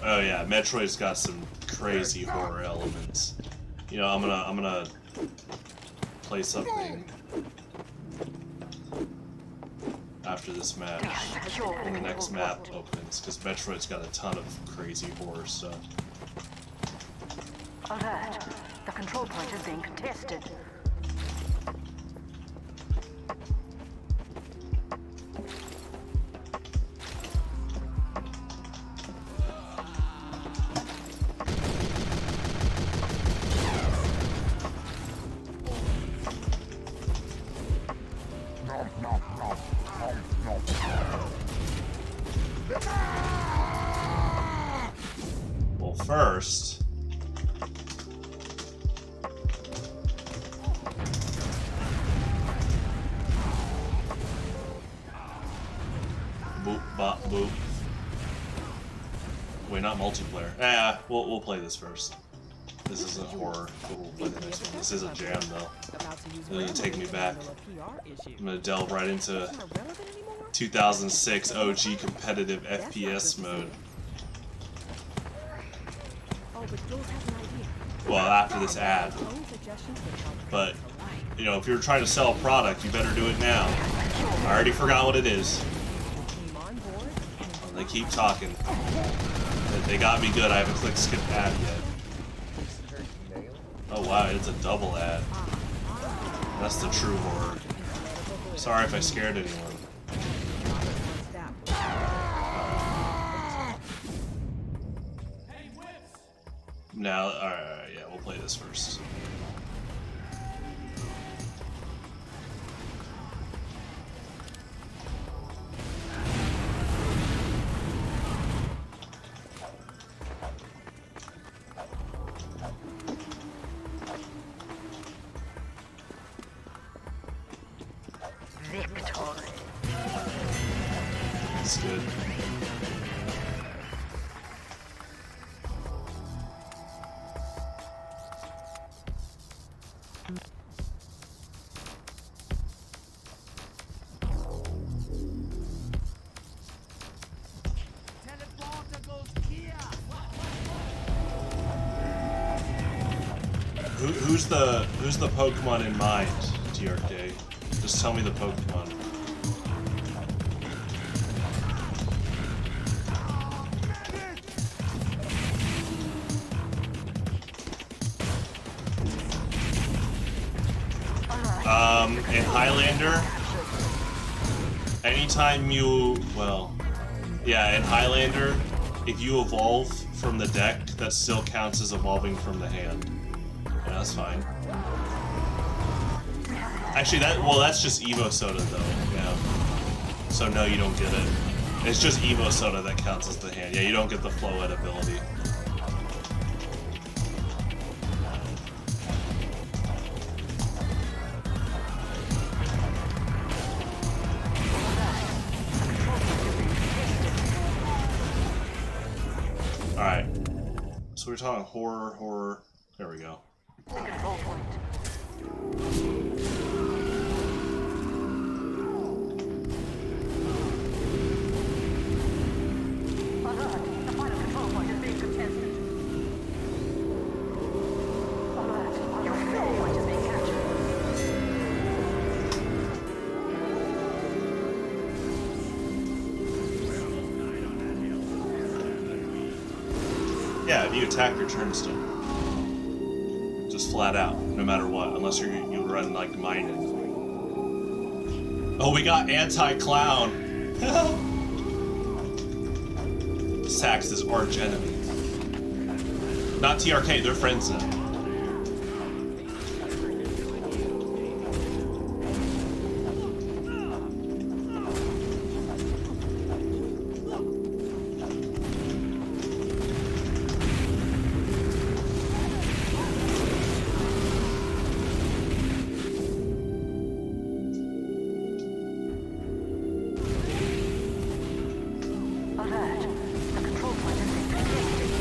Speaker 1: Oh yeah, Metroid's got some crazy horror elements. You know, I'm gonna play something after this match, when the next map opens, because Metroid's got a ton of crazy horror stuff.
Speaker 2: Alert. The control point is being contested.
Speaker 1: Well, first, boop, bop, boop. Wait, not multiplayer. We'll play this first. This isn't horror, but we'll play the next one. This is a jam, though. It's gonna take me back. I'm gonna delve right into 2006 OG competitive FPS mode. Well, after this ad. But, you know, if you're trying to sell a product, you better do it now. I already forgot what it is. They keep talking. They got me good. I haven't clicked skip ad yet. Oh wow, it's a double ad. That's the true horror. Sorry if I scared anyone. Now, alright, yeah, we'll play this first.
Speaker 2: Victory.
Speaker 1: It's good. who's the Pokemon in mind, TRK? Just tell me the Pokemon. In Highlander, anytime you, well, yeah, in Highlander, if you evolve from the deck, that still counts as evolving from the hand. Yeah, that's fine. Actually, that's just Evo Soda, though, yeah. So no, you don't get it. It's just Evo Soda that counts as the hand. Yeah, you don't get the Floette ability. Alright. So we're talking horror. There we go.
Speaker 2: Control point. Alert! The final control point is being contested. Alert! Your control point is being captured.
Speaker 1: Yeah, if you attack your turn still. Just flat out, no matter what, unless you run like mining. Oh, we got anti-clown. Sax is arch enemy. Not TRK, they're friends now.
Speaker 2: Alert! The control point is being contested.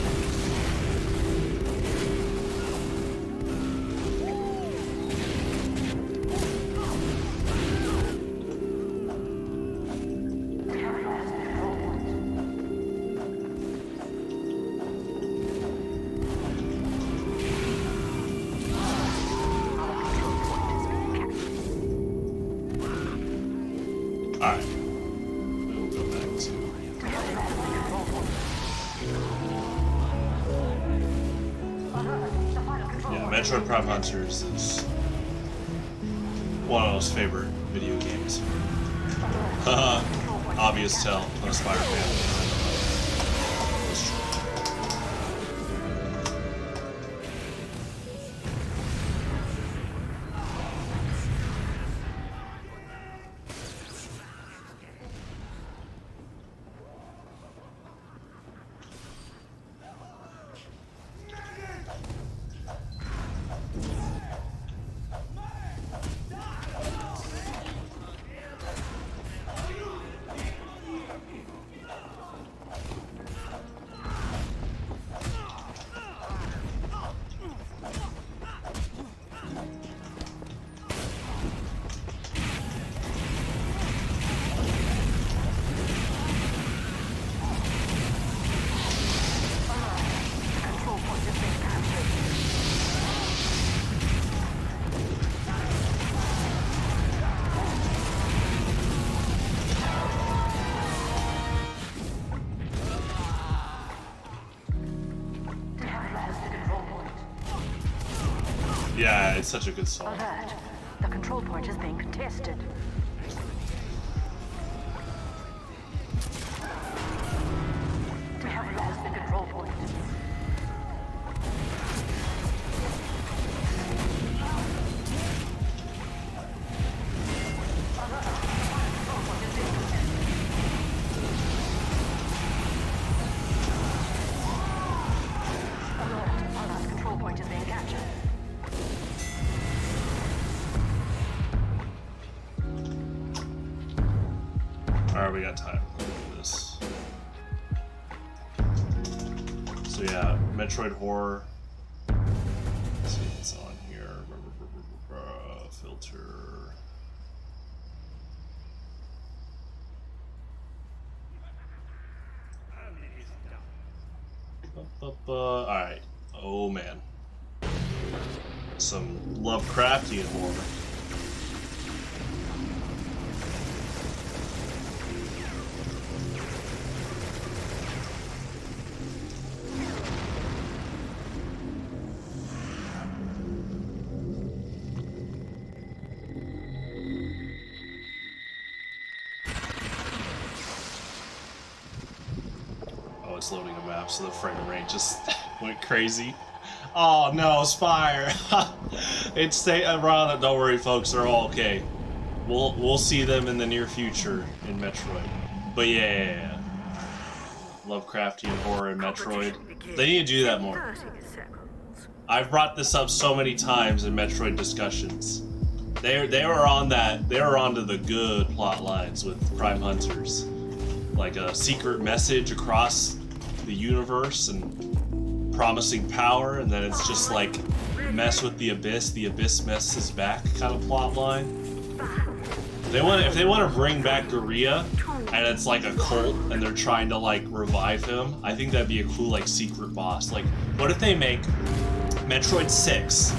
Speaker 1: Alright. We'll go back to... Yeah, Metroid Prime Hunters is one of those favorite video games. Obvious tell, I'm a Spider-Man. Yeah, it's such a good song.
Speaker 2: Alert! The control point is being contested. We have lost the control point. Alert! Our last control point is being captured.
Speaker 1: Alright, we got time. Let's do this. So yeah, Metroid Horror. Let's see what's on here. Filter. Alright. Oh man. some Lovecraftian horror. Oh, it's loading a map, so the frame rate just went crazy. Oh no, it's fire! It's stay around. Don't worry, folks. They're all okay. We'll see them in the near future in Metroid. But yeah, Lovecraftian horror in Metroid. They need to do that more. I've brought this up so many times in Metroid discussions. They were on that. They were onto the good plot lines with Prime Hunters, like a secret message across the universe and promising power, and then it's just like mess with the abyss messes back kind of plot line. If they want to bring back Guria and it's like a cult and they're trying to like revive him, I think that'd be a cool like secret boss. Like, what if they make Metroid 6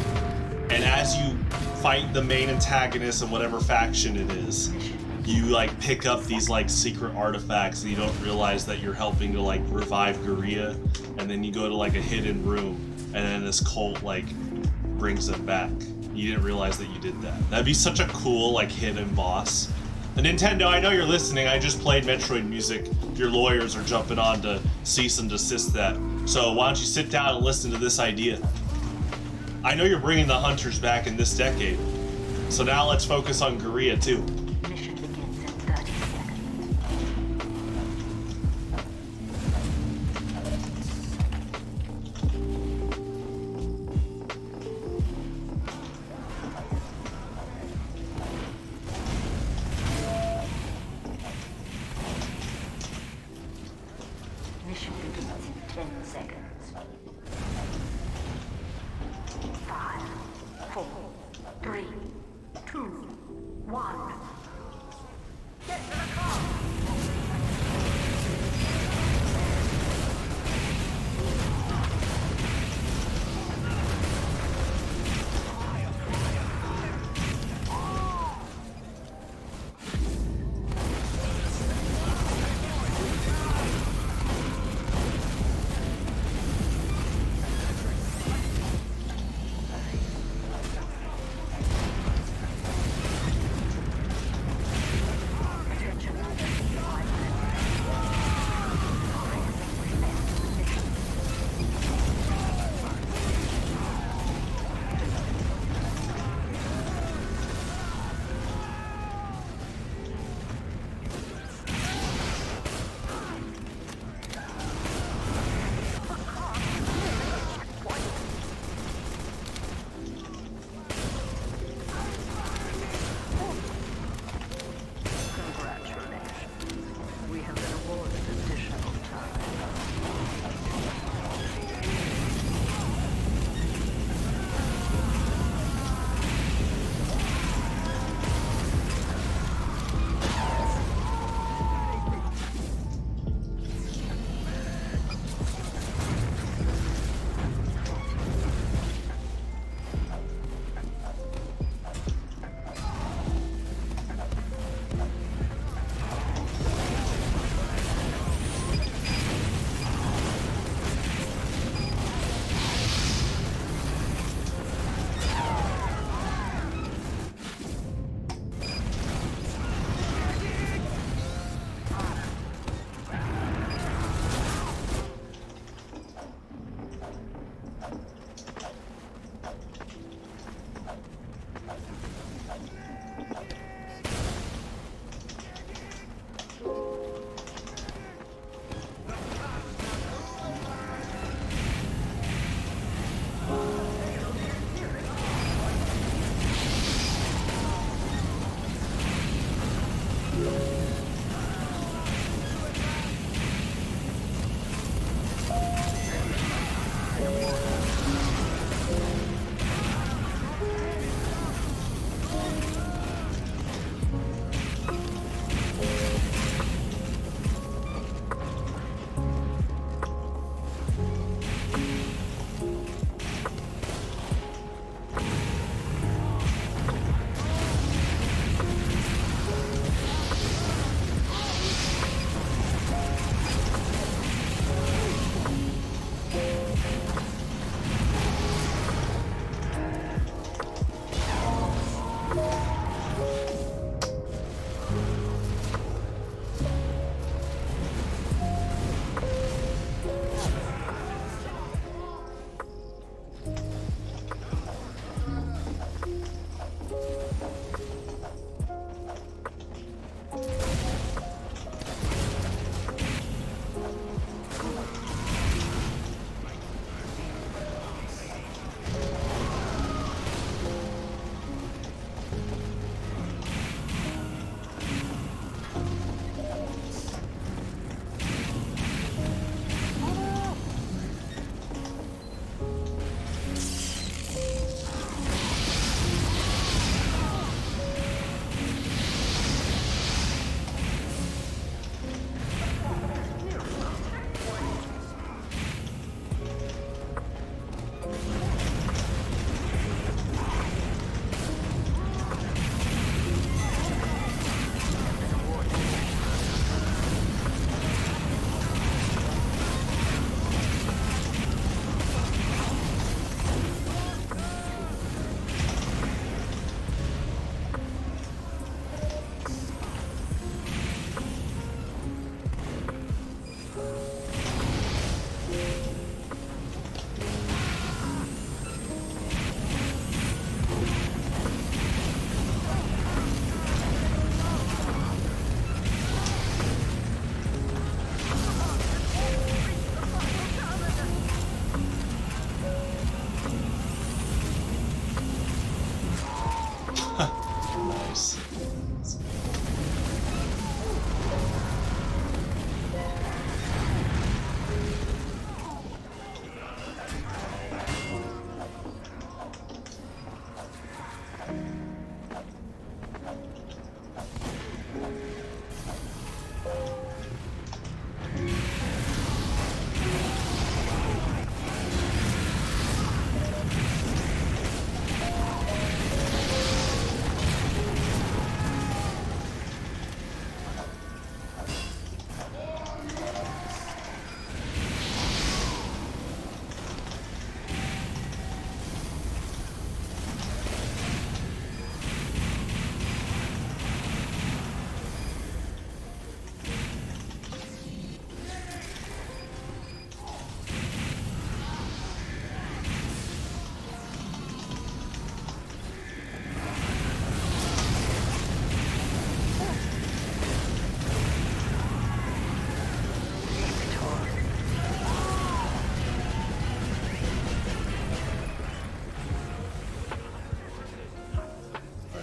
Speaker 1: and as you fight the main antagonist in whatever faction it is, you like pick up these like secret artifacts and you don't realize that you're helping to like revive Guria, and then you go to like a hidden room and then this cult like brings them back. You didn't realize that you did that. That'd be such a cool like hidden boss. And Nintendo, I know you're listening. I just played Metroid music. Your lawyers are jumping on to cease and desist that. So why don't you sit down and listen to this idea? I know you're bringing the hunters back in this decade. So now let's focus on Guria too.
Speaker 2: Mission begins in 30 seconds. Mission begins in 10 seconds. 5, 4, 3, 2, 1. Get to the car!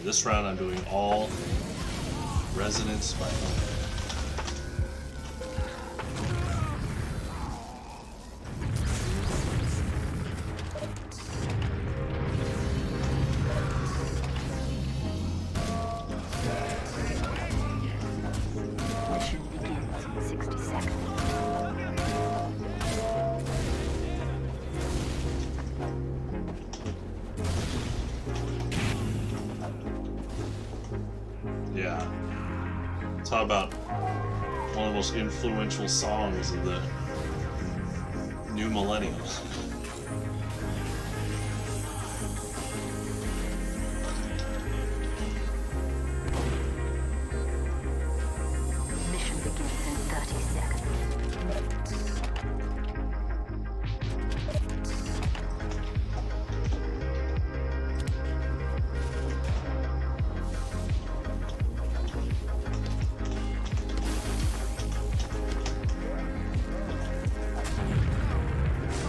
Speaker 1: This round I'm doing all resonance by phone.
Speaker 2: Mission begins in 60 seconds.
Speaker 1: Yeah. Talk about one of the most influential songs of the new millennium.
Speaker 2: Mission begins in 30 seconds.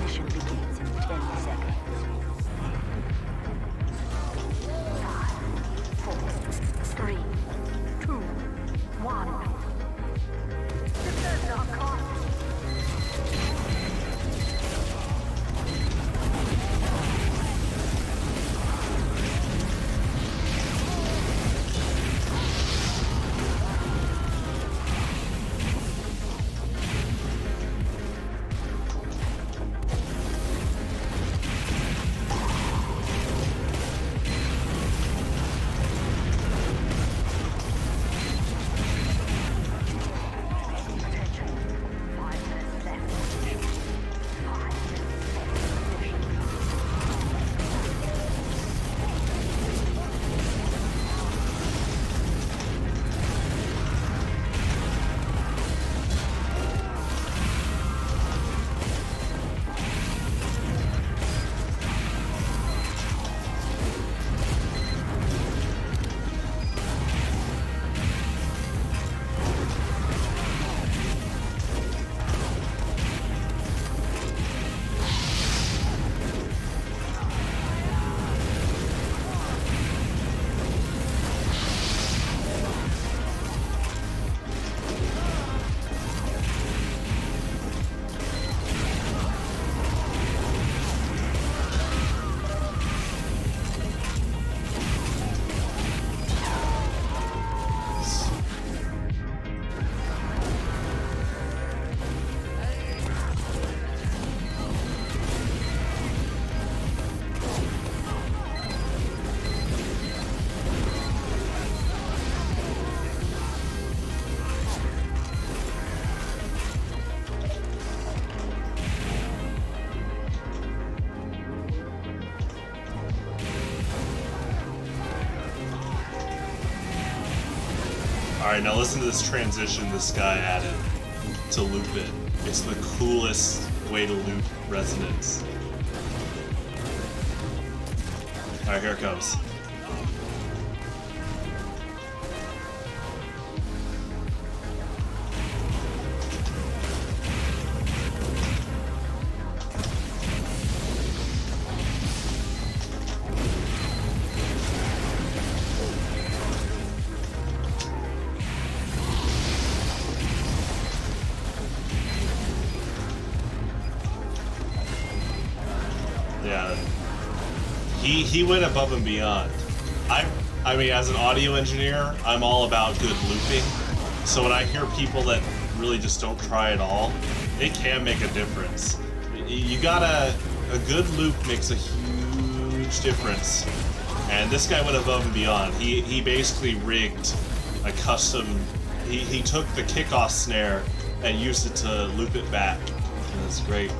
Speaker 2: Mission begins in 10 seconds. 5, 4, 3, 2, 1. Defend our cause. Attention. 5 minutes left. 5
Speaker 1: Alright, now listen to this transition this guy added to loop it. It's the coolest way to loop resonance. Alright, here it comes. Yeah, he went above and beyond. I mean, as an audio engineer, I'm all about good looping. So when I hear people that really just don't try at all, it can make a difference. You gotta, a good loop makes a huge difference. And this guy went above and beyond. He basically rigged a custom. He took the kickoff snare and used it to loop it back. And it's great.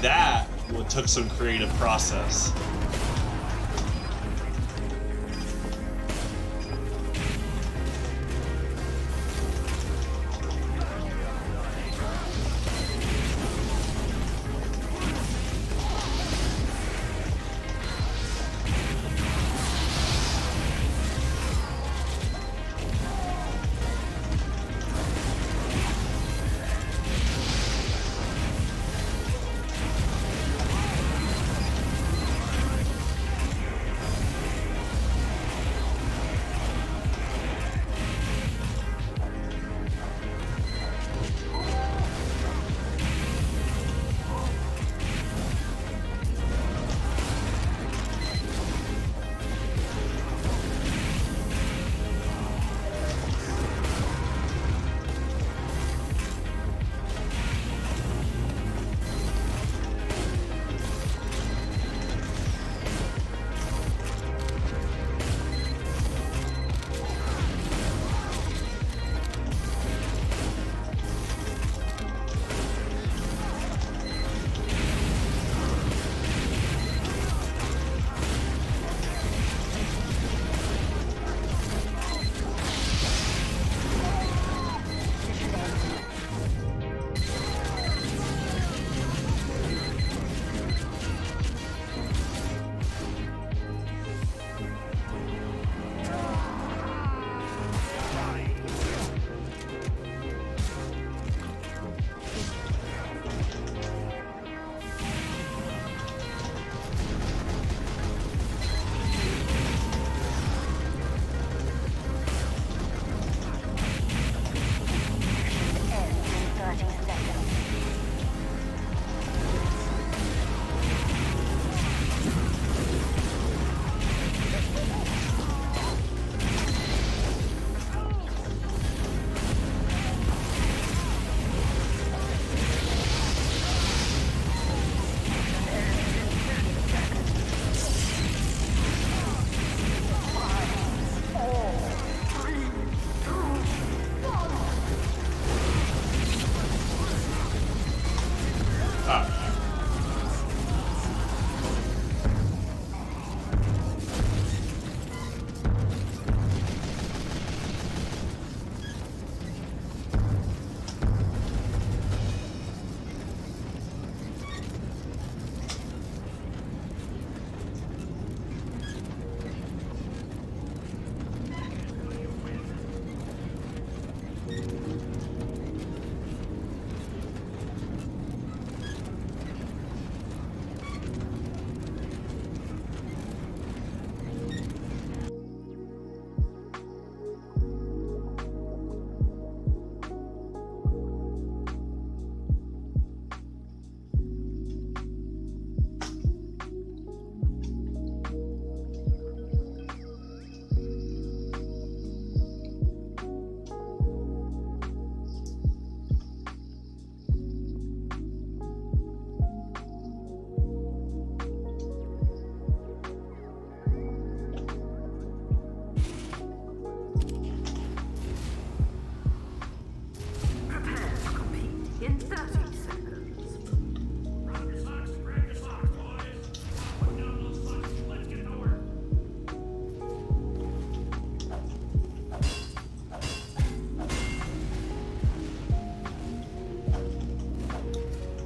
Speaker 1: That took some creative process.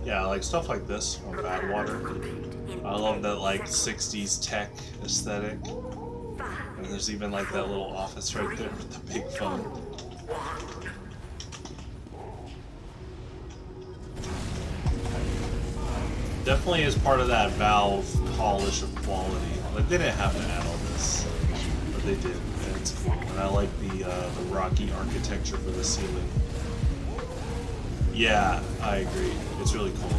Speaker 1: Yeah, like stuff like this on Badwater. I love that like 60s tech aesthetic. And there's even like that little office right there with the big phone. Definitely is part of that Valve polish of quality. Like they didn't have to add all this, but they did. And it's cool. And I like the rocky architecture for the ceiling. Yeah, I agree. It's really cool.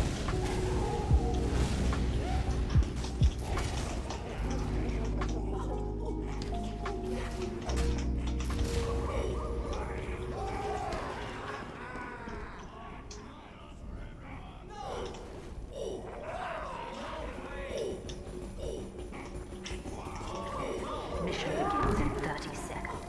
Speaker 2: Mission begins in 30 seconds.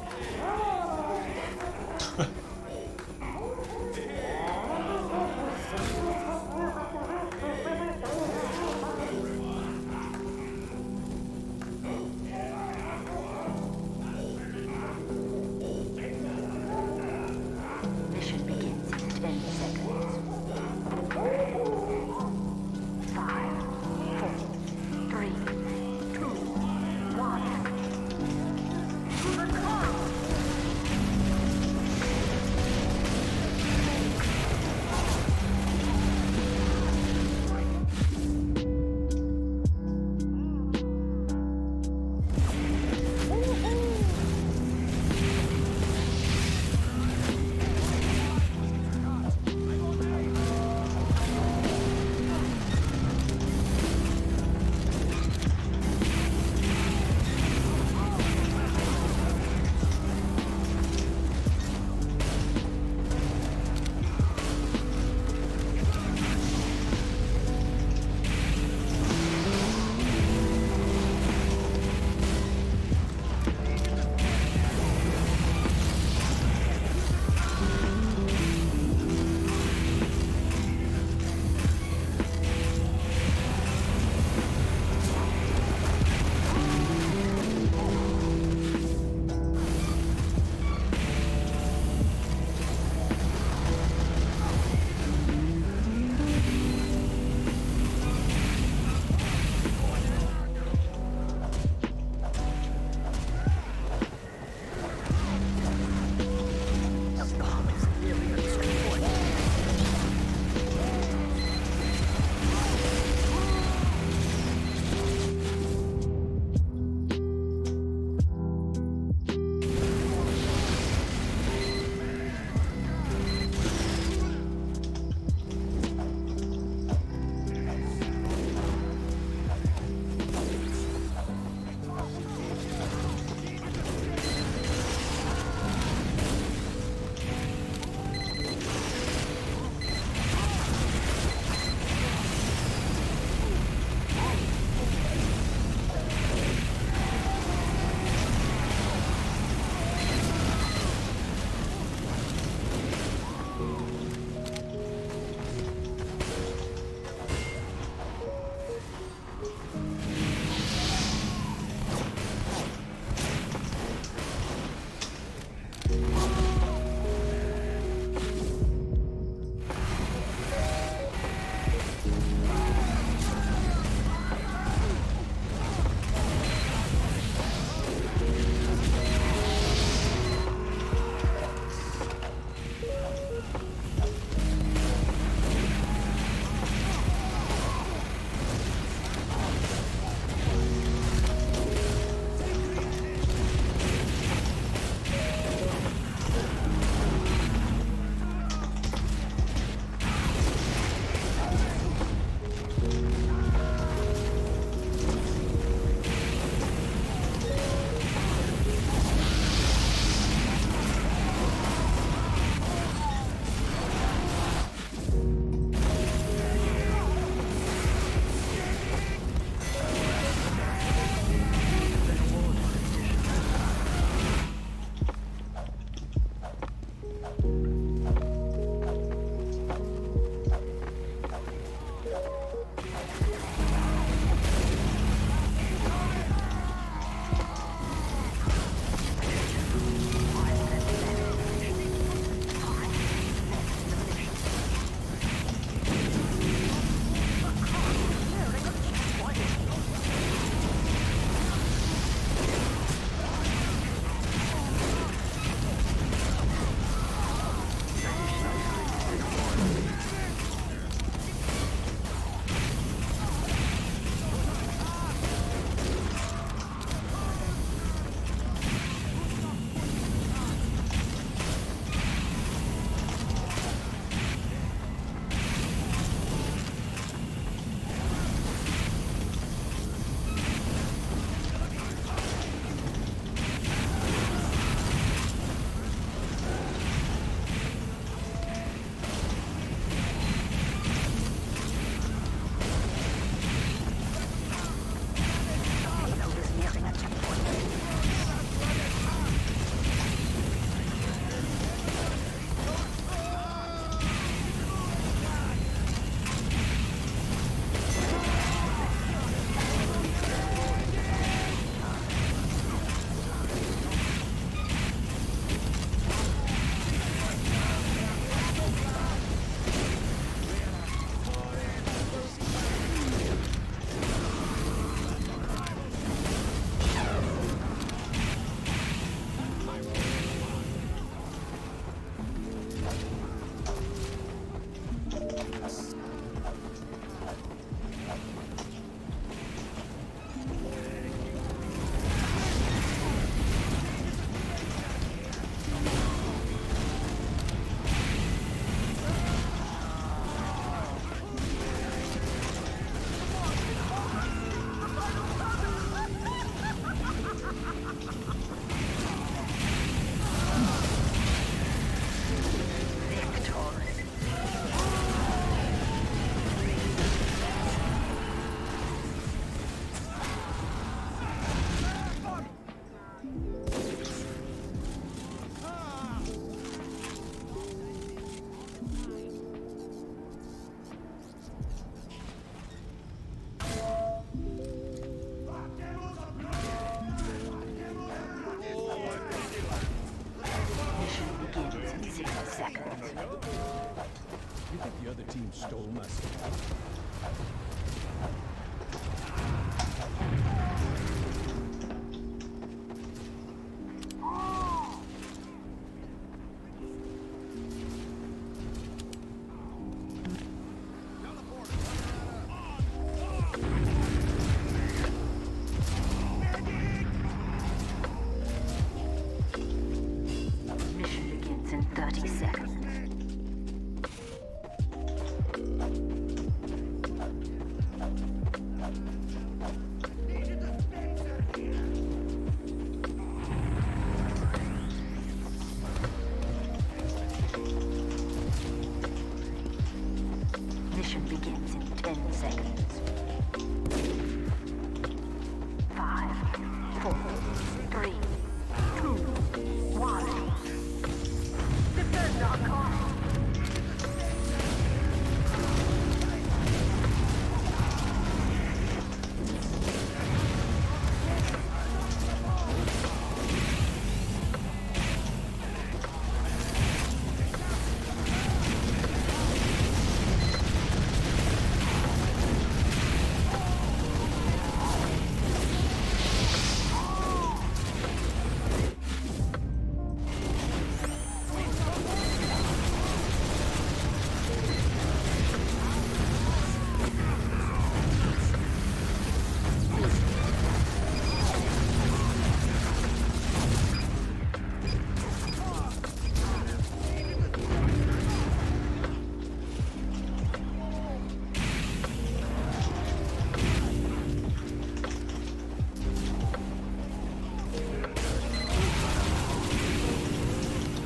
Speaker 3: You think the other team stole my stuff?
Speaker 2: Mission begins in 30 seconds. Mission begins in 10 seconds. 5, 4, 3, 2, 1. Defend our cause.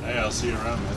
Speaker 1: Hey, I'll see you around, man.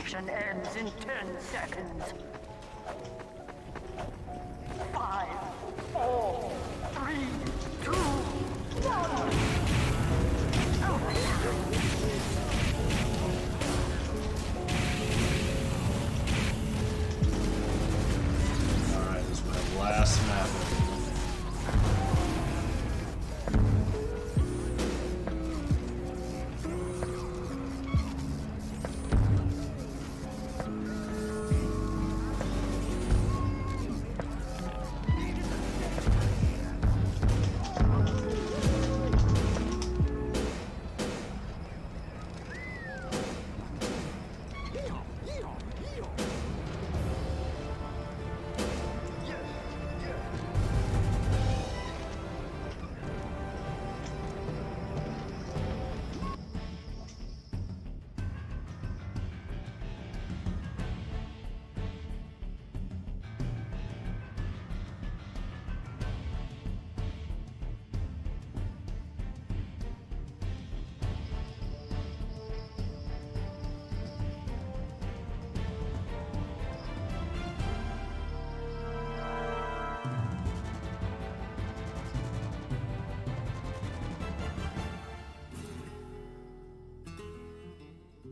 Speaker 2: Mission ends in 10 seconds. 5, 4, 3, 2, 1.
Speaker 1: Alright, this is my last map.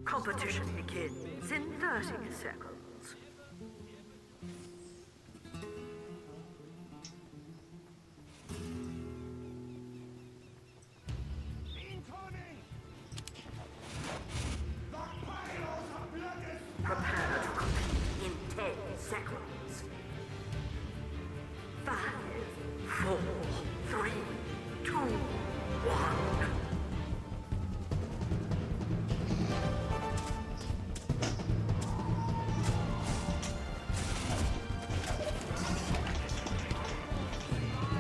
Speaker 2: Competition begins in 30 seconds. Prepare to compete in 10 seconds. 5, 4, 3, 2, 1.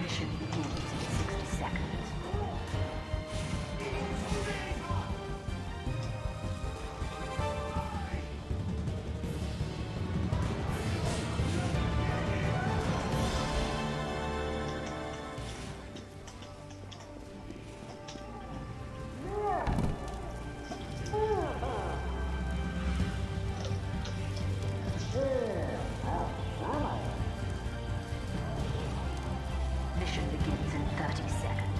Speaker 2: Mission begins in 60 seconds. Mission begins in 30 seconds.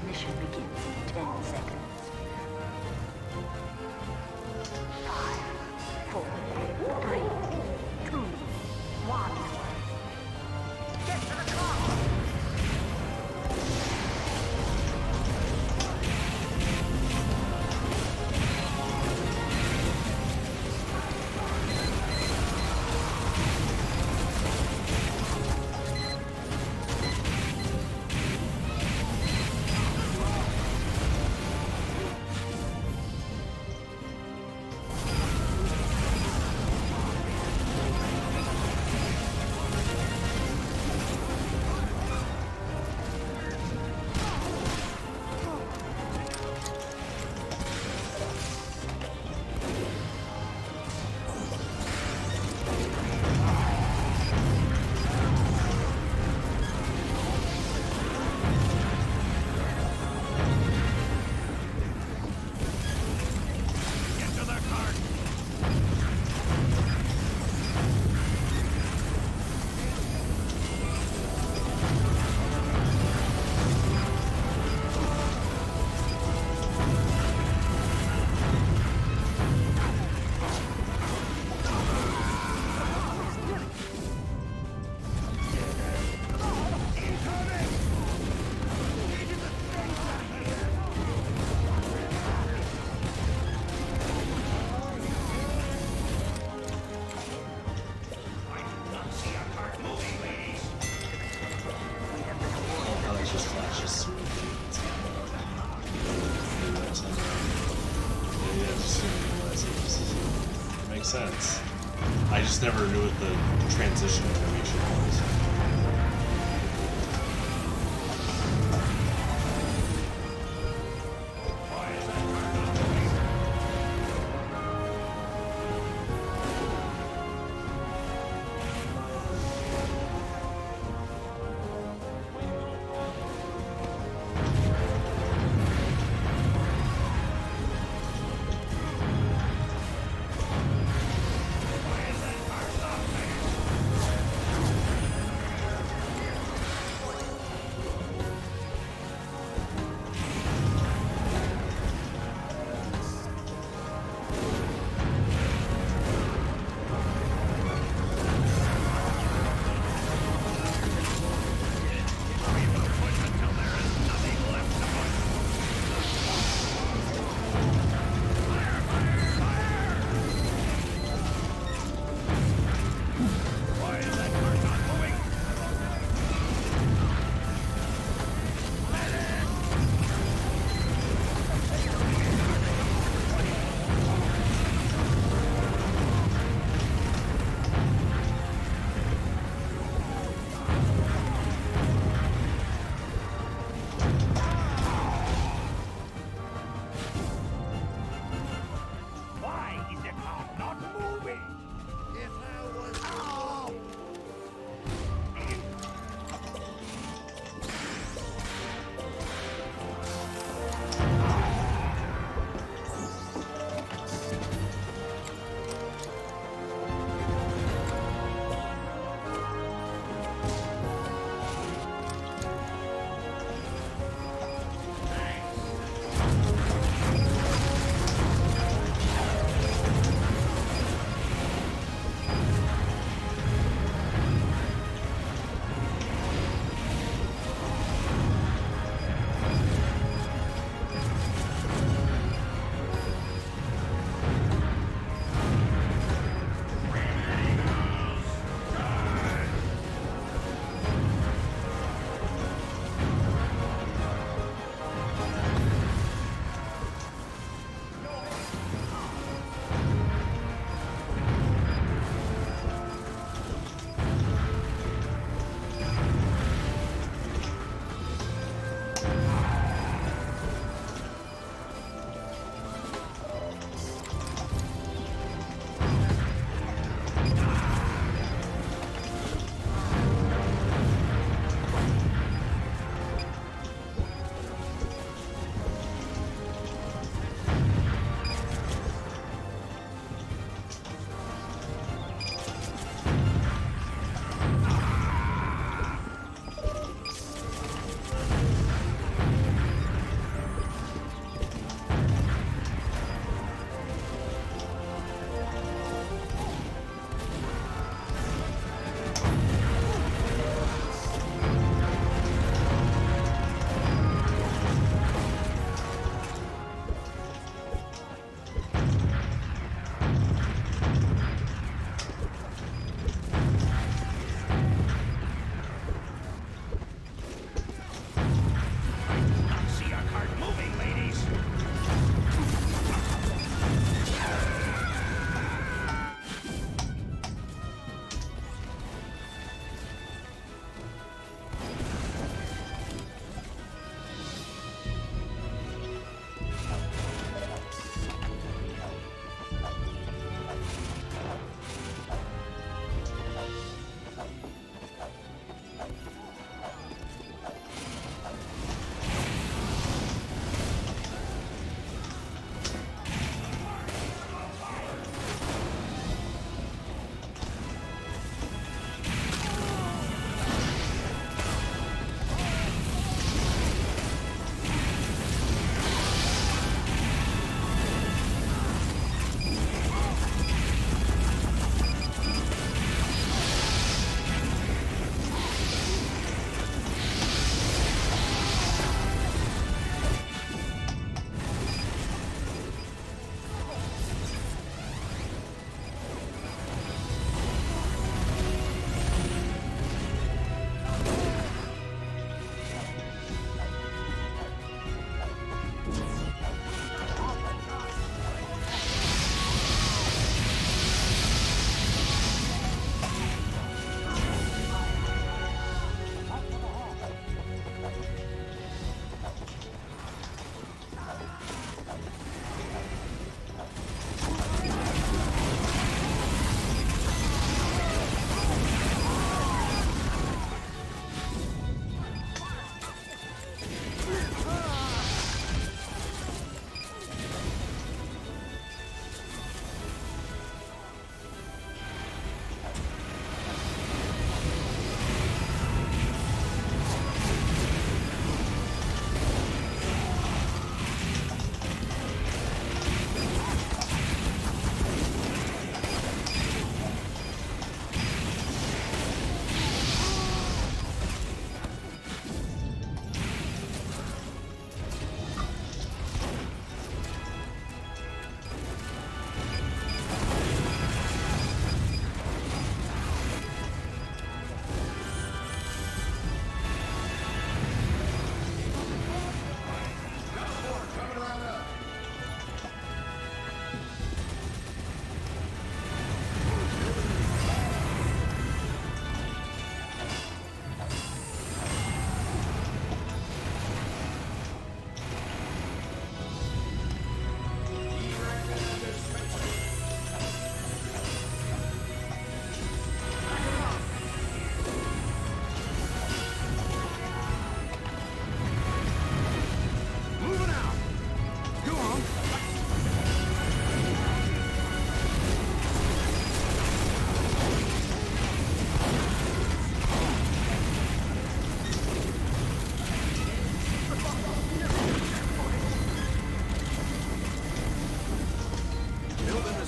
Speaker 2: Mission begins in 10 seconds. 5, 4, 3, 2, 1. Get to the car!
Speaker 1: Oh, it just flashes through. Yeah, just it makes sense. I just never knew what the transition animation was.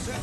Speaker 1: So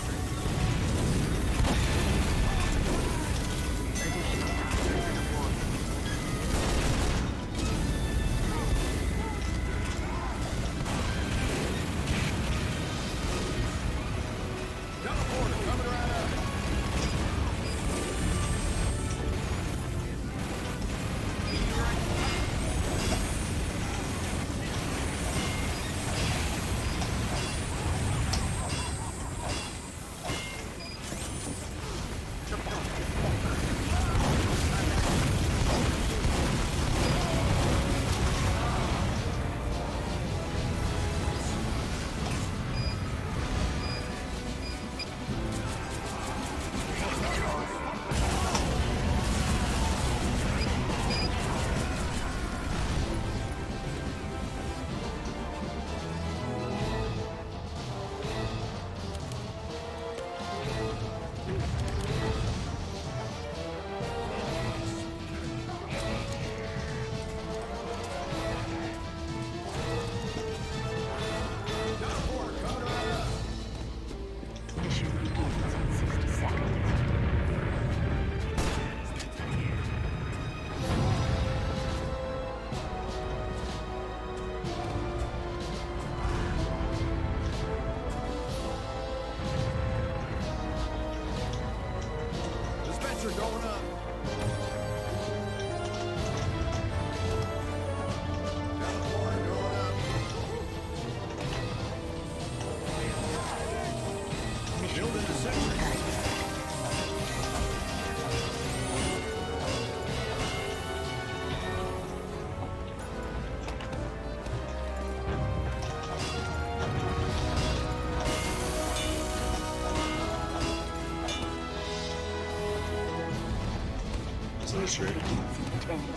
Speaker 1: that's great.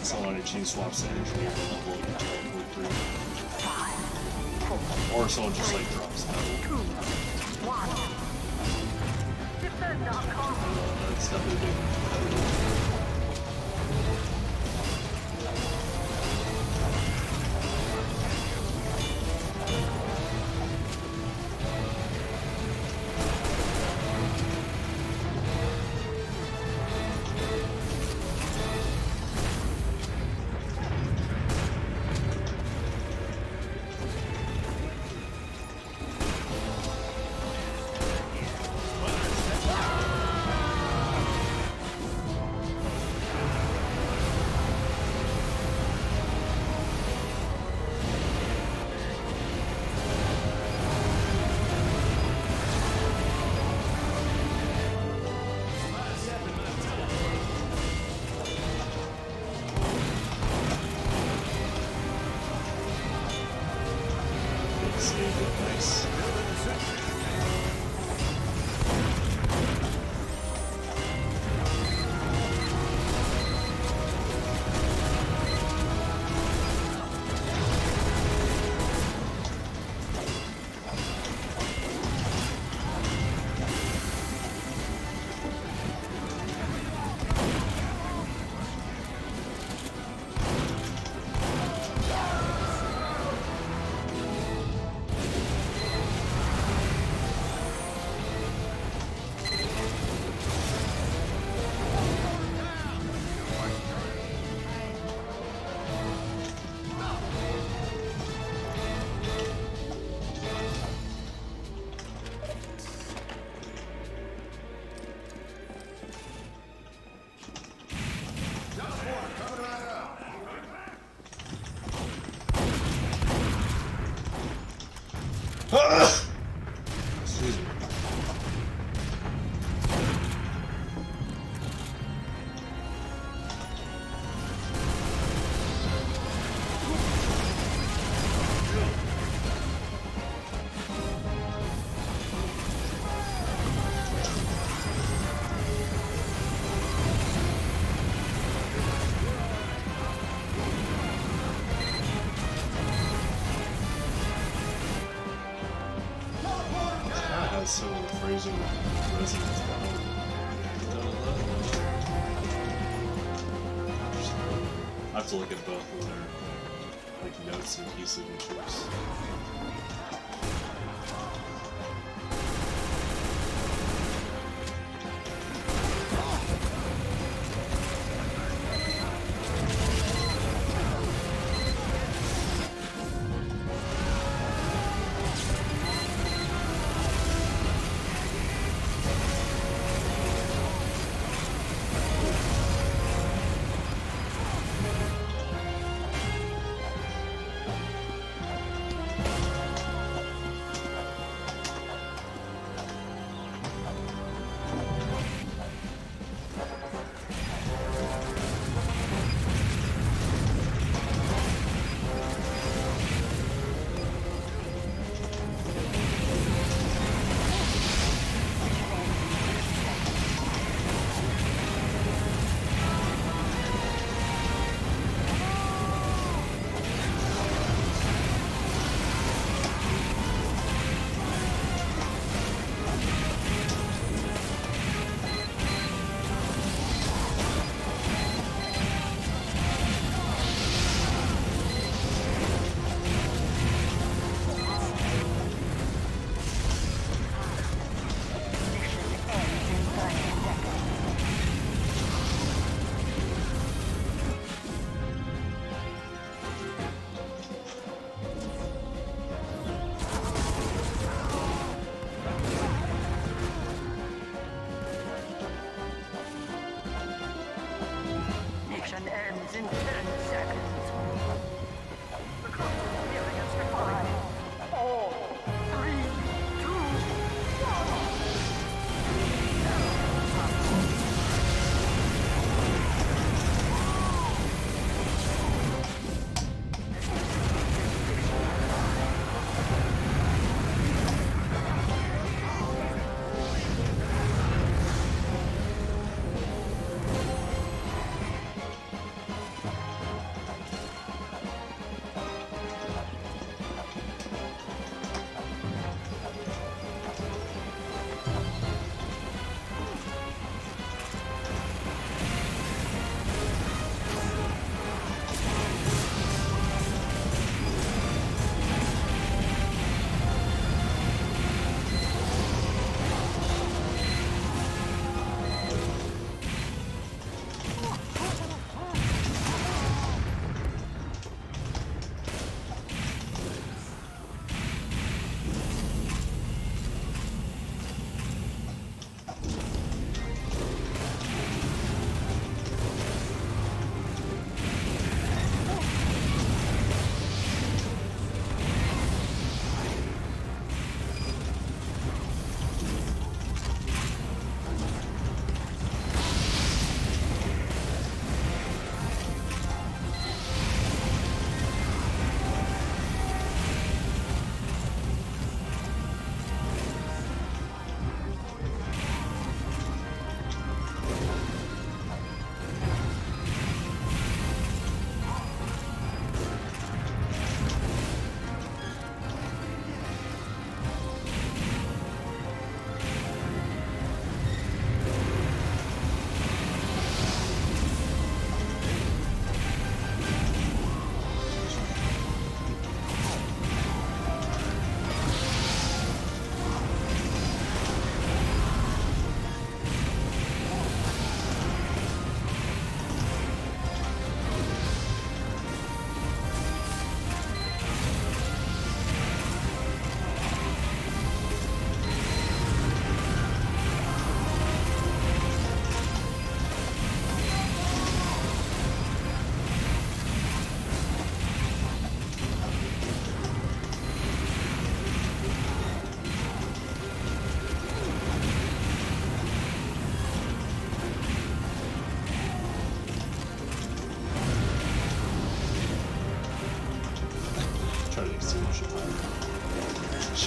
Speaker 1: Someone who change swaps the engineer level and teleport through. Or someone just like drops level. That's definitely big. Nice. Excuse me. Has some of the phrasing resonance behind it. I have to look at both of their like notes and key signatures.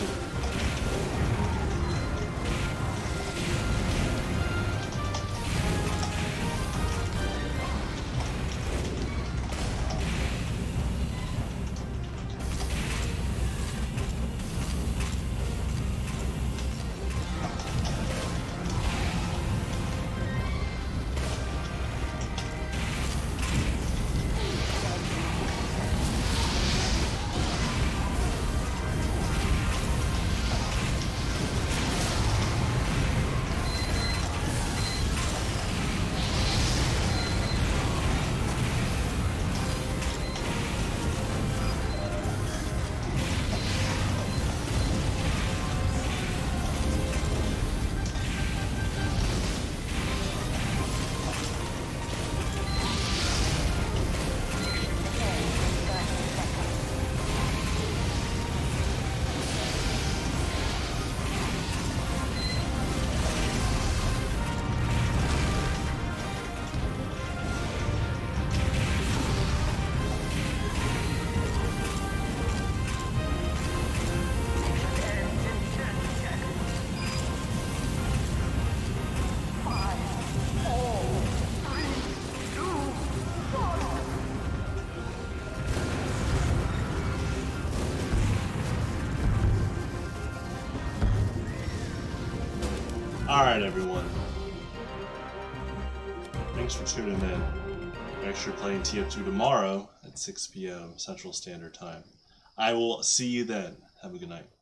Speaker 1: animation. Alright, everyone. Thanks for tuning in. Make sure you're playing TF2 tomorrow at 6 p.m. Central Standard Time. I will see you then. Have a good night.